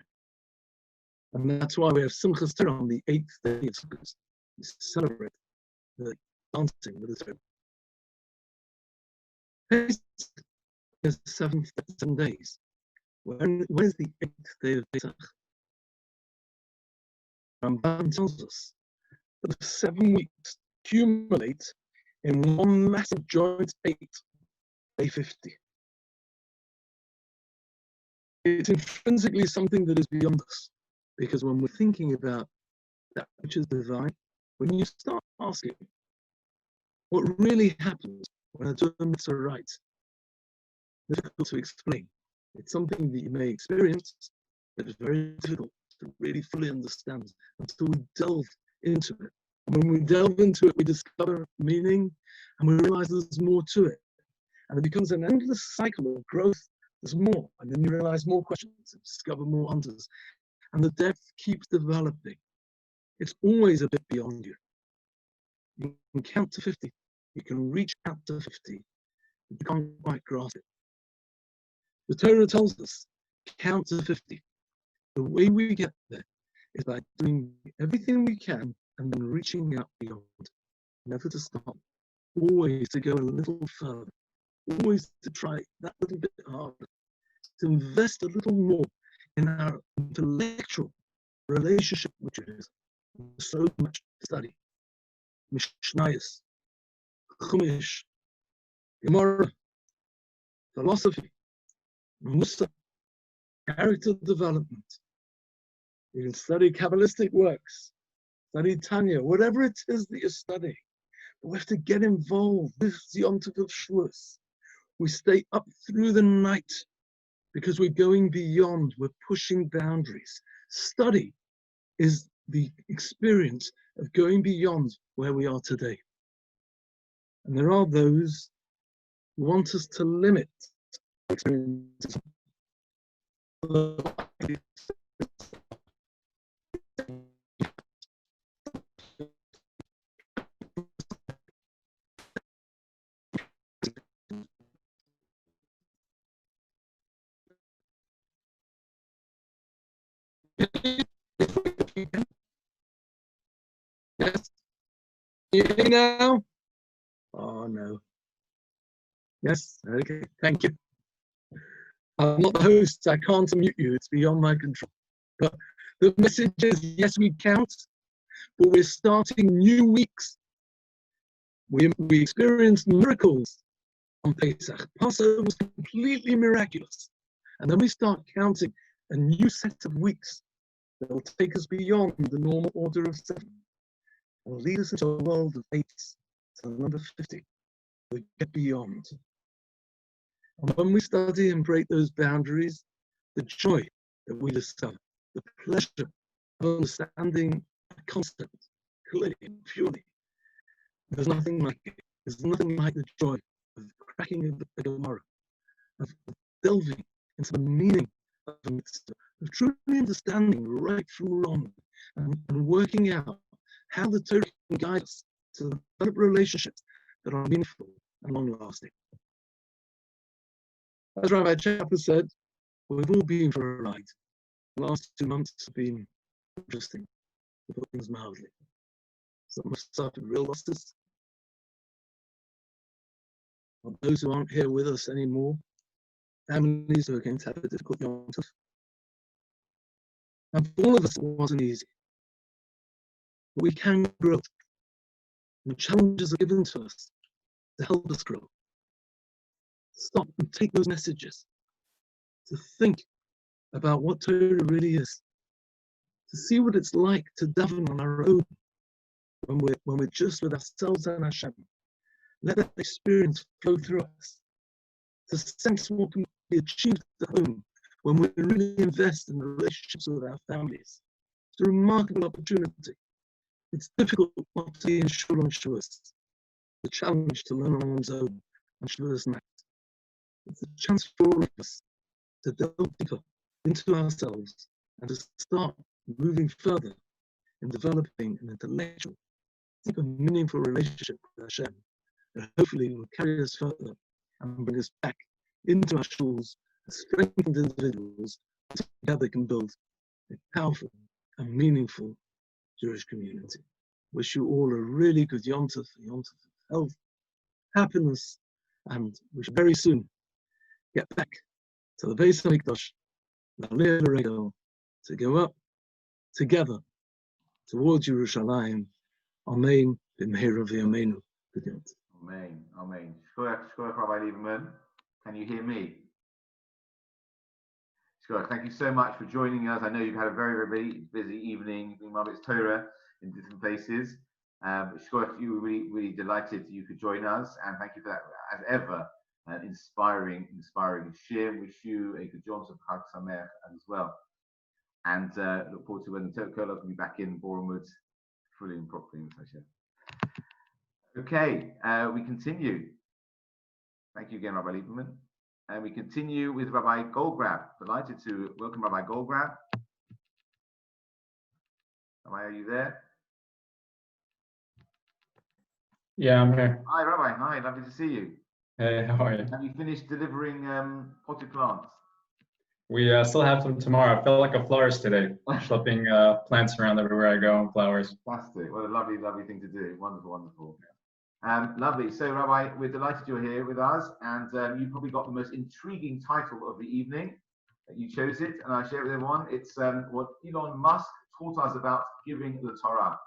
And that's why we have Simchas Torah on the 8th day of Sukkot. We celebrate the dancing with the Torah. There's 7 days. When is the 8th day of Pesach? Ramban tells us that the 7 weeks accumulate in one massive joint 8, day 50. It's intrinsically something that is beyond us. Because when we're thinking about that which is divine, when you start asking what really happens when a mitzvah right, difficult to explain. It's something that you may experience, but it's very difficult to really fully understand until we delve into it. And when we delve into it, we discover meaning and we realize there's more to it. And it becomes an endless cycle of growth. There's more, and then you realize more questions and discover more answers. And the depth keeps developing. It's always a bit beyond you. You can count to 50. You can reach out to 50. You can't quite grasp it. The Torah tells us, count to 50. The way we get there is by doing everything we can and then reaching out beyond. Never to stop. Always to go a little further. Always to try that little bit harder. To invest a little more in our intellectual relationship, which is so much to study. Mishnayos, Chumash, Gemara, philosophy, Musa, character development. You can study Kabbalistic works, study Tanya, whatever it is that you're studying. But we have to get involved with the Yom Tov of Shavuos. We stay up through the night because we're going beyond, we're pushing boundaries. Study is the experience of going beyond where we are today. And there are those who want us to limit experiences. Yes. You hear me now? Oh no. Yes, okay, thank you. I'm not the host, I can't unmute you, it's beyond my control. But the message is, yes, we count, but we're starting new weeks. We experienced miracles on Pesach. Passover was completely miraculous. And then we start counting a new set of weeks that will take us beyond the normal order of 7 and lead us into a world of 8 to number 50. We get beyond. And when we study and break those boundaries, the joy that we discover, the pleasure of understanding a concept clearly and purely, there's nothing like it. There's nothing like the joy of cracking the Gemara, of delving into the meaning of the mitzvah, of truly understanding right from wrong, and working out how the Torah can guide us to develop relationships that are meaningful and long-lasting. As Rabbi Chapper said, we've all been for a ride. The last 2 months have been interesting, to put things mildly. Some have suffered real losses. Of those who aren't here with us anymore, families who are going to have a difficult Yom Tov. And for all of us, it wasn't easy. But we can grow. And the challenges are given to us to help us grow. Stop and take those messages, to think about what Torah really is, to see what it's like to daven on our own when we're just with ourselves and Hashem. Let that experience flow through us, to sense what can be achieved at home when we really invest in the relationships with our families. It's a remarkable opportunity. It's difficult not to be in Shul on Shavuos. The challenge to learn on one's own on Shavuos night. It's a chance for all of us to delve deeper into ourselves and to start moving further in developing an intellectual, deep and meaningful relationship with Hashem that hopefully will carry us further and bring us back into our shuls as strengthened individuals who together can build a powerful and meaningful Jewish community. Wish you all a really good Yom Tov, of health, happiness, and we should very soon get back to the BES HaMikdash, to go up together towards Yerushalayim. Amen. B'mehera v'yameinu. Good Yom Tov. Amen. Amen. Shkoyach, Rabbi Lieberman. Can you hear me? Sure. Thank you so much for joining us. I know you've had a very, very busy evening doing Marbit's Torah in different places. Sure, you were really, really delighted you could join us, and thank you for that, as ever, inspiring share. Wish you a good Johnson Chag Sameach as well, and look forward to when the Torah can be back in Bournemouth fully and properly in session. Okay, we continue. Thank you again, Rabbi Lieberman. And we continue with Rabbi Goldgrab. Delighted to welcome Rabbi Goldgrab. Rabbi, are you there? Yeah, I'm here. Hi, Rabbi. Hi, lovely to see you. Hey, how are you? Have you finished delivering potted plants? We still have some tomorrow. I felt like a florist today, schlepping plants around everywhere I go and flowers. Fantastic. What a lovely, lovely thing to do. Wonderful, wonderful. Lovely. So, Rabbi, we're delighted you're here with us, and you probably got the most intriguing title of the evening. You chose it, and I share it with everyone. It's what Elon Musk taught us about giving the Torah.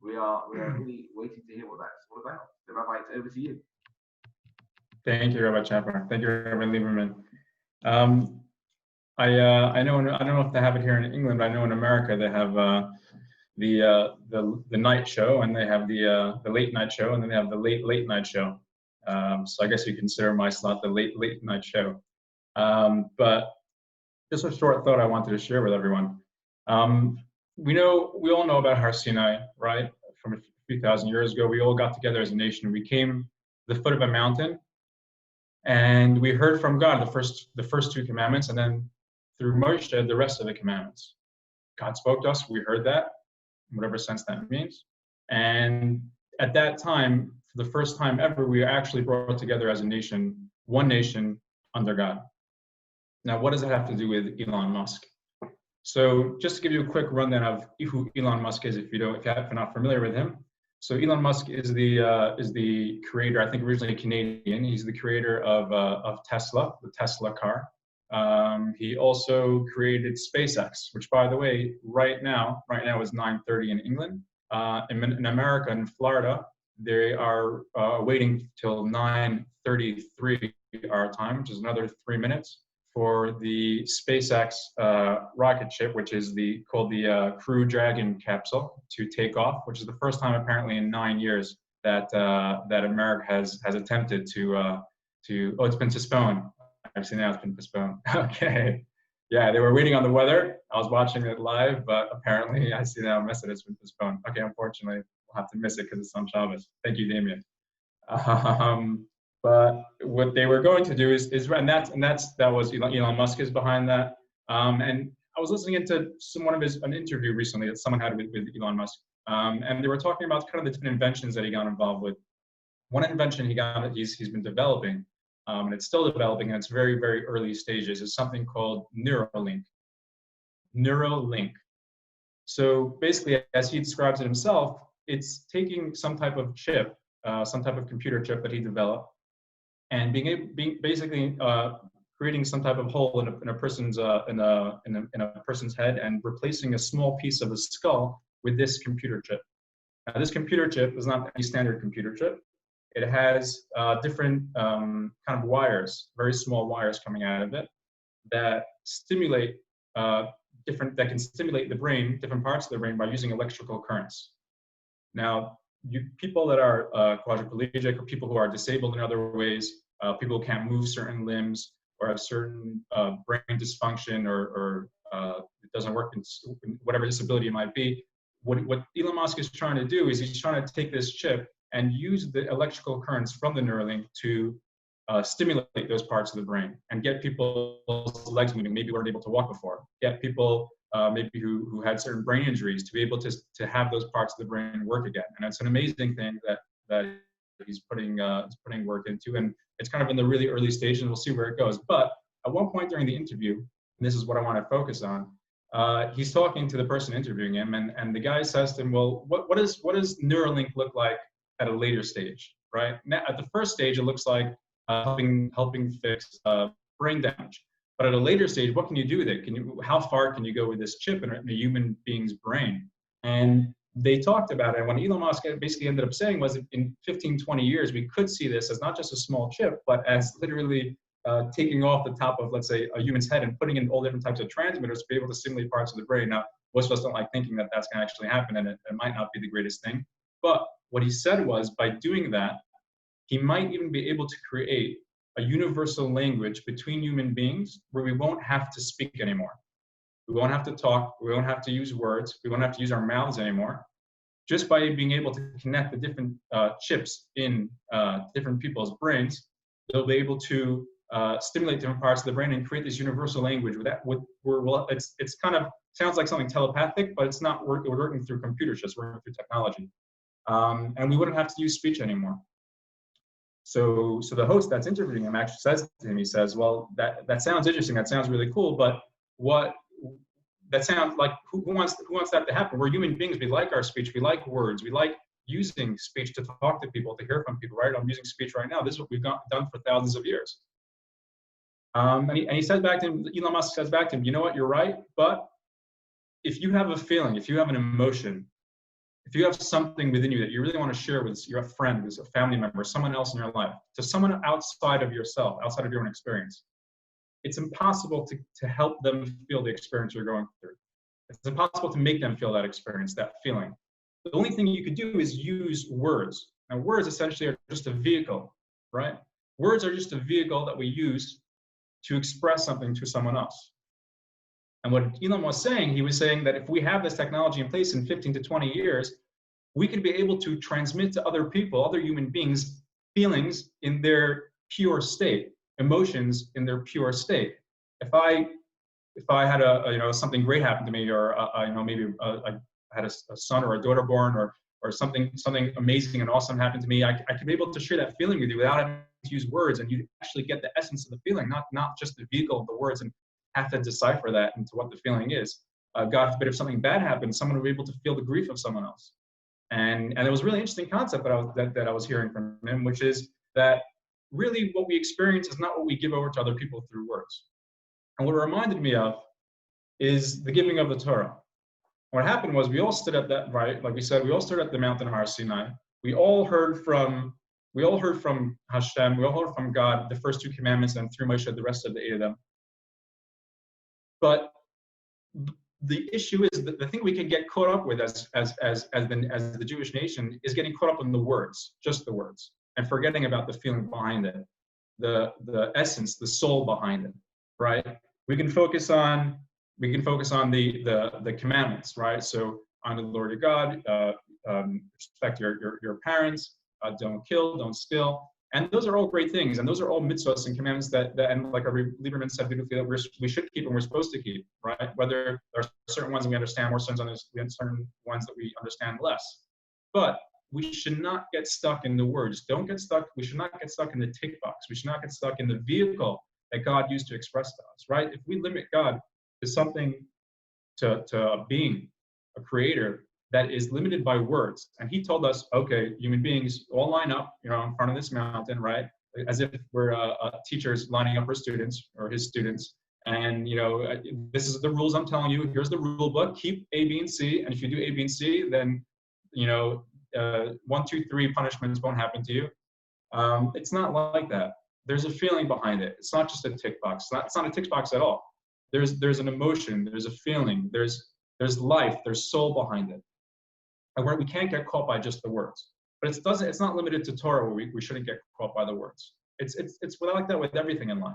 We are really waiting to hear what that's all about. So, Rabbi, it's over to you. Thank you, Rabbi Chapper. Thank you, Rabbi Lieberman. I don't know if they have it here in England, but I know in America they have the night show, and they have the late night show, and then they have the late night show. So I guess you consider my slot the late night show. But just a short thought I wanted to share with everyone. We all know about Har Sinai, right? From a few thousand years ago, we all got together as a nation. We came to the foot of a mountain, and we heard from God the first two commandments, and then through Moshe the rest of the commandments. God spoke to us. We heard that, in whatever sense that means. And at that time, for the first time ever, we were actually brought together as a nation, one nation under God. Now, what does that have to do with Elon Musk? So just to give you a quick rundown of who Elon Musk is, if you're not familiar with him. So Elon Musk is the creator, I think originally Canadian. He's the creator of Tesla, the Tesla car. He also created SpaceX, which, by the way, right now is 9:30 in England. In America, in Florida, they are waiting till 9:33 our time, which is another 3 minutes, for the SpaceX rocket ship, which is called the Crew Dragon capsule, to take off, which is the first time apparently in 9 years that America has attempted to. Oh, it's been postponed. Actually, now it's been postponed. Okay. Yeah, they were waiting on the weather. I was watching it live, but apparently I see now a message it's been postponed. Okay, unfortunately, we'll have to miss it because it's on Shabbos. Thank you, Damien. But what they were going to do is that was Elon Musk is behind that. And I was listening into an interview recently that someone had with Elon Musk, and they were talking about kind of the different inventions that he got involved with. One invention he's been developing, and it's still developing in its very, very early stages, is something called Neuralink. Neuralink. So basically, as he describes it himself, it's taking some type of chip, some type of computer chip that he developed, and basically creating some type of hole in a person's person's head and replacing a small piece of the skull with this computer chip. Now, this computer chip is not any standard computer chip. It has different kind of wires, very small wires coming out of it that stimulate that can stimulate the brain, different parts of the brain, by using electrical currents. Now, people that are quadriplegic, or people who are disabled in other ways, people who can't move certain limbs or have certain brain dysfunction or it doesn't work in whatever disability it might be, what Elon Musk is trying to do is he's trying to take this chip and use the electrical currents from the Neuralink to stimulate those parts of the brain and get people's legs moving, maybe weren't able to walk before, get people maybe who had certain brain injuries to be able to have those parts of the brain work again. And it's an amazing thing that he's putting work into, and it's kind of in the really early stage, and we'll see where it goes. But at one point during the interview, and this is what I want to focus on, he's talking to the person interviewing him, and the guy says to him, well, what does Neuralink look like at a later stage, right? Now, at the first stage, it looks like helping fix brain damage. But at a later stage, what can you do with it? How far can you go with this chip in a human being's brain? And they talked about it. When Elon Musk basically ended up saying was in 15, 20 years, we could see this as not just a small chip, but as literally taking off the top of, let's say, a human's head and putting in all different types of transmitters to be able to stimulate parts of the brain. Now, most of us don't like thinking that that's going to actually happen, and it might not be the greatest thing. But what he said was, by doing that, he might even be able to create a universal language between human beings where we won't have to speak anymore. We won't have to talk. We won't have to use words. We won't have to use our mouths anymore. Just by being able to connect the different chips in different people's brains, they'll be able to stimulate different parts of the brain and create this universal language. It's kind of sounds like something telepathic, but it's not. We're working through computers, just working through technology, and we wouldn't have to use speech anymore. So the host that's interviewing him actually says to him, he says, well, that sounds interesting. That sounds really cool, but that sounds like, who wants that to happen? We're human beings. We like our speech. We like words. We like using speech to talk to people, to hear from people, right? I'm using speech right now. This is what we've done for thousands of years. And he says back to him, Elon Musk says back to him, you know what, you're right, but if you have a feeling, if you have an emotion, if you have something within you that you really want to share with your friend, with a family member, someone else in your life, to someone outside of yourself, outside of your own experience, it's impossible to help them feel the experience you're going through. It's impossible to make them feel that experience, that feeling. The only thing you could do is use words. Now, words essentially are just a vehicle, right? Words are just a vehicle that we use to express something to someone else. And what Elon was saying, he was saying that if we have this technology in place in 15 to 20 years, we could be able to transmit to other people, other human beings, feelings in their pure state, emotions in their pure state. If I had something great happen to me, or maybe I had a son or a daughter born, or something amazing and awesome happened to me, I could be able to share that feeling with you without having to use words, and you actually get the essence of the feeling, not just the vehicle of the words, and have to decipher that into what the feeling is. God forbid, if something bad happened, someone would be able to feel the grief of someone else. And it was a really interesting concept that I was hearing from him, which is that really what we experience is not what we give over to other people through words. And what it reminded me of is the giving of the Torah. What happened was we all stood at that, right? Like we said, we all stood at the mountain of Har Sinai. We all heard from Hashem, we all heard from God the first two commandments, and through Moshe the rest of the 8 of them. But the issue is that the thing we can get caught up with as the Jewish nation is getting caught up in the words, just the words, and forgetting about the feeling behind it, the essence, the soul behind it, right? We can focus on the commandments, right? So honor the Lord your God, respect your parents, don't kill, don't steal. And those are all great things, and those are all mitzvahs and commandments that and like our Lieberman said beautifully, that we should keep and we're supposed to keep, right? Whether there are certain ones we understand more, certain ones that we understand less. But we should not get stuck in the words. We should not get stuck in the tick box. We should not get stuck in the vehicle that God used to express to us, right? If we limit God to something, to a being, a creator, that is limited by words. And he told us, okay, human beings all line up, in front of this mountain, right? As if we're teachers lining up for students or his students. And, this is the rules I'm telling you. Here's the rule book. Keep A, B, and C. And if you do A, B, and C, then, 1, 2, 3 punishments won't happen to you. It's not like that. There's a feeling behind it. It's not just a tick box. It's not a tick box at all. There's an emotion. There's a feeling. There's life. There's soul behind it. And where we can't get caught by just the words. But it's not limited to Torah where we shouldn't get caught by the words. It's like that with everything in life.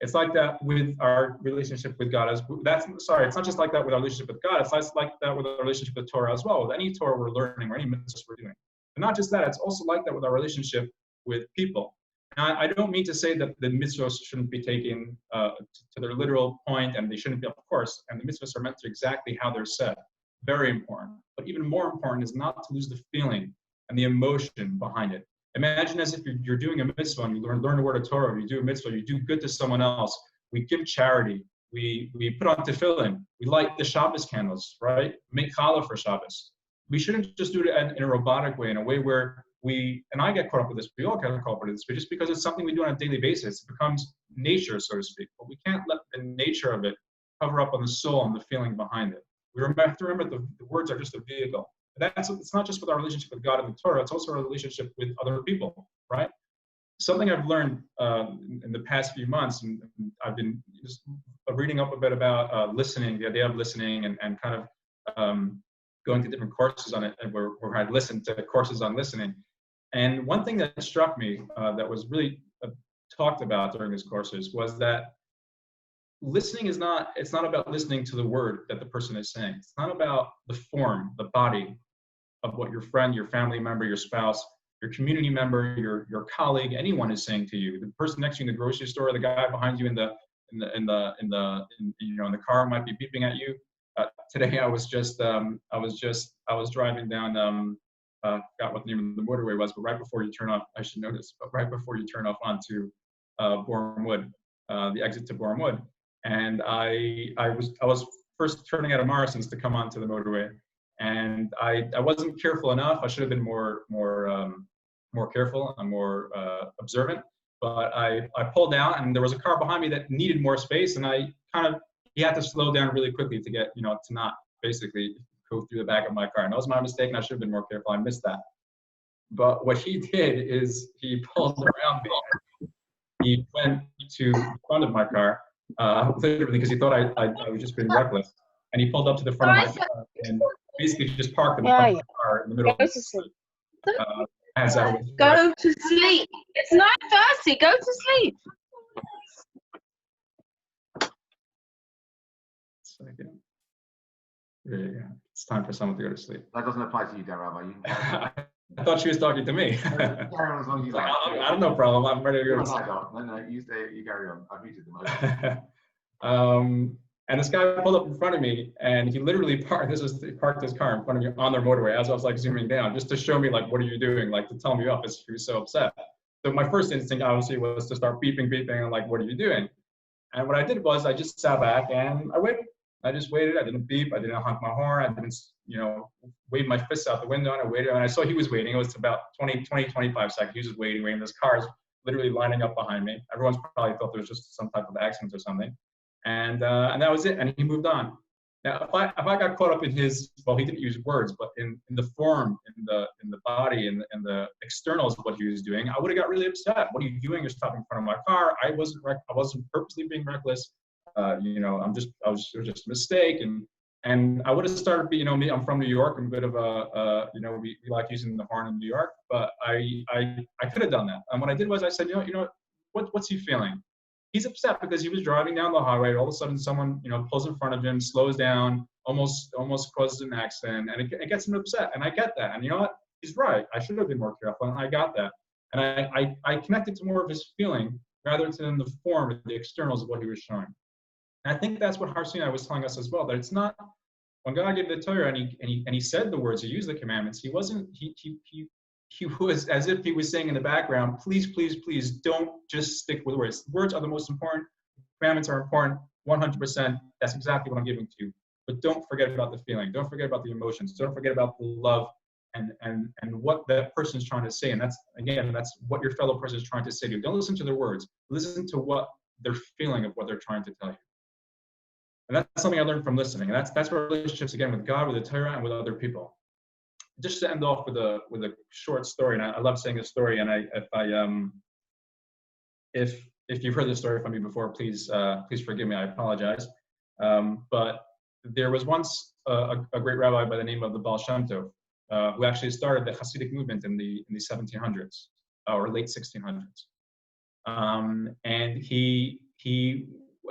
It's like that with our relationship with God. It's not just like that with our relationship with God. It's like that with our relationship with Torah as well. With any Torah we're learning or any mitzvahs we're doing. And not just that, it's also like that with our relationship with people. Now, I don't mean to say that the mitzvahs shouldn't be taken to their literal point, and they shouldn't be, of course, and the mitzvahs are meant to exactly how they're said. Very important. But even more important is not to lose the feeling and the emotion behind it. Imagine as if you're doing a mitzvah and you learn the word of Torah, you do a mitzvah, you do good to someone else, we give charity, we put on tefillin, we light the Shabbos candles, right? Make challah for Shabbos. We shouldn't just do it in a robotic way, in a way where and I get caught up with this, we all get caught up with this, but just because it's something we do on a daily basis, it becomes nature, so to speak. But we can't let the nature of it cover up on the soul and the feeling behind it. We have to remember the words are just a vehicle. It's not just with our relationship with God and the Torah, it's also our relationship with other people, right? something I've learned in the past few months, and I've been just reading up a bit about listening, the idea of listening, and kind of going to different courses on it, where I'd listened to courses on listening. And one thing that struck me that was really talked about during these courses was that listening is not, it's not about listening to the word that the person is saying. It's not about the form, the body of what your friend, your family member, your spouse, your community member, your colleague, anyone is saying to you. The person next to you in the grocery store, the guy behind you in the car might be beeping at you. Today I was driving down forgot what the name of the motorway was, but right before you turn off, I should know this, but right before you turn off onto Boreham Wood, the exit to Boreham Wood, and I was first turning out of Morrison's to come onto the motorway, and I wasn't careful enough. I should have been more careful and more observant. But I pulled out, and there was a car behind me that needed more space, and he had to slow down really quickly to get, to not basically go through the back of my car. And that was my mistake, and I should have been more careful. I missed that. But what he did is he pulled around me. He went to the front of my car, literally because he thought I was just being reckless. And he pulled up to the front of my car and basically just parked in the front of the car in the middle of the street. As I was go to sleep. It's 9:30. Go to sleep. Second. Yeah, it's time for someone to go to sleep. That doesn't apply to you, Rabbi. I thought she was talking to me. Carry on as long as you like. I don't know, problem. I'm ready to go to sleep. No, you stay. You carry on. I've muted them. And this guy pulled up in front of me, and he literally parked his car in front of me on their motorway as I was like zooming down, just to show me like, what are you doing? Like, to tell me off. He was so upset. So my first instinct obviously was to start beeping, and like, what are you doing? And what I did was I just sat back and I waited. I just waited. I didn't beep. I didn't honk my horn. I didn't, wave my fists out the window, and I waited. And I saw he was waiting. It was about 25 seconds. He was just waiting. This car is literally lining up behind me. Everyone's probably thought there was just some type of accident or something. And that was it. And he moved on. Now, if I got caught up in his, well, he didn't use words, but in the form, in the body, and the externals of what he was doing, I would have got really upset. What are you doing? You're stopping in front of my car. I wasn't purposely being reckless. It was just a mistake. And I would have started, me, I'm from New York. I'm a bit of we like using the horn in New York, but I could have done that. And what I did was I said, what's he feeling? He's upset because he was driving down the highway. All of a sudden, someone, pulls in front of him, slows down, almost causes an accident, and it gets him upset. And I get that. And you know what? He's right. I should have been more careful, and I got that. And I connected to more of his feeling rather than the form or the externals of what he was showing. And I think that's what Har Sinai was telling us as well. That it's not, when God gave the Torah and he said the words, he used the commandments. He wasn't. He was as if he was saying in the background, please, please, please don't just stick with words. Words are the most important. Commandments are important, 100%. That's exactly what I'm giving to you. But don't forget about the feeling. Don't forget about the emotions. Don't forget about the love and what that person is trying to say. And that's what your fellow person is trying to say to you. Don't listen to their words. Listen to what they're feeling of what they're trying to tell you. And that's something I learned from listening. And that's relationships, again, with God, with the Torah, and with other people. Just to end off with a short story, and I love saying this story. And if you've heard this story from me before, please forgive me. I apologize. But there was once a great rabbi by the name of the Baal Shem Tov, who actually started the Hasidic movement in the 1700s or late 1600s. And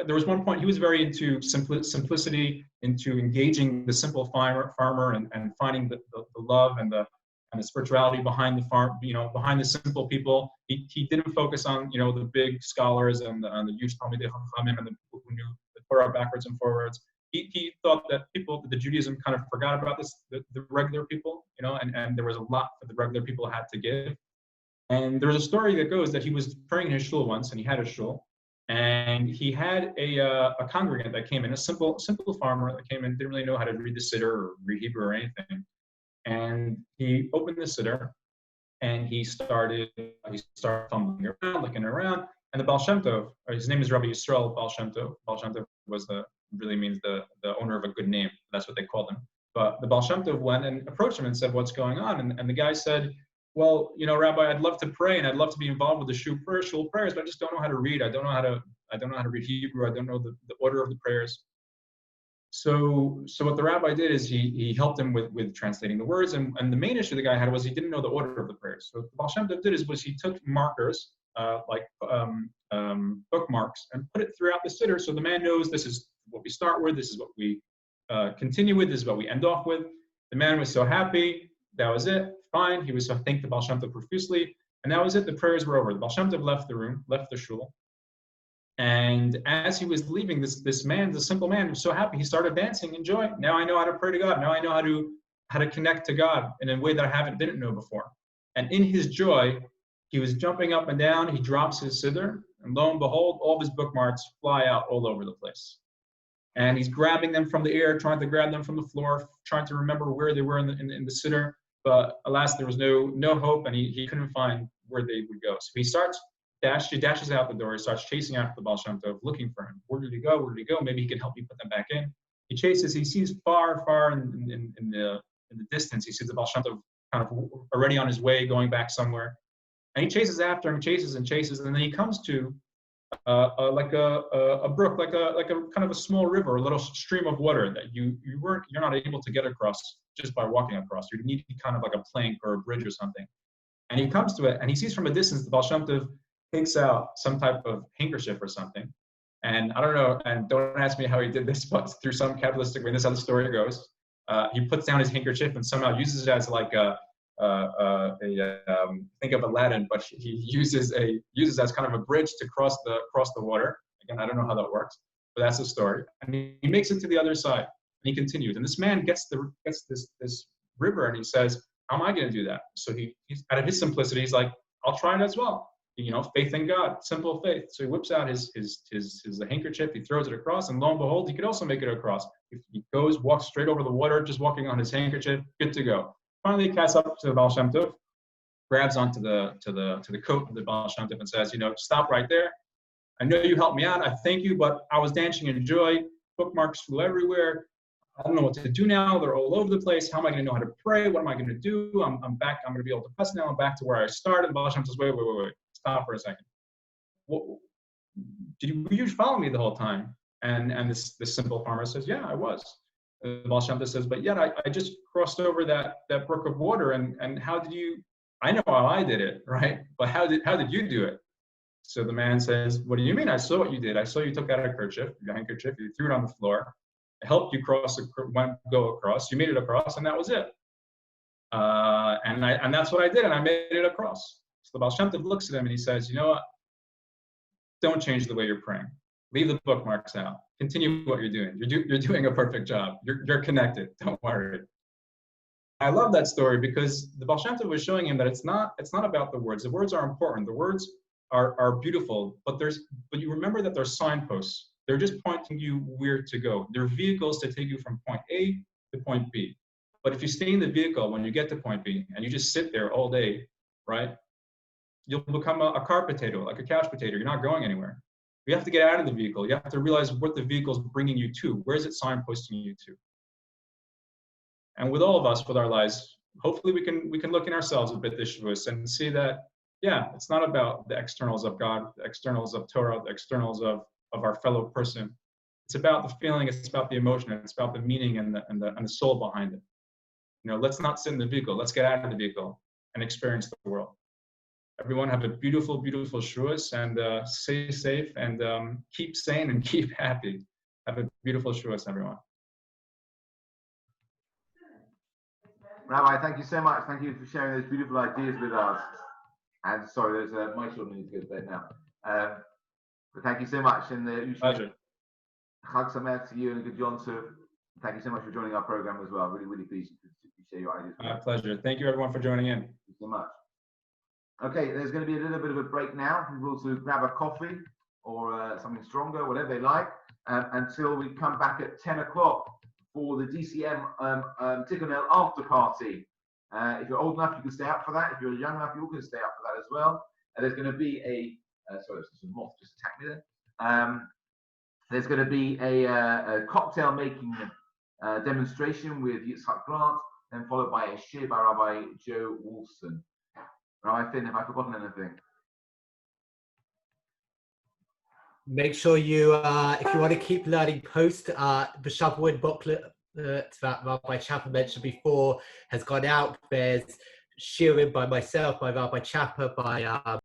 there was one point he was very into simplicity, into engaging the simple farmer and finding the love and the spirituality behind the farm, behind the simple people. He didn't focus on the big scholars and the huge Talmidei Chachamim and the people who knew the Torah backwards and forwards. He thought that the Judaism kind of forgot about the regular people, and there was a lot that the regular people had to give. And there was a story that goes that he was praying in his shul once, and he had a shul. And he had a congregant that came in, a simple farmer that came in, didn't really know how to read the siddur or read Hebrew or anything. And he opened the siddur, and he started fumbling around, looking around. And the Baal Shem Tov, his name is Rabbi Yisrael Baal Shem Tov. Baal Shem Tov really means the owner of a good name. That's what they called him. But the Baal Shem Tov went and approached him and said, "What's going on?" And the guy said, well, you know, Rabbi, I'd love to pray and I'd love to be involved with the shul prayers, but I just don't know how to read. I don't know how to read Hebrew. I don't know the order of the prayers. So what the rabbi did is he helped him with translating the words, and the main issue the guy had was he didn't know the order of the prayers. So what the Baal Shem Tov did was he took markers, bookmarks, and put it throughout the siddur so the man knows this is what we start with, this is what we continue with, this is what we end off with. The man was so happy. That was it. Fine. He was so thanked the Baal Shem Tov profusely, and that was it. The prayers were over. The Baal Shem Tov left the room, left the shul. And as he was leaving, this man, the simple man, was so happy. He started dancing in joy. Now I know how to pray to God. Now I know how to connect to God in a way that I didn't know before. And in his joy, he was jumping up and down. He drops his siddur, and lo and behold, all of his bookmarks fly out all over the place. And he's grabbing them from the air, trying to grab them from the floor, trying to remember where they were in the siddur. But alas, there was no hope, and he couldn't find where they would go. So he dashes out the door. He starts chasing after the Baal Shem Tov, looking for him. Where did he go? Where did he go? Maybe he can help me put them back in. He chases. He sees far in the distance. He sees the Baal Shem Tov kind of already on his way, going back somewhere. And he chases after him, chases, and then he comes to like a brook, like a kind of a small river, a little stream of water that you're not able to get across just by walking across. You need kind of like a plank or a bridge or something. And he comes to it, and he sees from a distance the Baal Shem Tov takes out some type of handkerchief or something. And I don't know, and don't ask me how he did this, but through some Kabbalistic way, this is how the story goes. He puts down his handkerchief and somehow uses it as like think of Aladdin, but he uses as kind of a bridge to cross the water. Again, I don't know how that works, but that's the story. And he makes it to the other side, and he continues. And this man gets this river, and he says, "How am I going to do that?" So he's out of his simplicity, he's like, "I'll try it as well." You know, faith in God, simple faith. So he whips out his handkerchief, he throws it across, and lo and behold, he could also make it across. He walks straight over the water, just walking on his handkerchief, good to go. Finally, he casts up to the Baal Shem Tov, grabs onto the coat of the Baal Shem Tov and says, "You know, stop right there. I know you helped me out. I thank you, but I was dancing in joy. Bookmarks flew everywhere. I don't know what to do now. They're all over the place. How am I going to know how to pray? What am I going to do? I'm back. I'm going to be able to press now. I'm back to where I started." The Baal Shem Tov says, wait. Stop for a second. Were you following me the whole time? And this simple farmer says, "Yeah, I was." The Baal Shem Tov says, "But yet I just crossed over that brook of water, and how did you? I know how I did it, right? But how did you do it?" So the man says, "What do you mean? I saw what you did. I saw you took out your handkerchief, you threw it on the floor. I helped you go across. You made it across, and that was it. And that's what I did, and I made it across." So the Baal Shem Tov looks at him and he says, "You know what? Don't change the way you're praying. Leave the bookmarks out. Continue what you're doing. You're doing a perfect job. You're connected. Don't worry." I love that story because the Baal Shem Tov was showing him that it's not about the words. The words are important. The words are beautiful, but you remember that they're signposts. They're just pointing you where to go. They're vehicles to take you from point A to point B. But if you stay in the vehicle when you get to point B and you just sit there all day, right? You'll become a car potato, like a couch potato. You're not going anywhere. You have to get out of the vehicle. You have to realize what the vehicle is bringing you to. Where is it signposting you to? And with all of us, with our lives, hopefully we can look in ourselves a bit this Shavuos and see that, yeah, it's not about the externals of God, the externals of Torah, the externals of our fellow person. It's about the feeling. It's about the emotion. It's about the meaning and the soul behind it. You know, let's not sit in the vehicle. Let's get out of the vehicle and experience the world. Everyone have a beautiful, beautiful Shavuos, and stay safe, and keep sane and keep happy. Have a beautiful Shavuos, everyone. Rabbi, thank you so much. Thank you for sharing those beautiful ideas with us. And sorry, there's my children need to go to bed now. But thank you so much. And Pleasure. Chag Sameach to you and a good Yom Tov. Thank you so much for joining our program as well. Really, really pleased to share your ideas. My pleasure. Thank you, everyone, for joining in. Thank you so much. Okay, there's going to be a little bit of a break now. People also grab a coffee or something stronger, whatever they like, until we come back at 10 o'clock for the DCM Tikkun Leil after party. If you're old enough, you can stay up for that. If you're young enough, you're going to stay up for that as well. There's going to be sorry, some moth just attacked me there. There's going to be a cocktail making demonstration with Yitzhak Grant, then followed by a shir by Rabbi Joe Wolfson. Rabbi Finn, have I forgotten anything? Make sure you, if you want to keep learning, post the Shavuot booklet that Rabbi Chapa mentioned before has gone out. There's shiurim by myself, by Rabbi Chapa, by